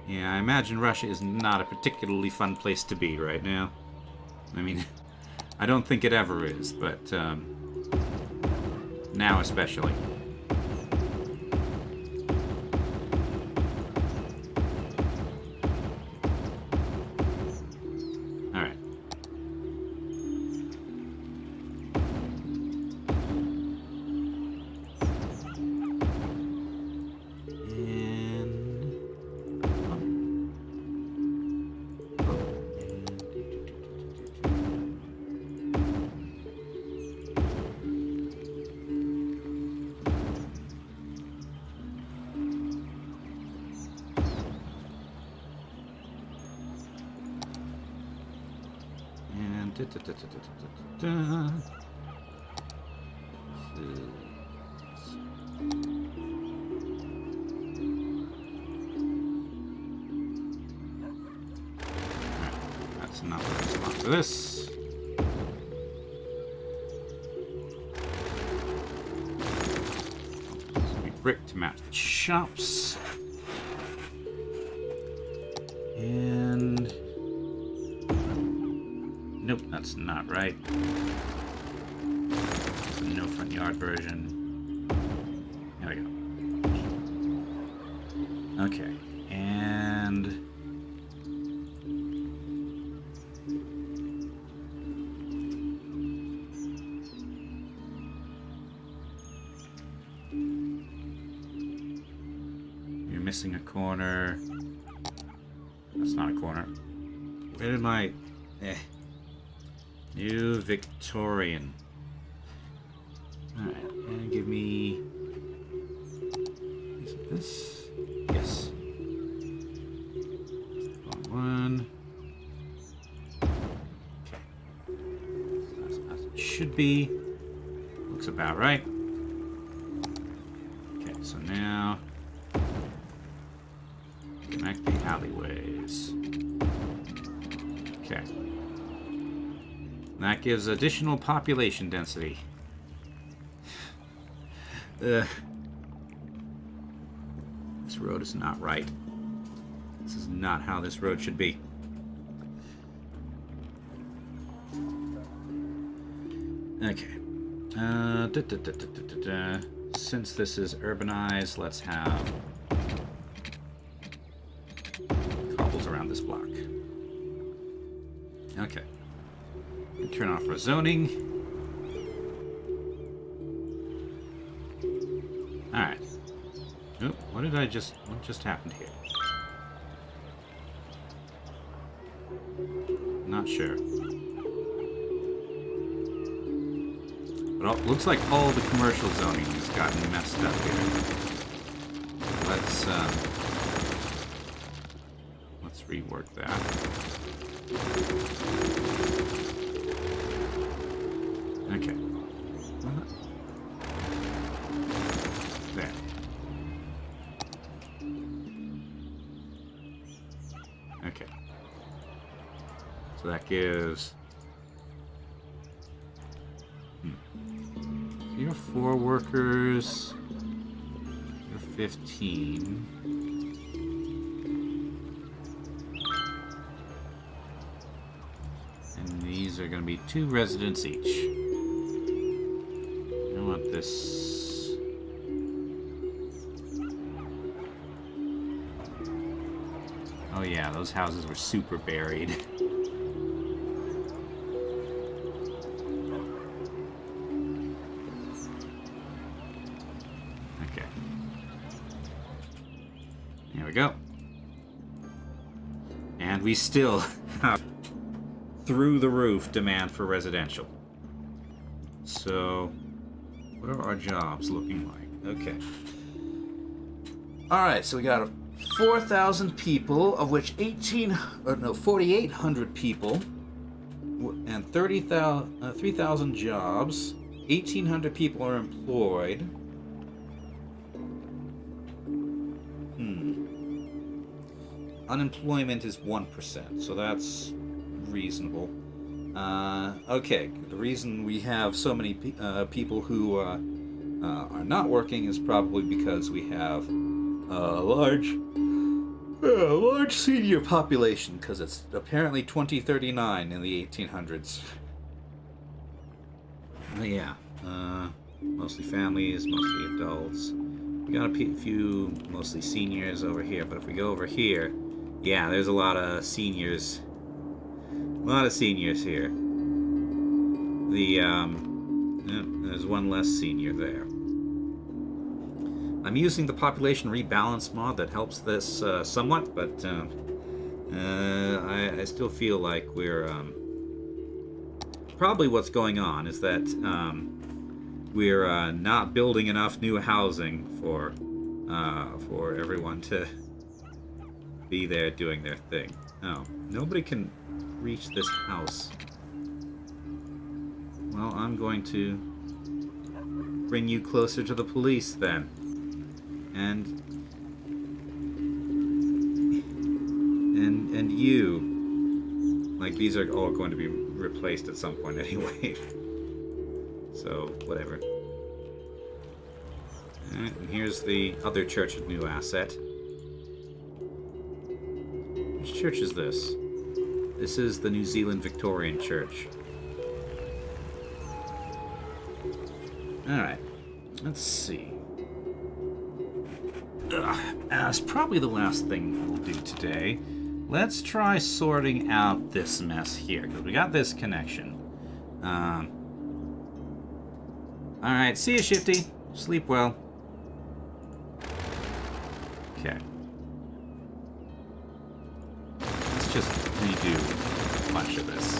Yeah, I imagine Russia is not a particularly fun place to be right now. I mean, I don't think it ever is, but now especially. That's not the response to this. Brick to match the shops. And nope, that's not right. The no front yard version. There we go. Okay, and missing a corner. That's not a corner. Where did my... New Victorian. Alright, and give me... Is it this? Yes. One. Okay. That's as it should be. Looks about right. Okay, so now... Connect the alleyways. Okay. That gives additional population density. This road is not right. This is not how this road should be. Okay. Since this is urbanized, let's have around this block. Okay. And turn off our zoning. Alright. Oh, what just happened here? Not sure. But looks like all the commercial zoning has gotten messed up here. Let's rework that. Okay. There. Okay. So that gives... So you're 4 workers. You're 15. These are going to be 2 residents each. I want this. Oh yeah, those houses were super buried. Okay. There we go. And we still have through the roof demand for residential. So, what are our jobs looking like? Okay. Alright, so we got 4,000 people, of which 4,800 people, and 3,000 jobs. 1,800 people are employed. Unemployment is 1%, so that's reasonable. Okay, the reason we have so many people who are not working is probably because we have a large senior population, because it's apparently 2039 in the 1800s. Yeah, mostly families, mostly adults. We got a few mostly seniors over here, but if we go over here, yeah, there's a lot of seniors. A lot of seniors here. There's one less senior there. I'm using the population rebalance mod that helps this somewhat, but I still feel like we're probably what's going on is that we're not building enough new housing for everyone to be there doing their thing. Oh, nobody can reach this house. Well, I'm going to bring you closer to the police then. And you. Like, these are all going to be replaced at some point anyway. So, whatever. Alright, and here's the other Church of New Asset. Which church is this? This is the New Zealand Victorian Church. Alright, let's see. That's probably the last thing we'll do today. Let's try sorting out this mess here, because we got this connection. Alright, see you, Shifty. Sleep well. Okay. Let's just redo a bunch of this.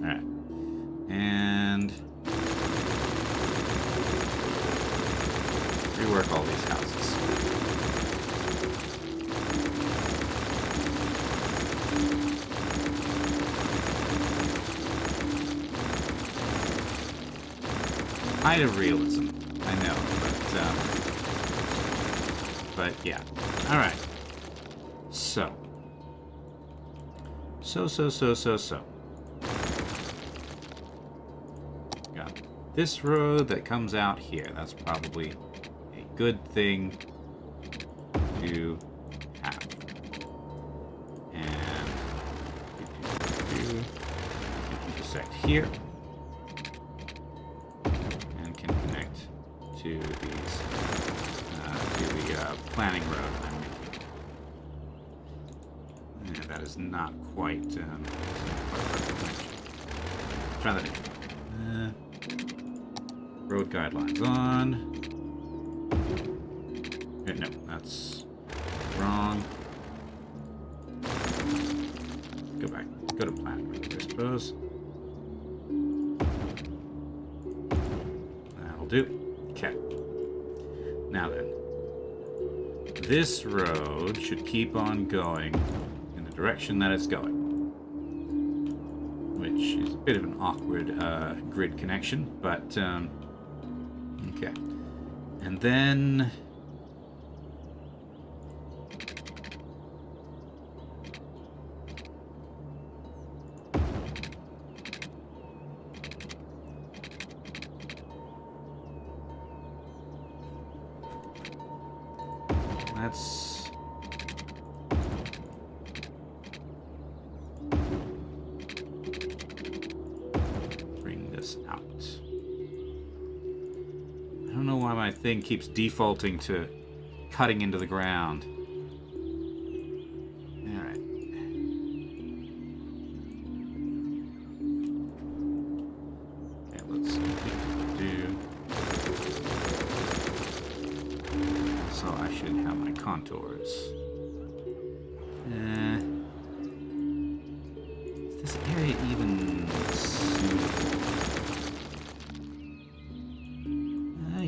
Alright. And rework all these houses. Height of realism, I know, but yeah. All right. So. Got this road that comes out here. That's probably a good thing to have. And we can intersect here. To these, to the planning road I'm making. Yeah, that is not quite, try that again. Road guidelines on. No, that's wrong. Go back. Go to planning road, I suppose. That'll do. Okay. Now then, this road should keep on going in the direction that it's going, which is a bit of an awkward grid connection, but okay. And then let's bring this out. I don't know why my thing keeps defaulting to cutting into the ground. Alright. Okay, let's do. So I should have my contours. Is this area even suitable?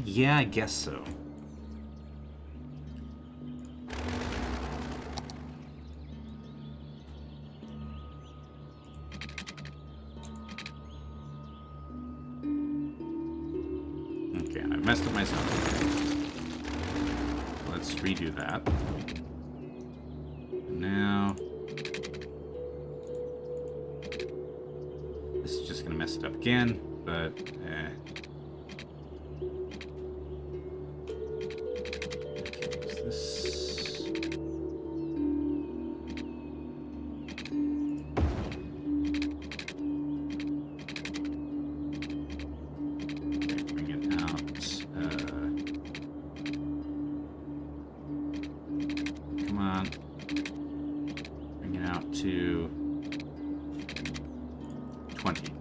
Yeah, I guess so. Okay, and I've messed up myself. Let's redo that. Now, this is just going to mess it up again, but okay, is this? Okay, bring it out. Come on. Bring it out to 20.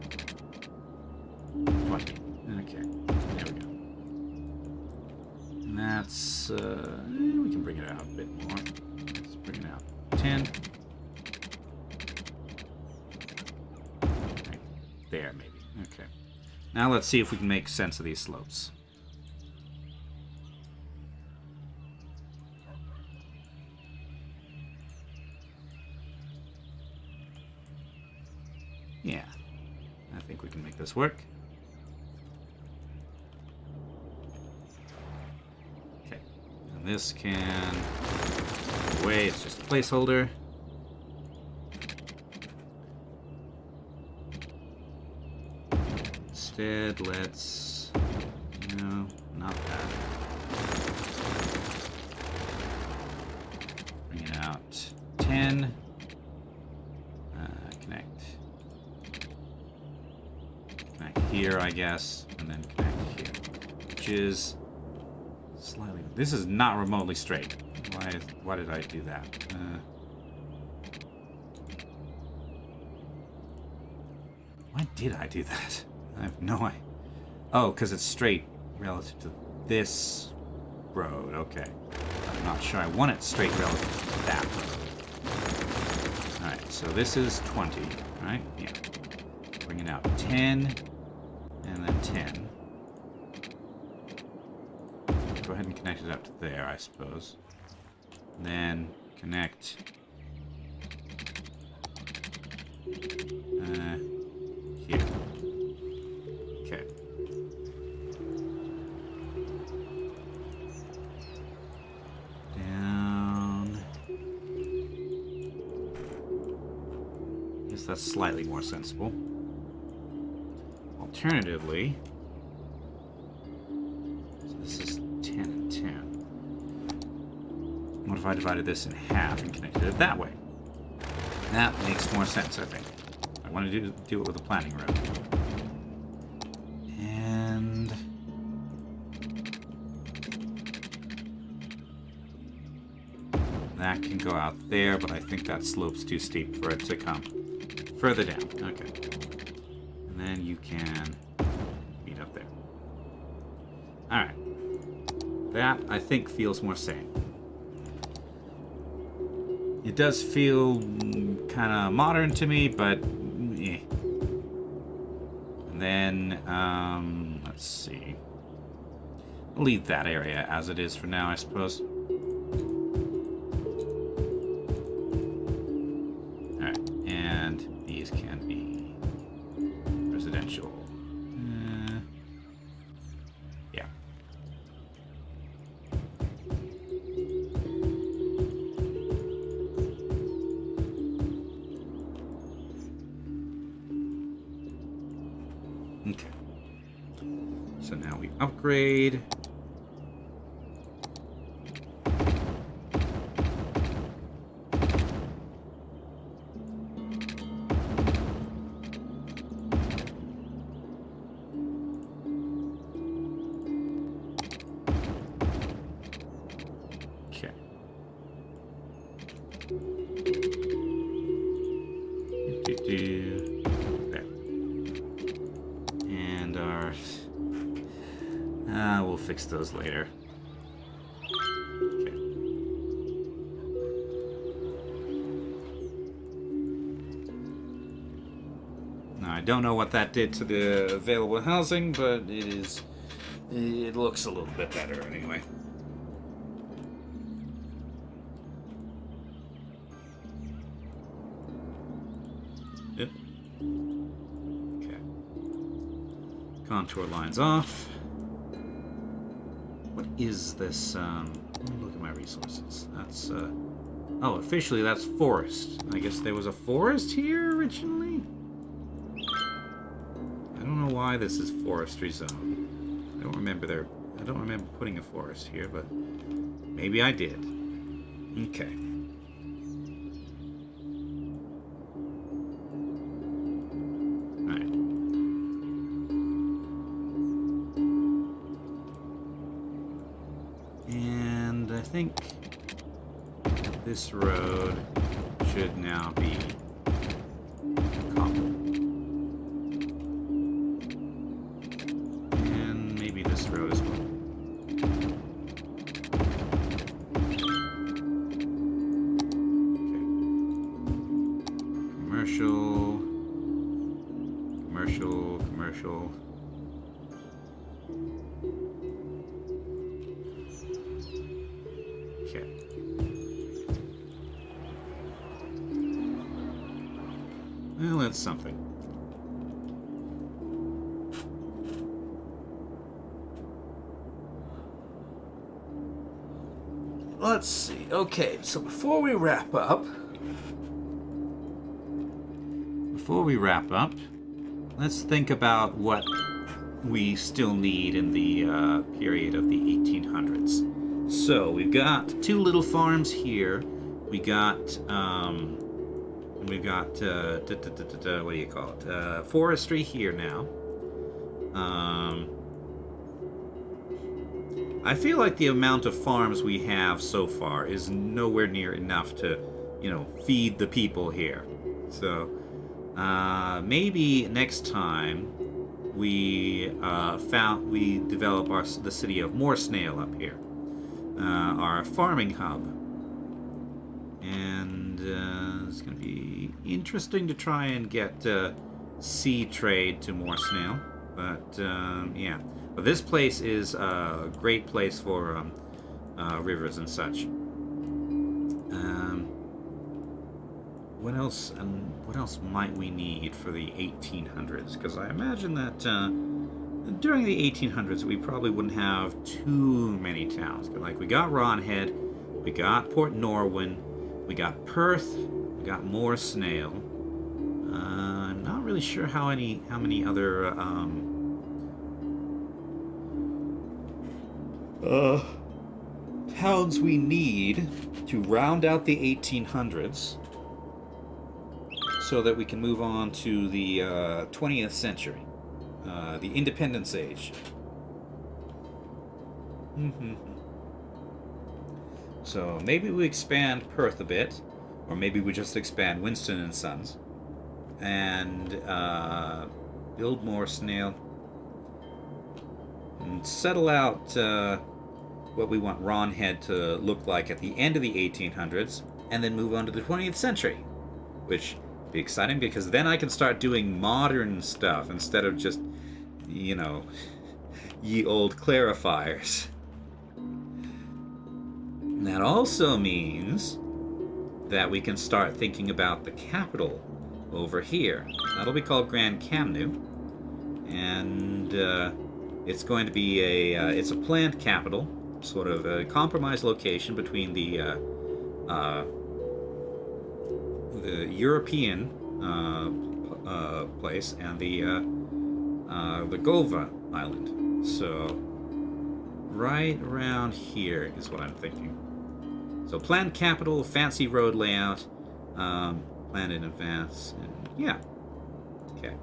20. Okay. There we go. And that's, we can bring it out a bit more. Let's bring it out 10. Right there, maybe. Okay. Now let's see if we can make sense of these slopes. Yeah. I think we can make this work. Okay. And this can go away. It's just a placeholder. Instead, let's... No, not that. Bring it out. 10. Connect here, I guess, and then connect here, which is slightly... This is not remotely straight. Why did I do that? Why did I do that? I have no idea. Oh, because it's straight relative to this road. Okay. I'm not sure I want it straight relative to that road. Alright, so this is 20, right? Yeah. Bring it out 10, and then 10. Go ahead and connect it up to there, I suppose. And then connect... here. Okay. Down. I guess that's slightly more sensible. Alternatively, so this is 10 and 10. What if I divided this in half and connected it that way? That makes more sense, I think. I want to do it with a planning road. And that can go out there, but I think that slope's too steep for it to come further down. Okay. And then you can meet up there. Alright. That, I think, feels more sane. It does feel kind of modern to me, but eh. And then, let's see. I'll leave that area as it is for now, I suppose. Alright, and these can be residential. Yeah. Okay. So now we upgrade. Okay. There. And our... we'll fix those later. Okay. Now, I don't know what that did to the available housing, but it looks a little bit better anyway. Yep. Okay. Contour lines off. What is this? Let me look at my resources. That's, oh, officially that's forest. I guess there was a forest here originally? I don't know why this is forestry zone. I don't remember putting a forest here, but maybe I did. Okay. I think this road should now be cobble. And maybe this road as well. Okay. Commercial. Commercial. Commercial. Okay. Well, that's something. let's see. Okay, so before we wrap up, let's think about what we still need in the period of the 1800s. So we've got two little farms here. We got what do you call it? Forestry here now. I feel like the amount of farms we have so far is nowhere near enough to, feed the people here. So maybe next time we develop the city of Moorsnail up here, our farming hub, and it's going to be interesting to try and get sea trade to Moorsnail. But yeah, but this place is a great place for rivers and such. What else? And what else might we need for the 1800s? Because I imagine that during the 1800s we probably wouldn't have too many towns. Like we got Ronhead, we got Port Norwin, we got Perth, we got Moorsnail. I'm not really sure how many other towns we need to round out the 1800s so that we can move on to the 20th century, the Independence Age. So maybe we expand Perth a bit, or maybe we just expand Winston and Sons and build Moorsnail and settle out what we want Ronhead to look like at the end of the 1800s, and then move on to the 20th century, which would be exciting because then I can start doing modern stuff instead of just, ye old clarifiers. And that also means that we can start thinking about the capital over here. That'll be called Grand Kamnu, and it's going to be it's a planned capital, sort of a compromised location between the European place and the Golva island. So right around here is what I'm thinking. So planned capital, fancy road layout, planned in advance, and yeah. Okay.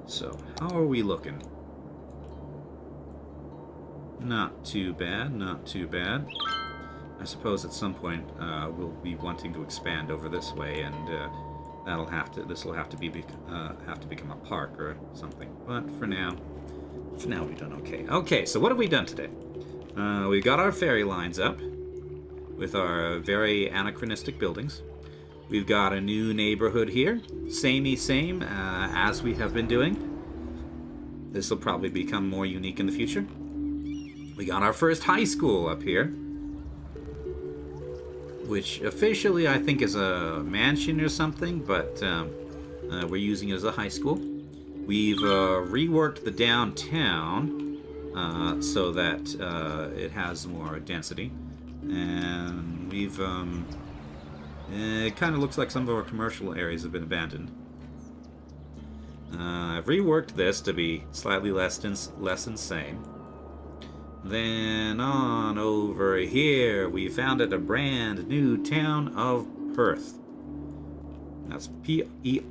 So how are we looking? Not too bad, not too bad. I suppose at some point we'll be wanting to expand over this way, and this will have to become a park or something. But for now we've done okay. Okay, so what have we done today? We've got our ferry lines up with our very anachronistic buildings. We've got a new neighborhood here, same as we have been doing. This will probably become more unique in the future. We got our first high school up here, which officially I think is a mansion or something, but we're using it as a high school. We've reworked the downtown so that it has more density, and we've it kind of looks like some of our commercial areas have been abandoned. I've reworked this to be slightly less insane. Then on over here, we founded a brand new town of Perth. That's P-E-R-T-H-E.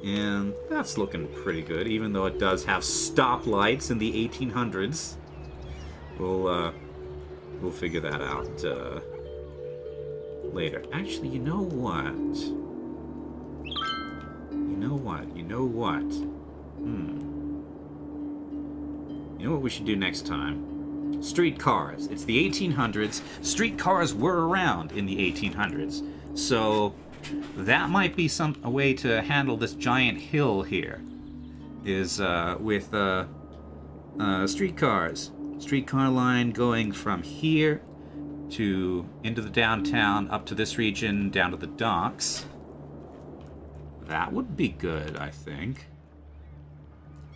And that's looking pretty good, even though it does have stoplights in the 1800s. We'll figure that out later. Actually, you know what? You know what? You know what we should do next time? Streetcars. It's the 1800s. Streetcars were around in the 1800s. So that might be a way to handle this giant hill here. Is with streetcars. Streetcar line going from here to into the downtown, up to this region, down to the docks. That would be good, I think.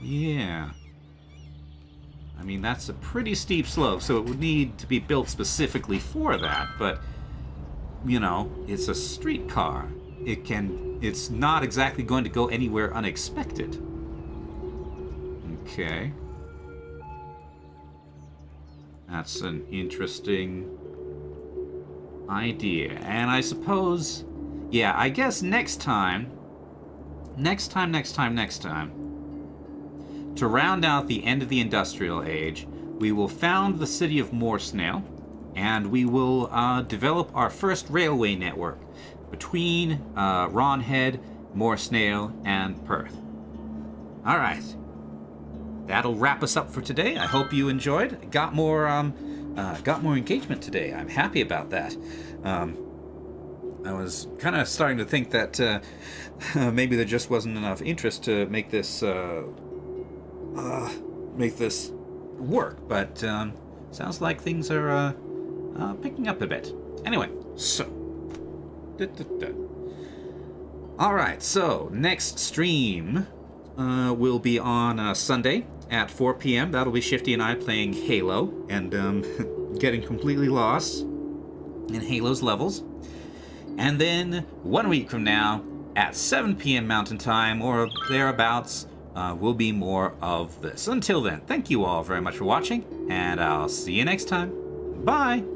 Yeah. I mean, that's a pretty steep slope, so it would need to be built specifically for that, but, you know, it's a streetcar. It's not exactly going to go anywhere unexpected. Okay. That's an interesting idea. And I suppose, yeah, I guess next time, to round out the end of the industrial age, we will found the city of Moorsnail, and we will develop our first railway network between Ronhead, Moorsnail, and Perth. All right. That'll wrap us up for today. I hope you enjoyed. Got more engagement today. I'm happy about that. I was kind of starting to think that maybe there just wasn't enough interest to make this work, but sounds like things are picking up a bit. Anyway, so. All right, so next stream will be on Sunday at 4 p.m. That'll be Shifty and I playing Halo and getting completely lost in Halo's levels. And then 1 week from now at 7 p.m. Mountain Time or thereabouts will be more of this. Until then, thank you all very much for watching, and I'll see you next time. Bye!